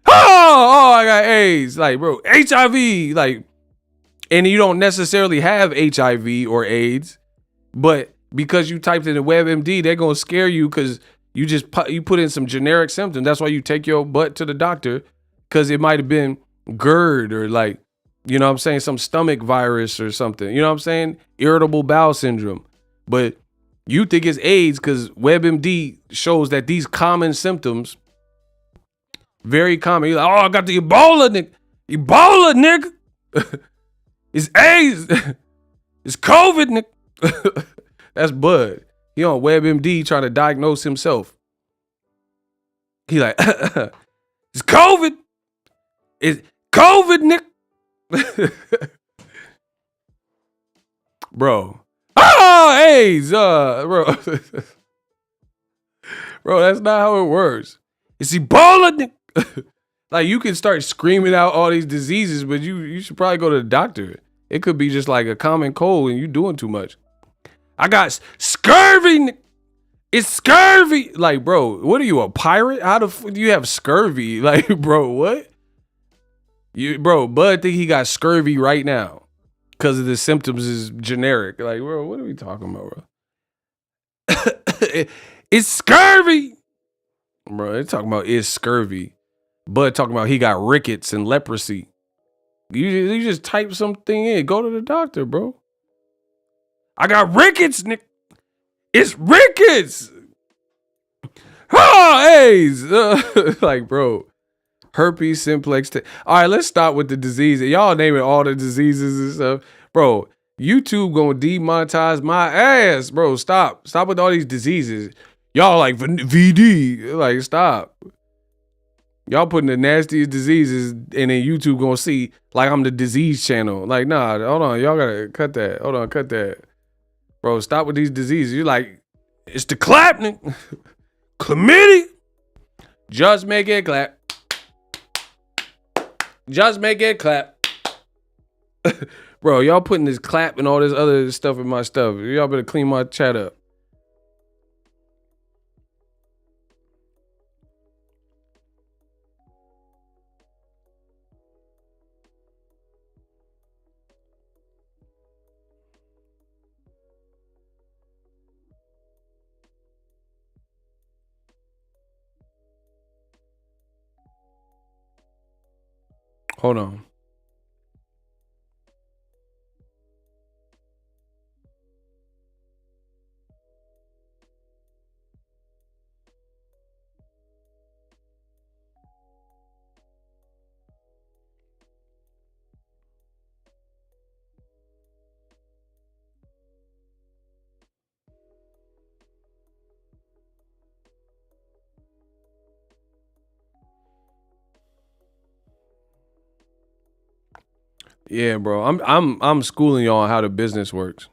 oh, I got AIDS. Like, bro, HIV. Like, and you don't necessarily have HIV or AIDS, but because you typed in the WebMD, they're going to scare you because you put in some generic symptoms. That's why you take your butt to the doctor, because it might have been GERD or like, you know what I'm saying, some stomach virus or something. You know what I'm saying? Irritable bowel syndrome. But you think it's AIDS because WebMD shows that these common symptoms, very common. You're like, oh, I got the Ebola, nigga. Ebola, nigga. It's AIDS. It's COVID, nigga. That's Bud. He on WebMD trying to diagnose himself. He like, it's COVID. It's COVID, Nick. Bro. Oh, AIDS, bro. Bro, that's not how it works. It's Ebola, Nick. Like, you can start screaming out all these diseases, but you should probably go to the doctor. It could be just like a common cold and you doing too much. I got scurvy, Nick. It's scurvy. Like, bro, what are you, a pirate? How the fuck do you have scurvy? Like, bro, what? Bud think he got scurvy right now because of the symptoms is generic. Like, bro, what are we talking about, bro? It's scurvy. Bro, they're talking about it's scurvy. Bud talking about he got rickets and leprosy. You just type something in. Go to the doctor, bro. I got rickets, Nick. It's rickets. Oh, AIDS. Like, bro. Herpes simplex. All right, let's stop with the disease. Y'all naming all the diseases and stuff. Bro, YouTube gonna demonetize my ass. Bro, stop. Stop with all these diseases. Y'all like VD. Like, stop. Y'all putting the nastiest diseases and then YouTube gonna see like I'm the disease channel. Like, nah, hold on. Y'all gotta cut that. Hold on, cut that. Bro, stop with these diseases. You're like, it's the clapping. Chlamydia. Just make it clap. Just make it clap. Bro, y'all putting this clap and all this other stuff in my stuff. Y'all better clean my chat up. Hold on. Yeah, bro. I'm schooling y'all on how the business works.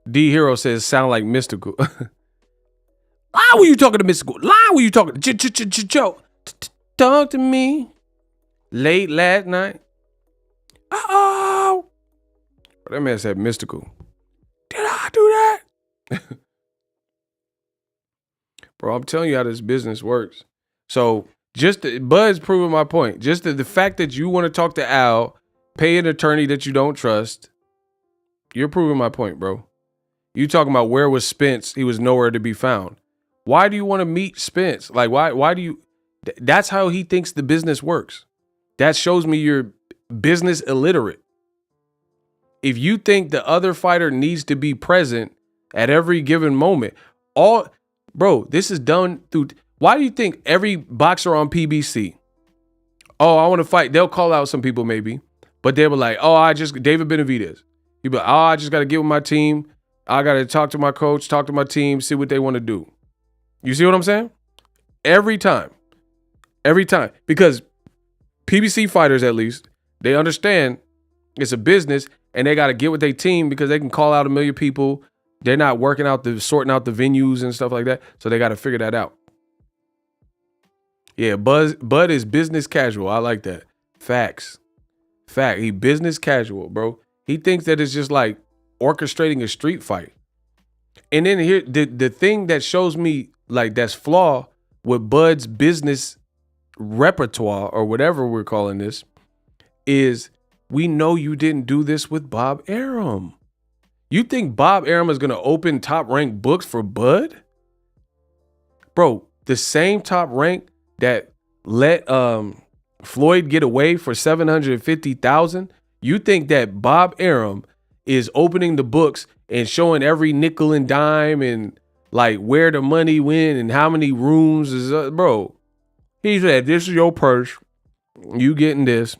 D Hero says sound like mystical. Why were you talking to mystical? Why were you talking to Joe? Talk to me late last night. Uh-oh. That man said mystical. Did I do that? Bro, I'm telling you how this business works. So Bud's proving my point. Just the fact that you want to talk to Al, pay an attorney that you don't trust, you're proving my point, bro. You talking about where was Spence? He was nowhere to be found. Why do you want to meet Spence? Like, why do you? That's how he thinks the business works. That shows me you're business illiterate. If you think the other fighter needs to be present at every given moment, bro, this is done through. Why do you think every boxer on PBC, oh, I want to fight, they'll call out some people maybe, but they were like, oh, David Benavidez. You'd be like, oh, I just got to get with my team. I got to talk to my coach, talk to my team, see what they want to do. You see what I'm saying? Every time. Because PBC fighters, at least, they understand it's a business and they got to get with their team because they can call out a million people. They're not sorting out the venues and stuff like that. So they got to figure that out. Yeah, Bud is business casual. I like that. Facts. He business casual, bro. He thinks that it's just like orchestrating a street fight. And then here, the thing that shows me like that's flaw with Bud's business repertoire or whatever we're calling this is we know you didn't do this with Bob Arum. You think Bob Arum is going to open top ranked books for Bud? Bro, the same top rank that let Floyd get away for $750,000. You think that Bob Arum is opening the books and showing every nickel and dime and like where the money went and how many rooms is bro. He said, this is your purse. You getting this.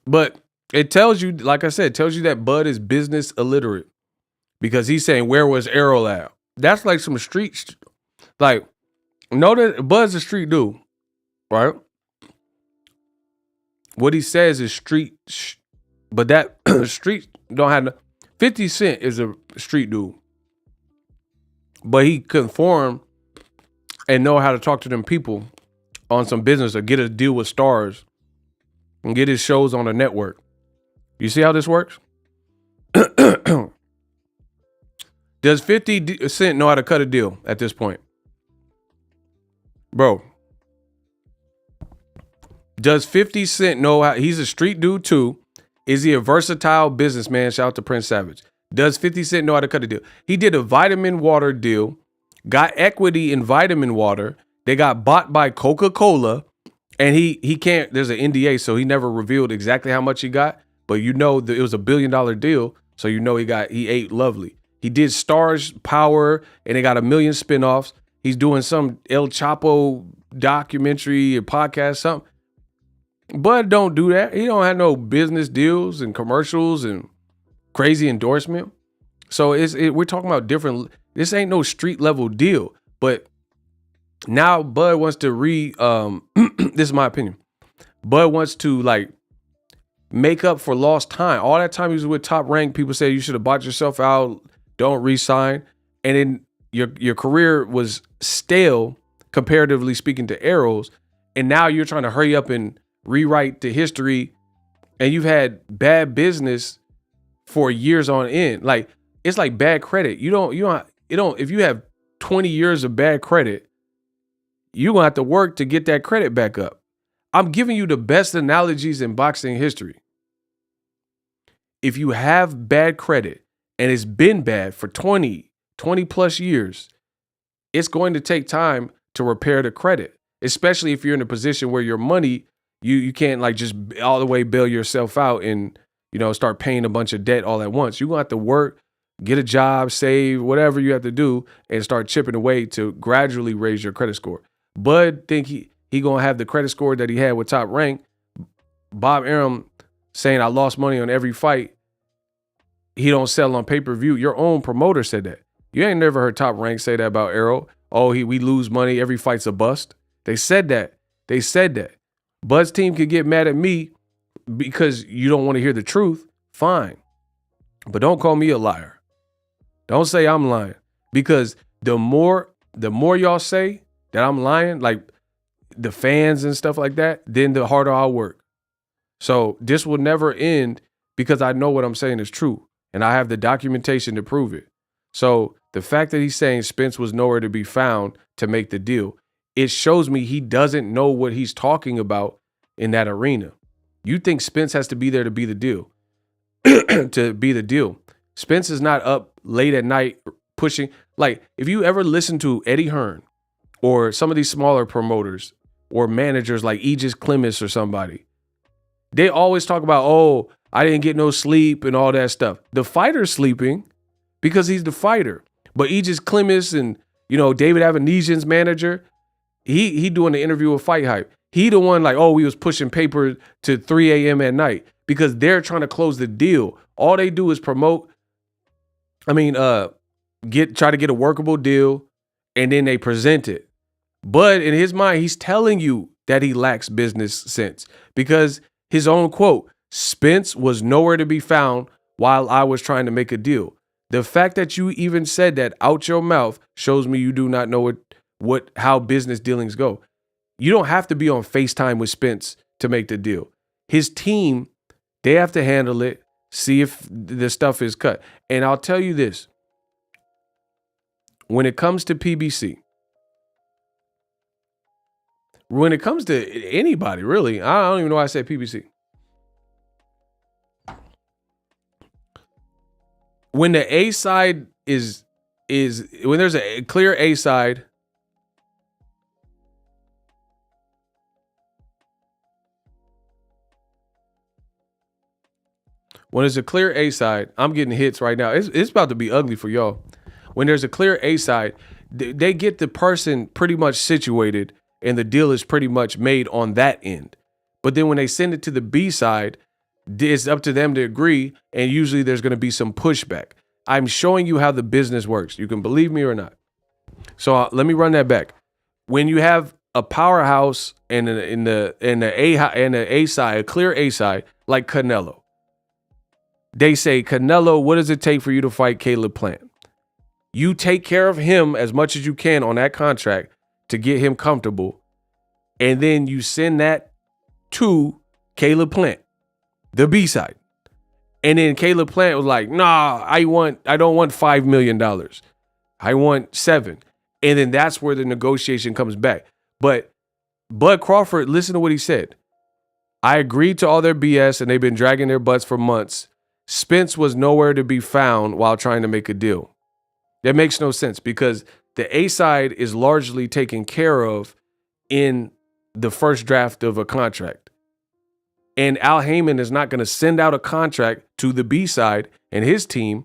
But it tells you, like I said, it tells you that Bud is business illiterate because he's saying, where was Errol at? That's like some street, like, know that Bud's a street dude, right? What he says is street, but that street don't have no, 50 Cent is a street dude, but he conform and know how to talk to them people on some business or get a deal with stars and get his shows on a network. You see how this works? Does 50 Cent know how to cut a deal at this point? Bro. Does 50 Cent know how? He's a street dude too. Is he a versatile businessman? Shout out to Prince Savage. Does 50 Cent know how to cut a deal? He did a vitamin water deal, got equity in vitamin water. They got bought by Coca-Cola, and he can't, there's an NDA, so he never revealed exactly how much he got, but you know that it was $1 billion deal, so you know he ate lovely. He did Stars Power, and they got 1 million spinoffs. He's doing some El Chapo documentary, a podcast, something. Bud don't do that. He don't have no business deals and commercials and crazy endorsement. So we're talking about different. This ain't no street level deal. But now Bud wants to this is my opinion. Bud wants to like make up for lost time. All that time he was with Top Rank, people say you should have bought yourself out. Don't re-sign. And then your career was stale, comparatively speaking, to Errol's. And now you're trying to hurry up and rewrite the history, and you've had bad business for years on end. Like, it's like bad credit. You don't, if you have 20 years of bad credit, you're gonna have to work to get that credit back up. I'm giving you the best analogies in boxing history. If you have bad credit and it's been bad for 20 plus years, it's going to take time to repair the credit, especially if you're in a position where your money, you can't like just all the way bail yourself out and, start paying a bunch of debt all at once. You're going to have to work, get a job, save, whatever you have to do, and start chipping away to gradually raise your credit score. Bud think he going to have the credit score that he had with Top Rank. Bob Arum saying I lost money on every fight. He don't sell on pay-per-view. Your own promoter said that. You ain't never heard Top Rank say that about Errol. Oh, we lose money. Every fight's a bust. They said that. Bud's team could get mad at me because you don't want to hear the truth. Fine. But don't call me a liar. Don't say I'm lying. Because the more y'all say that I'm lying, like the fans and stuff like that, then the harder I'll work. So this will never end because I know what I'm saying is true. And I have the documentation to prove it. So the fact that he's saying Spence was nowhere to be found to make the deal, it shows me he doesn't know what he's talking about in that arena. You think Spence has to be there to be the deal. To be the deal. Spence is not up late at night pushing. Like, if you ever listen to Eddie Hearn or some of these smaller promoters or managers like Aegis Clemens or somebody, they always talk about, oh, I didn't get no sleep and all that stuff. The fighter's sleeping because he's the fighter. But Aegis Clemens and, David Avanesian's manager, he doing the interview with Fight Hype. He the one like, oh, we was pushing paper to 3 a.m. at night because they're trying to close the deal. All they do is promote. Try to get a workable deal, and then they present it. But in his mind, he's telling you that he lacks business sense because his own quote, Spence was nowhere to be found while I was trying to make a deal. The fact that you even said that out your mouth shows me you do not know how business dealings go. You don't have to be on FaceTime with Spence to make the deal. His team, they have to handle it, see if the stuff is cut. And I'll tell you this. When it comes to PBC, when it comes to anybody, really, I don't even know why I say PBC. When the A side is when there's a clear A side, when there's a clear A side, I'm getting hits right now. It's about to be ugly for y'all. When there's a clear A side, they get the person pretty much situated and the deal is pretty much made on that end. But then when they send it to the B side, It's up to them to agree, and usually there's going to be some pushback. I'm showing you how the business works. You can believe me or not. So let me run that back. When you have a powerhouse and in the A side, a clear A side like Canelo, they say, Canelo, what does it take for you to fight Caleb Plant? You take care of him as much as you can on that contract to get him comfortable, and then you send that to Caleb Plant, the B side. And then Caleb Plant was like, nah, I don't want $5 million. I want 7. And then that's where the negotiation comes back. But Bud Crawford, listen to what he said. I agreed to all their BS and they've been dragging their butts for months. Spence was nowhere to be found while trying to make a deal. That makes no sense because the A side is largely taken care of in the first draft of a contract. And Al Heyman is not going to send out a contract to the B side and his team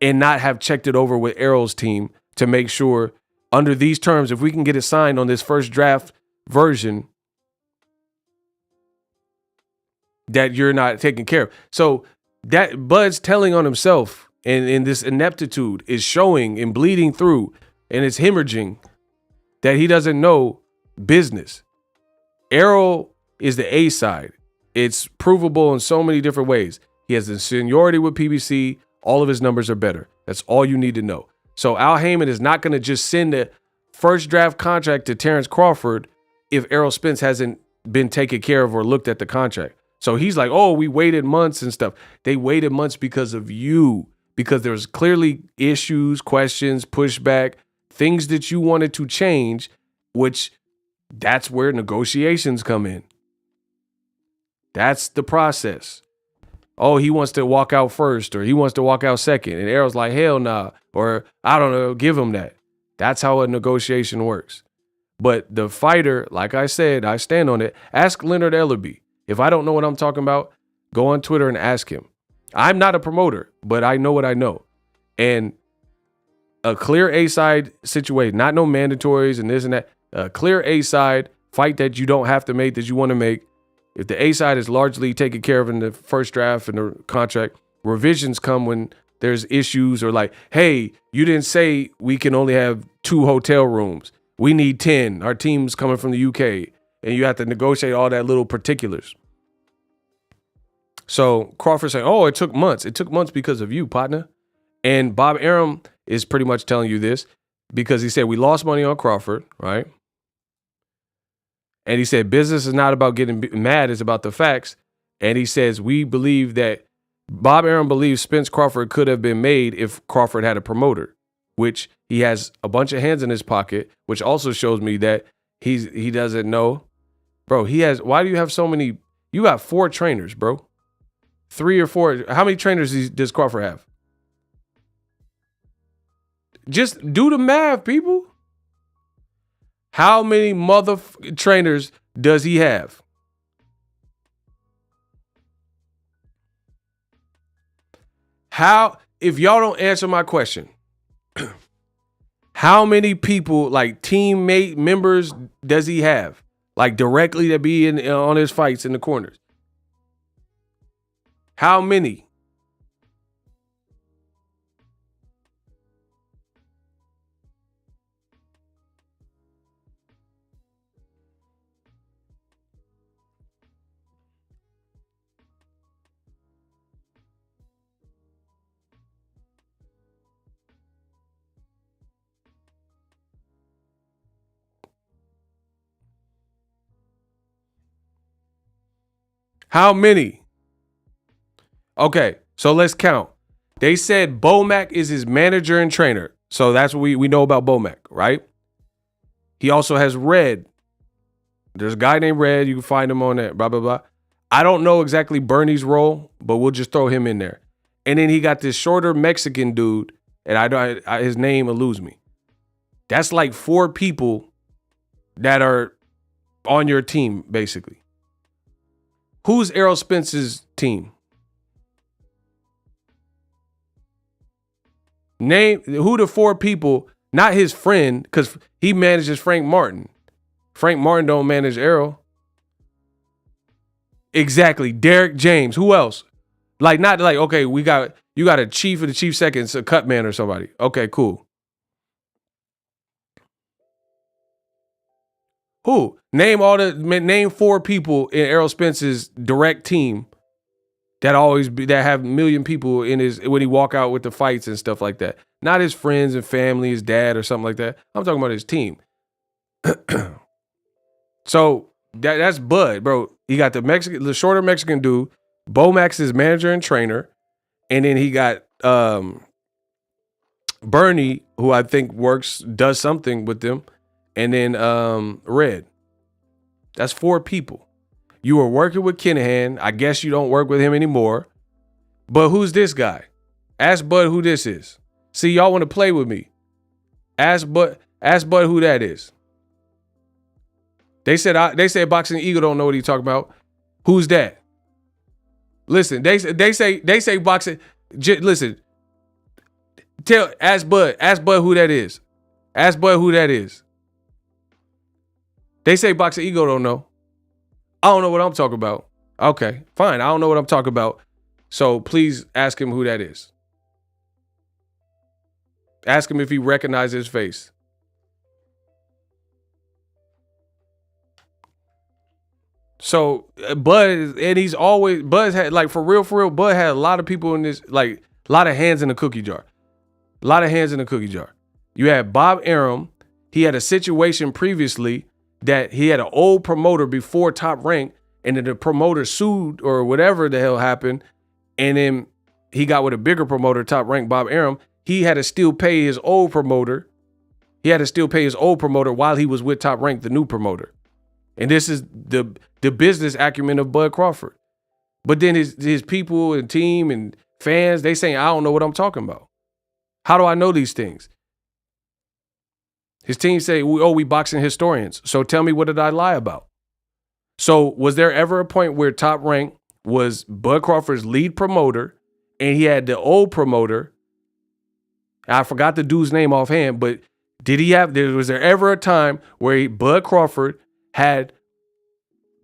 and not have checked it over with Errol's team to make sure under these terms, if we can get it signed on this first draft version, that you're not taken care of. So that Bud's telling on himself and this ineptitude is showing and bleeding through and it's hemorrhaging that he doesn't know business. Errol is the A side. It's provable in so many different ways. He has the seniority with PBC. All of his numbers are better. That's all you need to know. So Al Heyman is not going to just send a first draft contract to Terrence Crawford if Errol Spence hasn't been taken care of or looked at the contract. So he's like, oh, we waited months and stuff. They waited months because of you, because there's clearly issues, questions, pushback, things that you wanted to change, which that's where negotiations come in. That's the process. Oh, he wants to walk out first or he wants to walk out second. And Errol's like, hell nah. Or I don't know, give him that. That's how a negotiation works. But the fighter, like I said, I stand on it. Ask Leonard Ellerby. If I don't know what I'm talking about, go on Twitter and ask him. I'm not a promoter, but I know what I know. And a clear A-side situation, not no mandatories and this and that. A clear A-side fight that you don't have to make, that you want to make. If the A side is largely taken care of in the first draft and the contract, revisions come when there's issues or like, hey, you didn't say we can only have 2 hotel rooms. We need 10. Our team's coming from the UK. And you have to negotiate all that little particulars. So Crawford saying, oh, it took months. It took months because of you, partner. And Bob Arum is pretty much telling you this because he said we lost money on Crawford, right? And he said, business is not about getting mad, it's about the facts. And he says, we believe that Bob Arum believes Spence Crawford could have been made if Crawford had a promoter, which he has a bunch of hands in his pocket, which also shows me that he doesn't know. Bro, why do you have so many? You got 4 trainers, bro. 3 or 4. How many trainers does Crawford have? Just do the math, people. How many trainers does he have? If y'all don't answer my question, how many people, like teammate members, does he have? Like directly to be on his fights in the corners? How many? How many? Okay, so let's count. They said Bomac is his manager and trainer. So that's what we know about Bomac, right? He also has Red. There's a guy named Red. You can find him on that, blah, blah, blah. I don't know exactly Bernie's role, but we'll just throw him in there. And then he got this shorter Mexican dude, and his name eludes me. That's like 4 people that are on your team, basically. Who's Errol Spence's team? Name who the 4 people, not his friend, because he manages Frank Martin. Frank Martin don't manage Errol. Exactly. Derek James. Who else? Like, not like, okay, you got a chief of the chief seconds, a cut man or somebody. Okay, cool. Who? Name 4 people in Errol Spence's direct team that have a million people in his when he walk out with the fights and stuff like that. Not his friends and family, his dad or something like that. I'm talking about his team. So that's Bud, bro. He got the shorter Mexican dude, Bo Max's manager and trainer, and then he got Bernie, who I think does something with them, and then Red. That's 4 people. You were working with Kinahan. I guess you don't work with him anymore. But who's this guy? Ask Bud who this is. See, y'all want to play with me. Ask Bud who that is. They said Boxing Eagle don't know what he's talking about. Who's that? Listen, they say Boxing. Listen, ask Bud who that is. Ask Bud who that is. They say Boxing Eagle don't know. I don't know what I'm talking about. Okay, fine. I don't know what I'm talking about. So please ask him who that is. Ask him if he recognizes his face. So Bud, and Bud's had, like, for real, Bud had a lot of people in this, like, a lot of hands in the cookie jar. A lot of hands in the cookie jar. You had Bob Arum. He had a situation previously that he had an old promoter before Top Rank, and then the promoter sued or whatever the hell happened, and then he got with a bigger promoter, Top Rank, Bob Arum. He had to still pay his old promoter. While he was with Top Rank, the new promoter. And this is the business acumen of Bud Crawford. But then his people and team and fans, they saying, I don't know what I'm talking about. How do I know these things? His team say, we boxing historians. So tell me, what did I lie about? So was there ever a point where Top Rank was Bud Crawford's lead promoter and he had the old promoter? I forgot the dude's name offhand, but was there ever a time where Bud Crawford had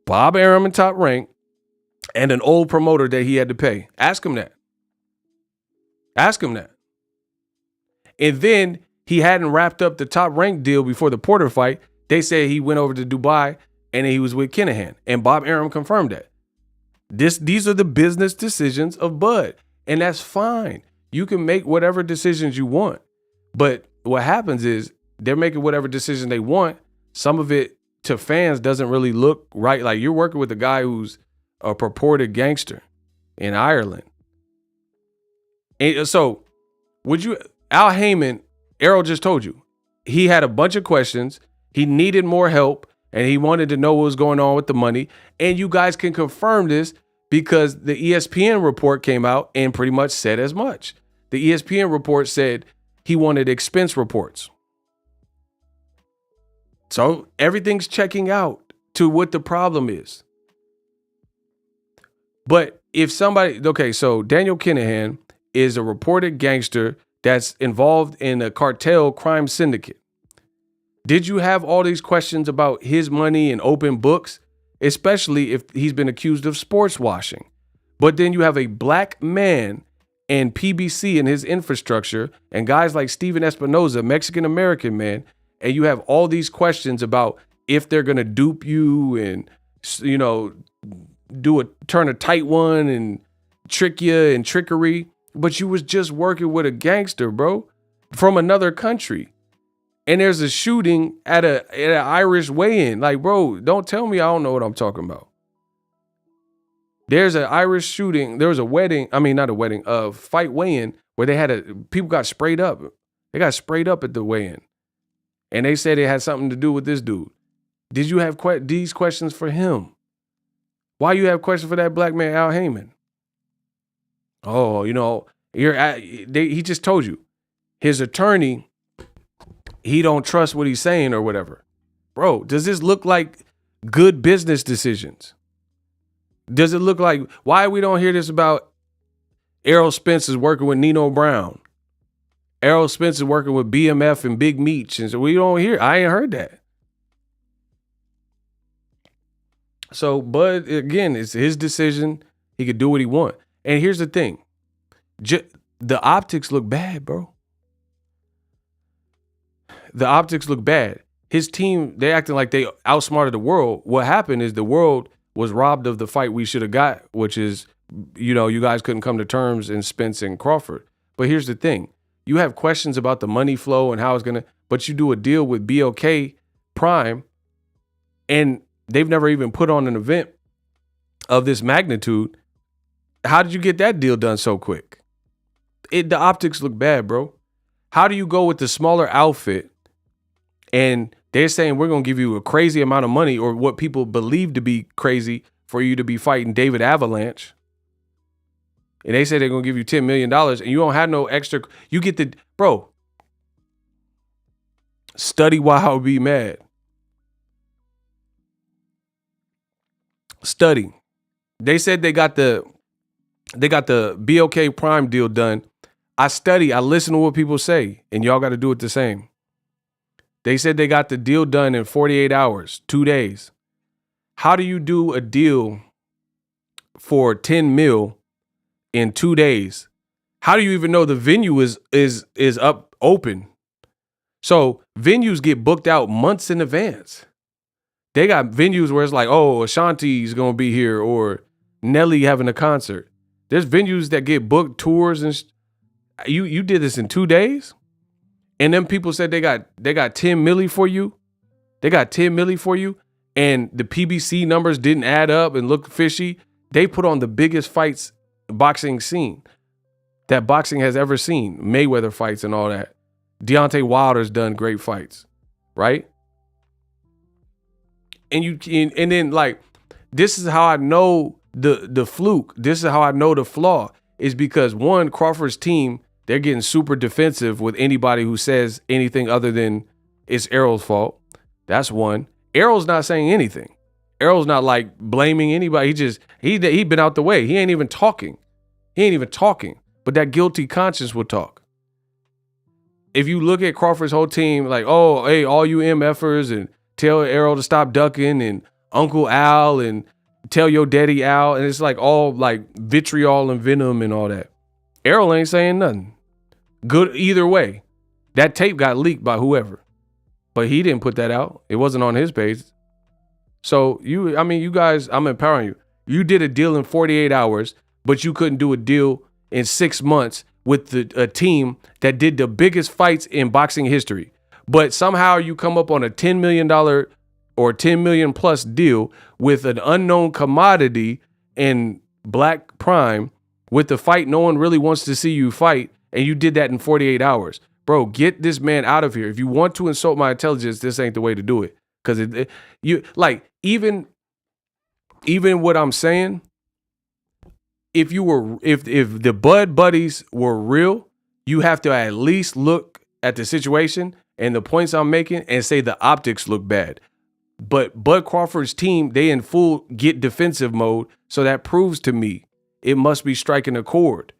Bob Arum and Top Rank and an old promoter that he had to pay? Ask him that. And then he hadn't wrapped up the Top Rank deal before the Porter fight. They said he went over to Dubai and he was with Kinahan, and Bob Arum confirmed that. These are the business decisions of Bud, and that's fine. You can make whatever decisions you want, but what happens is they're making whatever decision they want. Some of it to fans doesn't really look right. Like, you're working with a guy who's a purported gangster in Ireland. And so Al Heyman, Errol just told you, he had a bunch of questions. He needed more help, and he wanted to know what was going on with the money. And you guys can confirm this because the ESPN report came out and pretty much said as much. The ESPN report said he wanted expense reports. So everything's checking out to what the problem is. But if so Daniel Kinahan is a reported gangster that's involved in a cartel crime syndicate. Did you have all these questions about his money and open books, especially if he's been accused of sports washing? But then you have a black man and PBC in his infrastructure and guys like Steven Espinoza, Mexican-American man, and you have all these questions about if they're going to dupe you and, you know, turn a tight one and trick you and trickery. But you was just working with a gangster, bro, from another country. And there's a shooting at an Irish weigh-in. Like, bro, don't tell me I don't know what I'm talking about. There's an Irish shooting. There was a wedding. I mean, not a wedding, a fight weigh-in where people got sprayed up. They got sprayed up at the weigh-in. And they said it had something to do with this dude. Did you have these questions for him? Why you have questions for that black man, Al Heyman? Oh, you know, he just told you. His attorney, he don't trust what he's saying or whatever. Bro, does this look like good business decisions? Does it look like, why we don't hear this about Errol Spence is working with Nino Brown? Errol Spence is working with BMF and Big Meech. And so we don't hear, I ain't heard that. So Bud, again, it's his decision. He could do what he want. And here's the thing. The optics look bad, bro. The optics look bad. His team, they acting like they outsmarted the world. What happened is the world was robbed of the fight we should have got, which is, you guys couldn't come to terms in Spence and Crawford. But here's the thing. You have questions about the money flow and how it's going to, but you do a deal with BLK Prime, and they've never even put on an event of this magnitude. How did you get that deal done so quick? The optics look bad, bro. How do you go with the smaller outfit and they're saying we're going to give you a crazy amount of money, or what people believe to be crazy, for you to be fighting David Avalanche? And they say they're going to give you $10 million and you don't have no extra. You get the, bro, study why I would be mad. Study. They said they got the BLK Prime deal done. I study, I listen to what people say, and y'all got to do it the same. They said they got the deal done in 48 hours, 2 days. How do you do a deal for 10 mil in 2 days? How do you even know the venue is up open? So venues get booked out months in advance. They got venues where it's like, oh, Ashanti's going to be here, or Nelly having a concert. There's venues that get booked tours, and you did this in 2 days? And then people said they got 10 milli for you. They got 10 milli for you. And the PBC numbers didn't add up and looked fishy. They put on the biggest fights boxing scene that boxing has ever seen. Mayweather fights and all that. Deontay Wilder's done great fights, right? And then, like, this is how I know the fluke. This is how I know the flaw, is because, one, Crawford's team, they're getting super defensive with anybody who says anything other than it's Errol's fault. That's one. Errol's not saying anything. Errol's not like blaming anybody. He been out the way. He ain't even talking. But that guilty conscience will talk. If you look at Crawford's whole team, like, oh, hey, all you MFers, and tell Errol to stop ducking, and Uncle Al, and tell your daddy Al, and it's like all like vitriol and venom and all that. Errol ain't saying nothing. Good either way. That tape got leaked by whoever, but he didn't put that out. It wasn't on his page. So you guys, I'm empowering you. You did a deal in 48 hours, but you couldn't do a deal in 6 months with a team that did the biggest fights in boxing history. But somehow you come up on a $10 million or 10 million plus deal with an unknown commodity in Black Prime, with the fight no one really wants to see you fight, and you did that in 48 hours. Bro, get this man out of here. If you want to insult my intelligence, this ain't the way to do it. Because even what I'm saying, if the Bud buddies were real, you have to at least look at the situation and the points I'm making and say the optics look bad. But Bud Crawford's team, they in full get defensive mode, so that proves to me it must be striking a chord.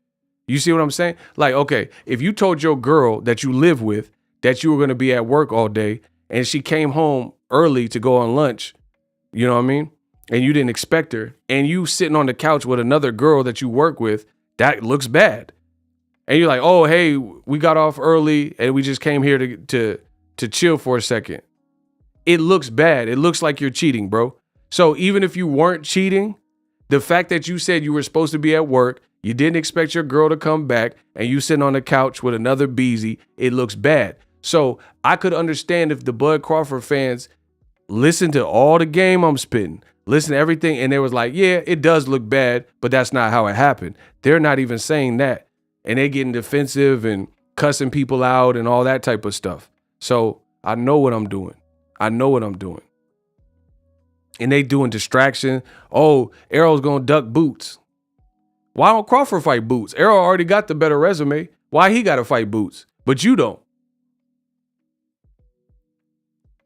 You see what I'm saying? Like, okay, if you told your girl that you live with that you were going to be at work all day, and she came home early to go on lunch, you know what I mean? And you didn't expect her, and you sitting on the couch with another girl that you work with, that looks bad. And you're like, oh, hey, we got off early and we just came here to chill for a second. It looks bad. It looks like you're cheating, bro. So even if you weren't cheating, the fact that you said you were supposed to be at work, you didn't expect your girl to come back, and you sitting on the couch with another beezy, it looks bad. So I could understand if the Bud Crawford fans listened to all the game I'm spitting, listen to everything, and they was like, yeah, it does look bad, but that's not how it happened. They're not even saying that. And they getting defensive and cussing people out and all that type of stuff. So I know what I'm doing. And they doing distraction. Oh, Errol's going to duck Boots. Why don't Crawford fight Boots? Errol already got the better resume. Why he got to fight Boots, but you don't?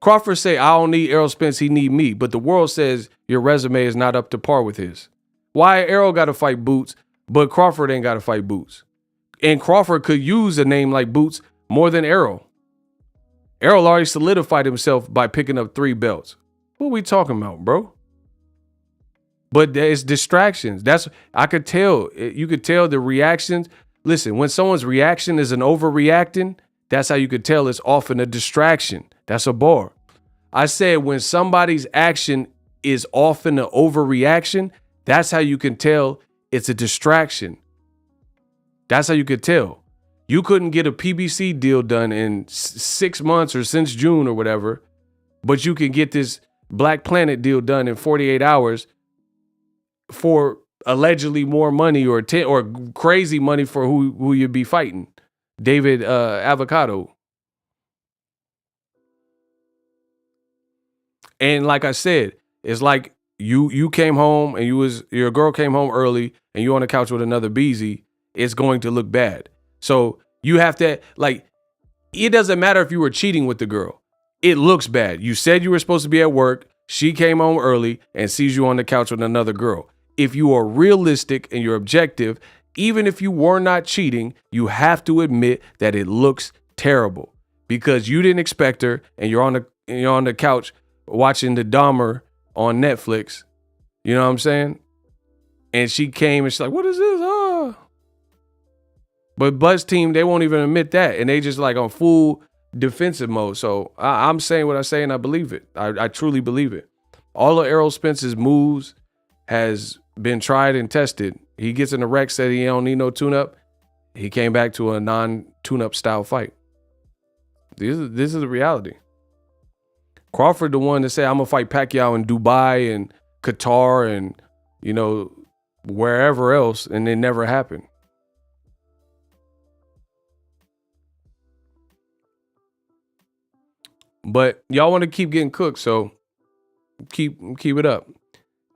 Crawford say, I don't need Errol Spence, he need me. But the world says your resume is not up to par with his. Why Errol got to fight Boots, but Crawford ain't got to fight Boots? And Crawford could use a name like Boots more than Errol. Errol already solidified himself by picking up 3 belts. What are we talking about, bro? But there's distractions. I could tell. You could tell the reactions. Listen, when someone's reaction is an overreacting, that's how you could tell it's often a distraction. That's a bar. I said when somebody's action is often an overreaction, that's how you can tell it's a distraction. That's how you could tell. You couldn't get a PBC deal done in 6 months or since June or whatever, but you can get this Black Planet deal done in 48 hours for allegedly more money or crazy money for who you'd be fighting. David Avocado. And like I said, it's like you came home and your girl came home early and you on the couch with another beezy, it's going to look bad. So you have to, like, it doesn't matter if you were cheating with the girl. It looks bad. You said you were supposed to be at work. She came home early and sees you on the couch with another girl. If you are realistic and you're objective, even if you were not cheating, you have to admit that it looks terrible because you didn't expect her and you're on the couch watching the Dahmer on Netflix. You know what I'm saying? And she came and she's like, what is this? Oh. But Buzz team, they won't even admit that. And they just like on full defensive mode. So I'm saying what I say and I believe it. I truly believe it. All of Errol Spence's moves has been tried and tested. He gets in the wreck, said he don't need no tune-up. He came back to a non-tune-up style fight. This is the reality. Crawford, the one that said, I'm going to fight Pacquiao in Dubai and Qatar and, you know, wherever else, and it never happened. But y'all want to keep getting cooked, so keep it up.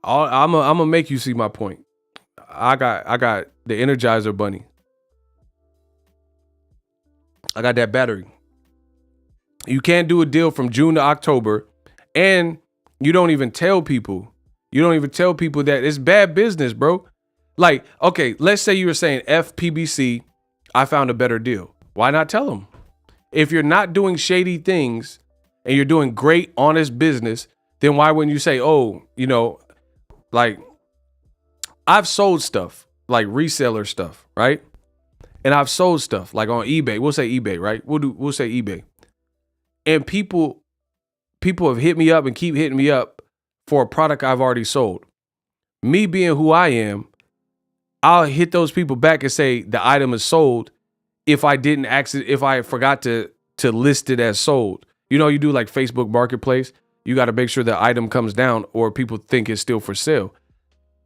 I'm gonna make you see my point. I got the Energizer Bunny. I got that battery. You can't do a deal from June to October, and you don't even tell people. You don't even tell people that it's bad business, bro. Like, okay, let's say you were saying FPBC, I found a better deal. Why not tell them? If you're not doing shady things and you're doing great, honest business, then why wouldn't you say, oh, you know, like I've sold stuff, like reseller stuff, right? And I've sold stuff like on eBay. We'll say eBay, right? We'll say eBay. And people have hit me up and keep hitting me up for a product I've already sold. Me being who I am, I'll hit those people back and say the item is sold if I forgot to list it as sold. You know, you do like Facebook Marketplace, you got to make sure the item comes down or people think it's still for sale.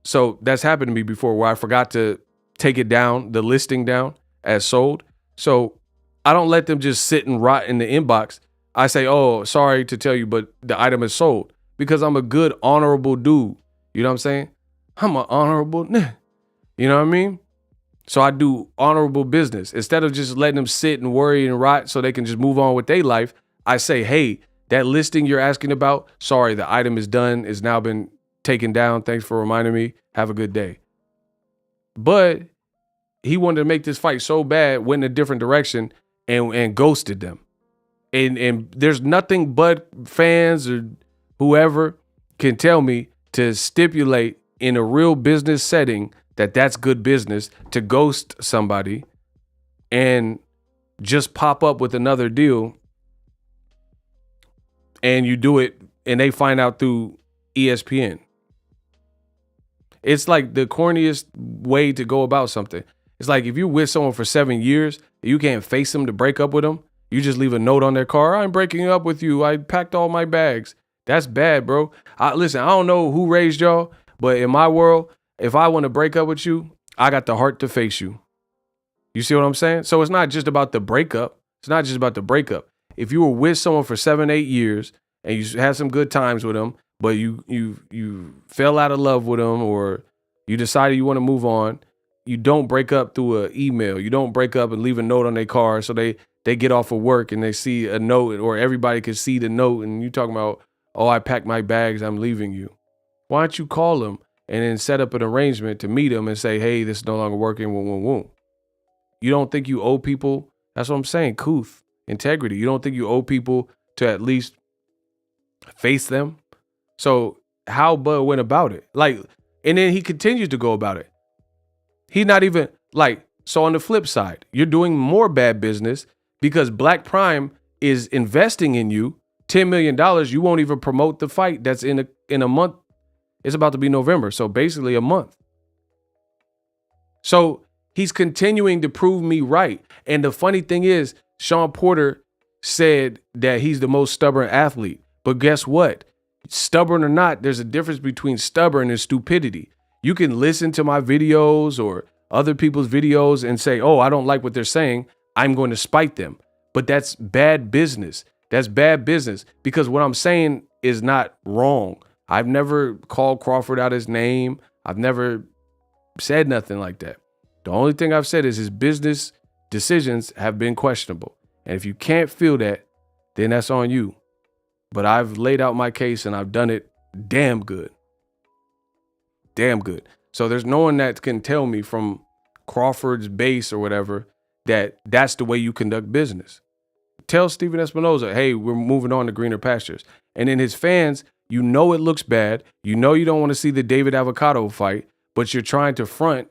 So that's happened to me before where I forgot to take it down, the listing down as sold. So I don't let them just sit and rot in the inbox. I say, oh, sorry to tell you, but the item is sold because I'm a good, honorable dude. You know what I'm saying? I'm an honorable, you know what I mean? So I do honorable business. Instead of just letting them sit and worry and rot so they can just move on with their life, I say, hey, that listing you're asking about, sorry, the item is done. It's now been taken down. Thanks for reminding me. Have a good day. But he wanted to make this fight so bad, went in a different direction and ghosted them. And there's nothing but fans or whoever can tell me to stipulate in a real business setting that that's good business to ghost somebody and just pop up with another deal. And you do it and they find out through ESPN. It's like the corniest way to go about something. It's like if you're with someone for 7 years, you can't face them to break up with them. You just leave a note on their car. I'm breaking up with you. I packed all my bags. That's bad, bro. Listen, I don't know who raised y'all, but in my world, if I want to break up with you, I got the heart to face you. You see what I'm saying? So it's not just about the breakup. It's not just about the breakup. If you were with someone for 7, 8 years and you had some good times with them, but you fell out of love with them or you decided you want to move on, you don't break up through an email. You don't break up and leave a note on their car so they get off of work and they see a note or everybody can see the note and you talking about, oh, I packed my bags, I'm leaving you. Why don't you call them and then set up an arrangement to meet them and say, hey, this is no longer working, You don't think you owe people, that's what I'm saying, couth, integrity. You don't think you owe people to at least face them? So how Bud went about it? Like, And then he continues to go about it. He's not even like, so on the flip side, you're doing more bad business because Black Prime is investing in you $10 million. You won't even promote the fight that's in a month. It's about to be November. So basically a month. So he's continuing to prove me right. And the funny thing is, Sean Porter said that he's the most stubborn athlete. But guess what? Stubborn or not, there's a difference between stubborn and stupidity. You can listen to my videos or other people's videos and say, oh, I don't like what they're saying. I'm going to spite them. But that's bad business. That's bad business because what I'm saying is not wrong. I've never called Crawford out his name. I've never said nothing like that. The only thing I've said is his business decisions have been questionable. And if you can't feel that, then that's on you. But I've laid out my case and I've done it damn good. Damn good. So there's no one that can tell me from Crawford's base or whatever that that's the way you conduct business. Tell Steven Espinoza, hey, we're moving on to greener pastures. And then his fans, you know it looks bad. You know you don't want to see the David Avocado fight, but you're trying to front.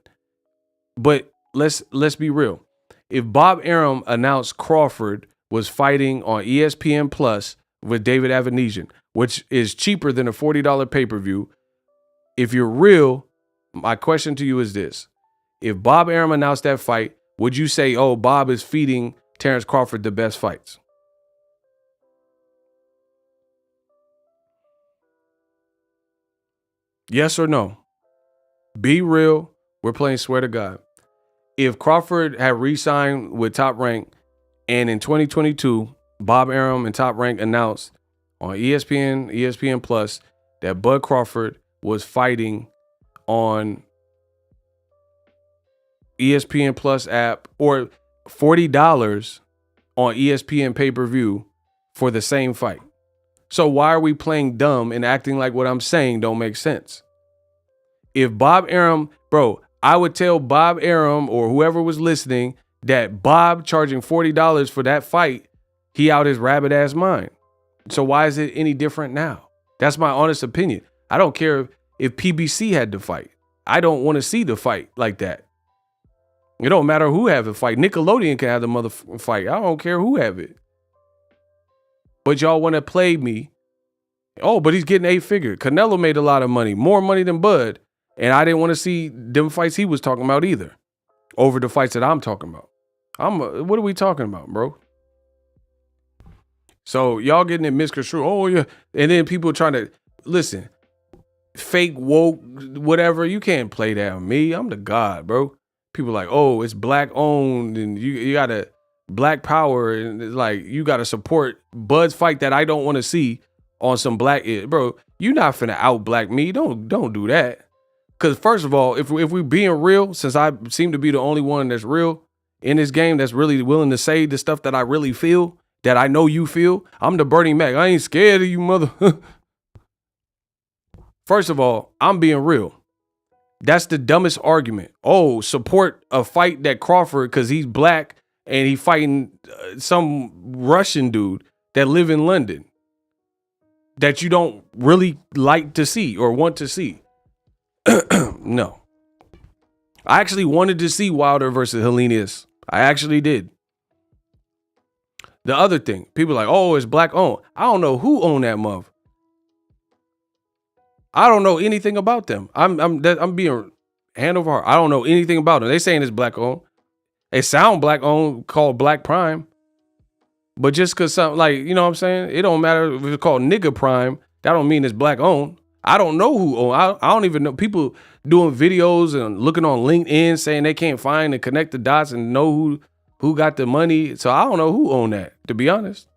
But let's be real. If Bob Arum announced Crawford was fighting on ESPN Plus with David Avanesian, which is cheaper than a $40 pay-per-view, if you're real, my question to you is this. If Bob Arum announced that fight, would you say, oh, Bob is feeding Terrence Crawford the best fights? Yes or no? Be real. We're playing swear to God. If Crawford had re-signed with Top Rank and in 2022, Bob Arum and Top Rank announced on ESPN Plus that Bud Crawford was fighting on ESPN Plus app or $40 on ESPN pay-per-view for the same fight. So why are we playing dumb and acting like what I'm saying don't make sense? If Bob Arum, bro, I would tell Bob Arum or whoever was listening that Bob charging $40 for that fight, he out his rabbit ass mind. So why is it any different now? That's my honest opinion. I don't care if PBC had to fight. I don't want to see the fight like that. It don't matter who have the fight. Nickelodeon can have the mother fight. I don't care who have it. But y'all want to play me. Oh, but he's getting 8-figure. Canelo made a lot of money, more money than Bud. And I didn't want to see them fights he was talking about either over the fights that I'm talking about. What are we talking about, bro? So y'all getting it misconstrued. Oh, yeah. And then people trying to, listen, fake woke, whatever. You can't play that on me. I'm the God, bro. People like, oh, it's black owned and you got to black power. And it's like, you got to support Bud's fight that I don't want to see on some black, bro. You not finna out black me. Don't do that. Because first of all, if we being real, since I seem to be the only one that's real in this game that's really willing to say the stuff that I really feel, that I know you feel, I'm the Bernie Mac. I ain't scared of you, mother. First of all, I'm being real. That's the dumbest argument. Oh, support a fight that Crawford because he's black and he fighting some Russian dude that live in London that you don't really like to see or want to see. No. I actually wanted to see Wilder versus Helenius. I actually did. The other thing, people are like, oh, it's black owned. I don't know who owned that mother. I don't know anything about them. I'm being hand over heart. I don't know anything about them. They saying it's black owned. They sound black owned, called Black Prime. But just because something like, you know what I'm saying? It don't matter if it's called Nigga Prime. That don't mean it's black owned. I don't know who own. I don't even know. People doing videos and looking on LinkedIn saying they can't find and connect the dots and know who got the money. So I don't know who owned that, to be honest.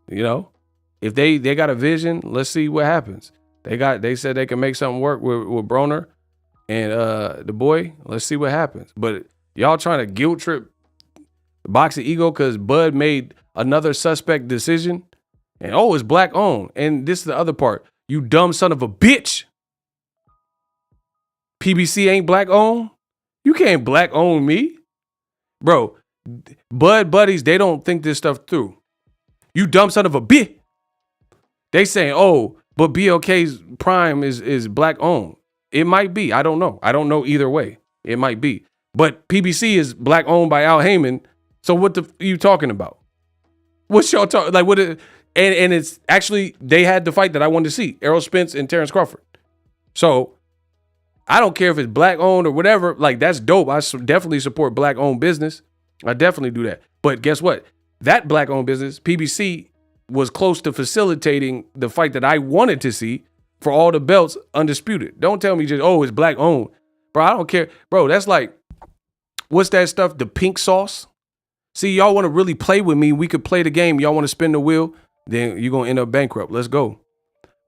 You know, if they got a vision, let's see what happens. They said they can make something work with Broner and the boy. Let's see what happens. But y'all trying to guilt trip Boxing Ego because Bud made another suspect decision. And oh, it's black owned. And this is the other part. You dumb son of a bitch. PBC ain't black owned. You can't black own me. Bro, Bud buddies, they don't think this stuff through. You dumb son of a bitch. They saying, oh, but BLK's Prime is black owned. It might be. I don't know. I don't know either way. It might be. But PBC is black owned by Al Heyman. So what the are you talking about? What's y'all talking like? And it's actually they had the fight that I wanted to see: Errol Spence and Terrence Crawford. So I don't care if it's black owned or whatever. Like that's dope. I definitely support black owned business. I definitely do that. But guess what? That black owned business, PBC, was close to facilitating the fight that I wanted to see for all the belts undisputed. Don't tell me just, oh, it's black owned. Bro, I don't care. Bro, that's like, what's that stuff? The pink sauce? See, y'all want to really play with me. We could play the game. Y'all want to spin the wheel? Then you're going to end up bankrupt. Let's go.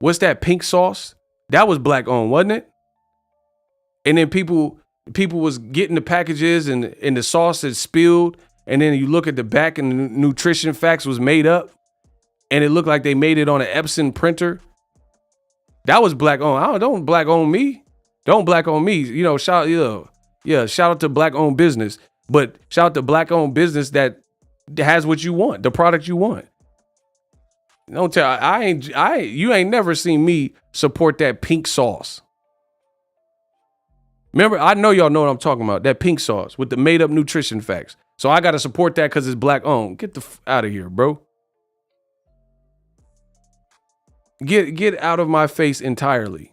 What's that pink sauce? That was black owned, wasn't it? And then people was getting the packages and the sauce had spilled. And then you look at the back and the nutrition facts was made up. And it looked like they made it on an Epson printer. That was black owned. Don't black own me. Don't black own me. You know, shout out to black owned business. But shout out to black owned business that has what you want, the product you want. Don't tell you ain't never seen me support that pink sauce. Remember, I know y'all know what I'm talking about. That pink sauce with the made up nutrition facts. So I gotta support that because it's black owned. Get the out of here, bro. Get out of my face entirely.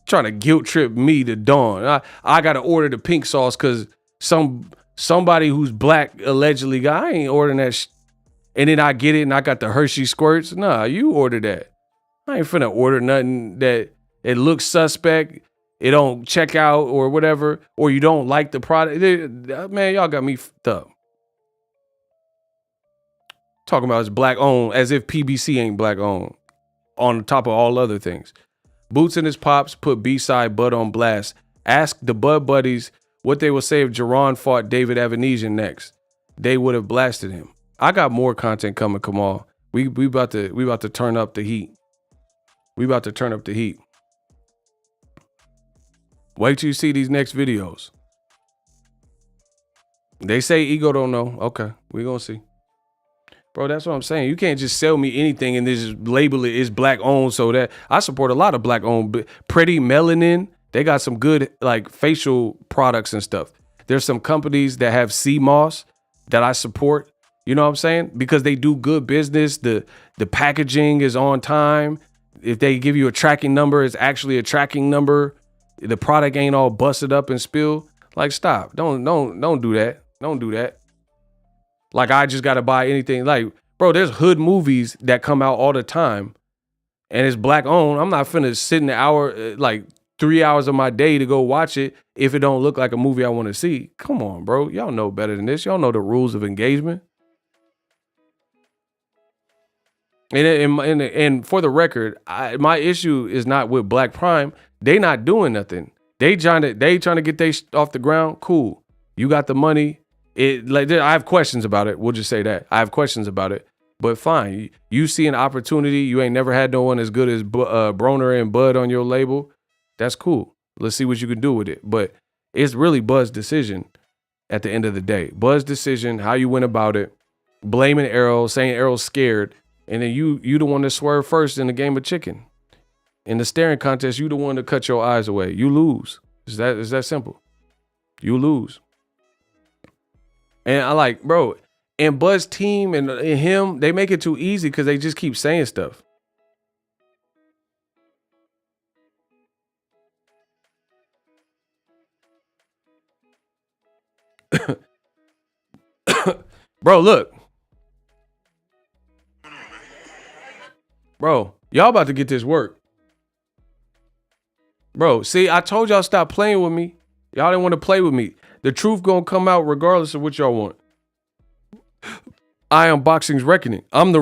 Trying to guilt trip me to Dawn. I gotta order the pink sauce because somebody who's black allegedly got. I ain't ordering that. And then I get it and I got the Hershey squirts. Nah, you order that. I ain't finna order nothing that it looks suspect. It don't check out or whatever, or you don't like the product. Man, y'all got me fucked up. Talking about it's black owned as if PBC ain't black owned on top of all other things. Boots and his pops put B-side Bud on blast. Ask the Bud buddies what they would say if Jerron fought David Avanesian next. They would have blasted him. I got more content coming, Kamal. We about to turn up the heat. We about to turn up the heat. Wait till you see these next videos. They say Ego don't know. Okay, we gonna see. Bro, that's what I'm saying. You can't just sell me anything and just label it as black owned. So that I support a lot of black owned. Pretty Melanin, they got some good like facial products and stuff. There's some companies that have CMOS that I support. You know what I'm saying? Because they do good business. The packaging is on time. If they give you a tracking number, it's actually a tracking number. The product ain't all busted up and spilled. Like, stop. Don't do that. Don't do that. Like, I just got to buy anything. Like, bro, there's hood movies that come out all the time and it's black owned. I'm not finna sit in the hour, like 3 hours of my day to go watch it if it don't look like a movie I want to see. Come on, bro. Y'all know better than this. Y'all know the rules of engagement. And for the record, my issue is not with Black Prime. They not doing nothing. They trying to get they off the ground. Cool. You got the money. I have questions about it. We'll just say that. I have questions about it. But fine. You see an opportunity. You ain't never had no one as good as Broner and Bud on your label. That's cool. Let's see what you can do with it. But it's really Bud's decision at the end of the day. Bud's decision, how you went about it, blaming Errol, saying Errol's scared. And then you the one that swerved first in the game of chicken. In the staring contest, you the one to cut your eyes away. You lose. It's that simple. You lose. And I like, bro, and Bud's team and him, they make it too easy because they just keep saying stuff. Bro, look. Bro, y'all about to get this work. Bro, see, I told y'all stop playing with me. Y'all didn't want to play with me. The truth gonna come out regardless of what y'all want. I am boxing's reckoning. I'm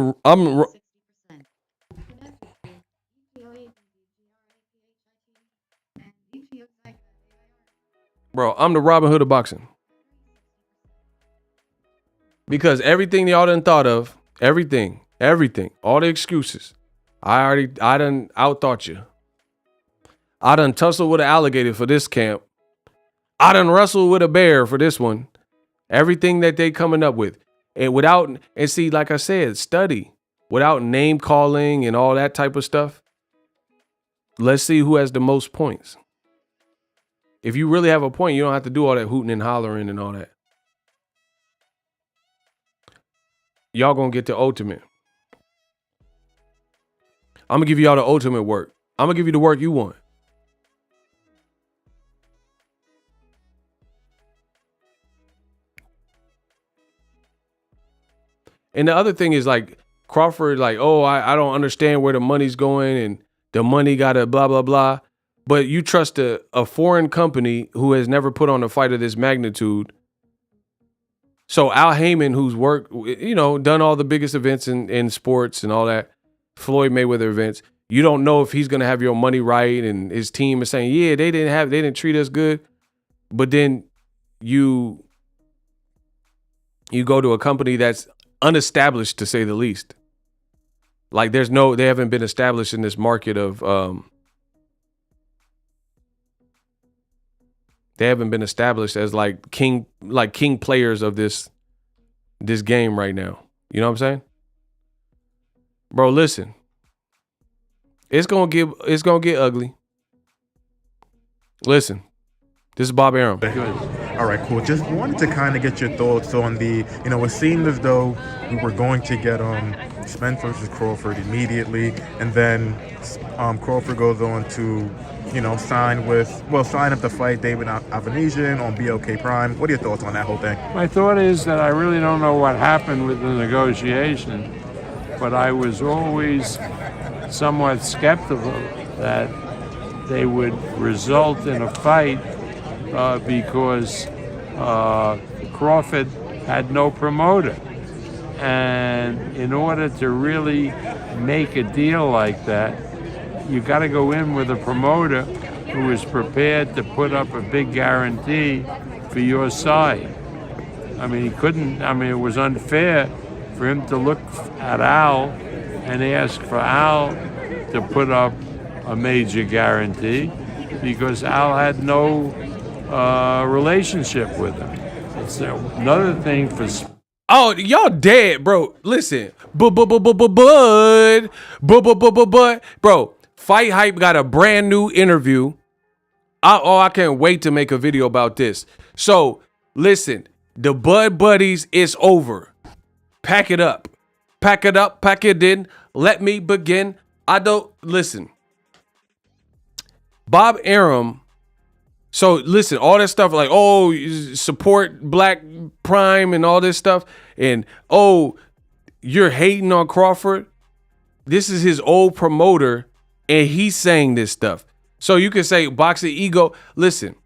Bro, I'm the Robin Hood of boxing. Because everything y'all done thought of, everything, all the excuses, I done outthought you. I done tussled with an alligator for this camp. I done wrestled with a bear for this one. Everything that they coming up with. And see, like I said, study. Without name calling and all that type of stuff. Let's see who has the most points. If you really have a point, you don't have to do all that hooting and hollering and all that. Y'all gonna get the ultimate. I'm gonna give y'all the ultimate work. I'm gonna give you the work you want. And the other thing is like Crawford, like, oh, I don't understand where the money's going and the money gotta blah, blah, blah. But you trust a foreign company who has never put on a fight of this magnitude. So Al Heyman, who's worked, done all the biggest events in sports and all that, Floyd Mayweather events, you don't know if he's going to have your money right. And his team is saying, yeah, they didn't treat us good. But then you go to a company that's unestablished, to say the least. Like they haven't been established in this market of, they haven't been established as like king players of this game right now. You know what I'm saying? Bro, listen. It's gonna get ugly. Listen. This is Bob Arum. All right, cool. Just wanted to kind of get your thoughts on the, it seemed as though we were going to get Spence versus Crawford immediately, and then Crawford goes on to sign up to fight David Avanesian on BLK Prime. What are your thoughts on that whole thing? My thought is that I really don't know what happened with the negotiation, but I was always somewhat skeptical that they would result in a fight because Crawford had no promoter. And in order to really make a deal like that, you got to go in with a promoter who is prepared to put up a big guarantee for your side. I mean, it was unfair for him to look at Al and ask for Al to put up a major guarantee because Al had no relationship with him. It's another thing for... Oh, y'all dead, bro. Listen. Bud. Bro, Fight Hype got a brand new interview. I can't wait to make a video about this. So, listen. The Bud Buddies is over. Pack it up. Pack it up. Pack it in. Let me begin. Listen. Bob Arum. So listen, all that stuff like, oh, support Black Prime and all this stuff. And, oh, you're hating on Crawford. This is his old promoter and he's saying this stuff. So you can say Boxing Ego. Listen,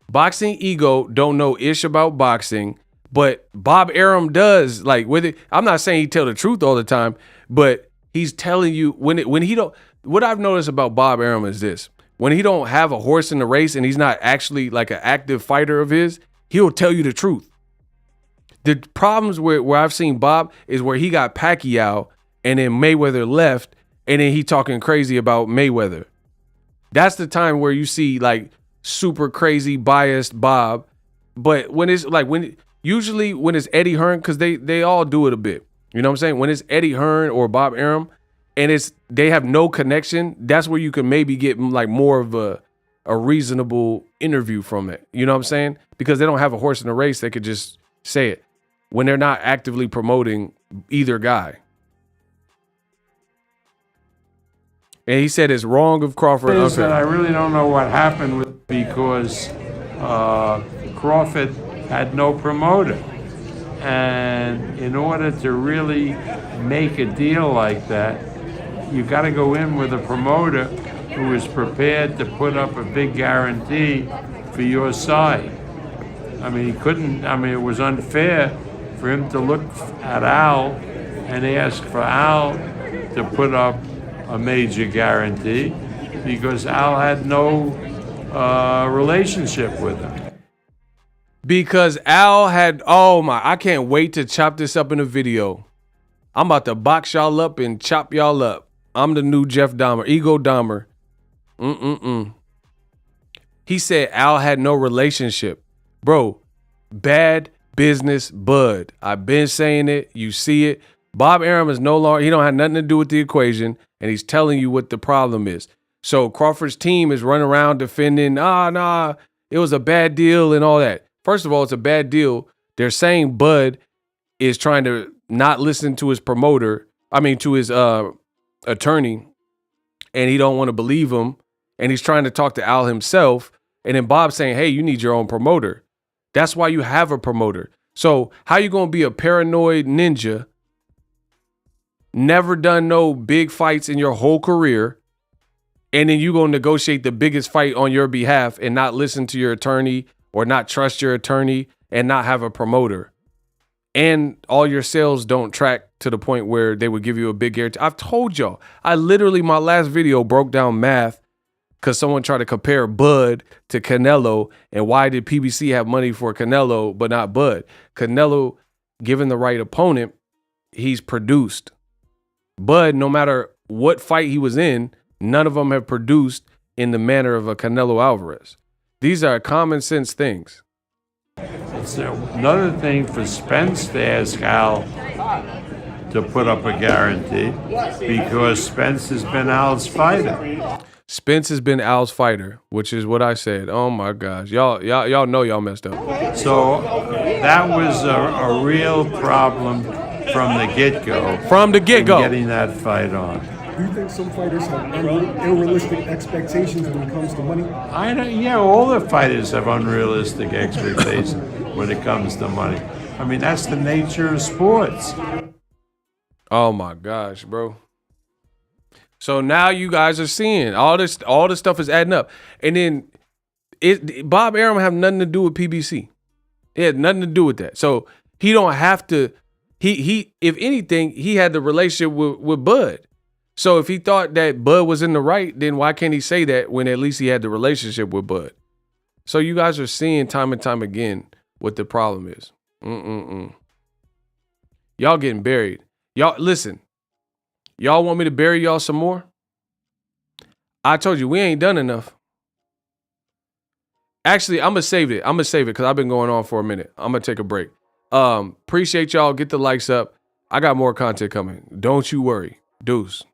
Boxing Ego don't know ish about boxing, but Bob Arum does. Like with it, I'm not saying he tell the truth all the time, but he's telling you when he don't. What I've noticed about Bob Arum is this. When he don't have a horse in the race and he's not actually like an active fighter of his, he'll tell you the truth. The problems where I've seen Bob is where he got Pacquiao and then Mayweather left and then he talking crazy about Mayweather. That's the time where you see like super crazy biased Bob. But when it's like usually when it's Eddie Hearn, because they all do it a bit. You know what I'm saying? When it's Eddie Hearn or Bob Arum, and they have no connection, that's where you can maybe get like more of a reasonable interview from it. You know what I'm saying? Because they don't have a horse in the race, they could just say it when they're not actively promoting either guy. And he said it's wrong of Crawford. Is that I really don't know what happened with because Crawford had no promoter. And in order to really make a deal like that, you got to go in with a promoter who is prepared to put up a big guarantee for your side. I mean, it was unfair for him to look at Al and ask for Al to put up a major guarantee because Al had no relationship with him. Because Al had, I can't wait to chop this up in a video. I'm about to box y'all up and chop y'all up. I'm the new Jeff Dahmer, Ego Dahmer. He said Al had no relationship. Bro, bad business Bud. I've been saying it. You see it. Bob Arum is no longer, he don't have nothing to do with the equation, and he's telling you what the problem is. So Crawford's team is running around defending, nah, it was a bad deal and all that. First of all, it's a bad deal. They're saying Bud is trying to not listen to his to his attorney, and he don't want to believe him, and he's trying to talk to Al himself. And then Bob's saying, hey, you need your own promoter. That's why you have a promoter. So how you going to be a paranoid ninja, never done no big fights in your whole career, and then you going to negotiate the biggest fight on your behalf and not listen to your attorney or not trust your attorney and not have a promoter? And all your sales don't track to the point where they would give you a big guarantee. I've told y'all, my last video broke down math because someone tried to compare Bud to Canelo, and why did PBC have money for Canelo but not Bud? Canelo, given the right opponent, he's produced. Bud, no matter what fight he was in, none of them have produced in the manner of a Canelo Alvarez. These are common sense things. It's another thing for Spence to ask Al to put up a guarantee, because Spence has been Al's fighter. Spence has been Al's fighter, which is what I said. Oh my gosh, y'all know y'all messed up. So that was a real problem from the get-go. From the get-go, getting that fight on. Do you think some fighters have unrealistic expectations when it comes to money? Yeah, all the fighters have unrealistic expectations when it comes to money. I mean, that's the nature of sports. Oh my gosh, bro. So now you guys are seeing all this stuff is adding up. And then Bob Arum have nothing to do with PBC. It had nothing to do with that. So he don't have to, he if anything, he had the relationship with Bud. So if he thought that Bud was in the right, then why can't he say that when at least he had the relationship with Bud? So you guys are seeing time and time again what the problem is. Y'all getting buried. Y'all, listen. Y'all want me to bury y'all some more? I told you, we ain't done enough. Actually, I'm going to save it. Because I've been going on for a minute. I'm going to take a break. Appreciate y'all. Get the likes up. I got more content coming. Don't you worry. Deuce.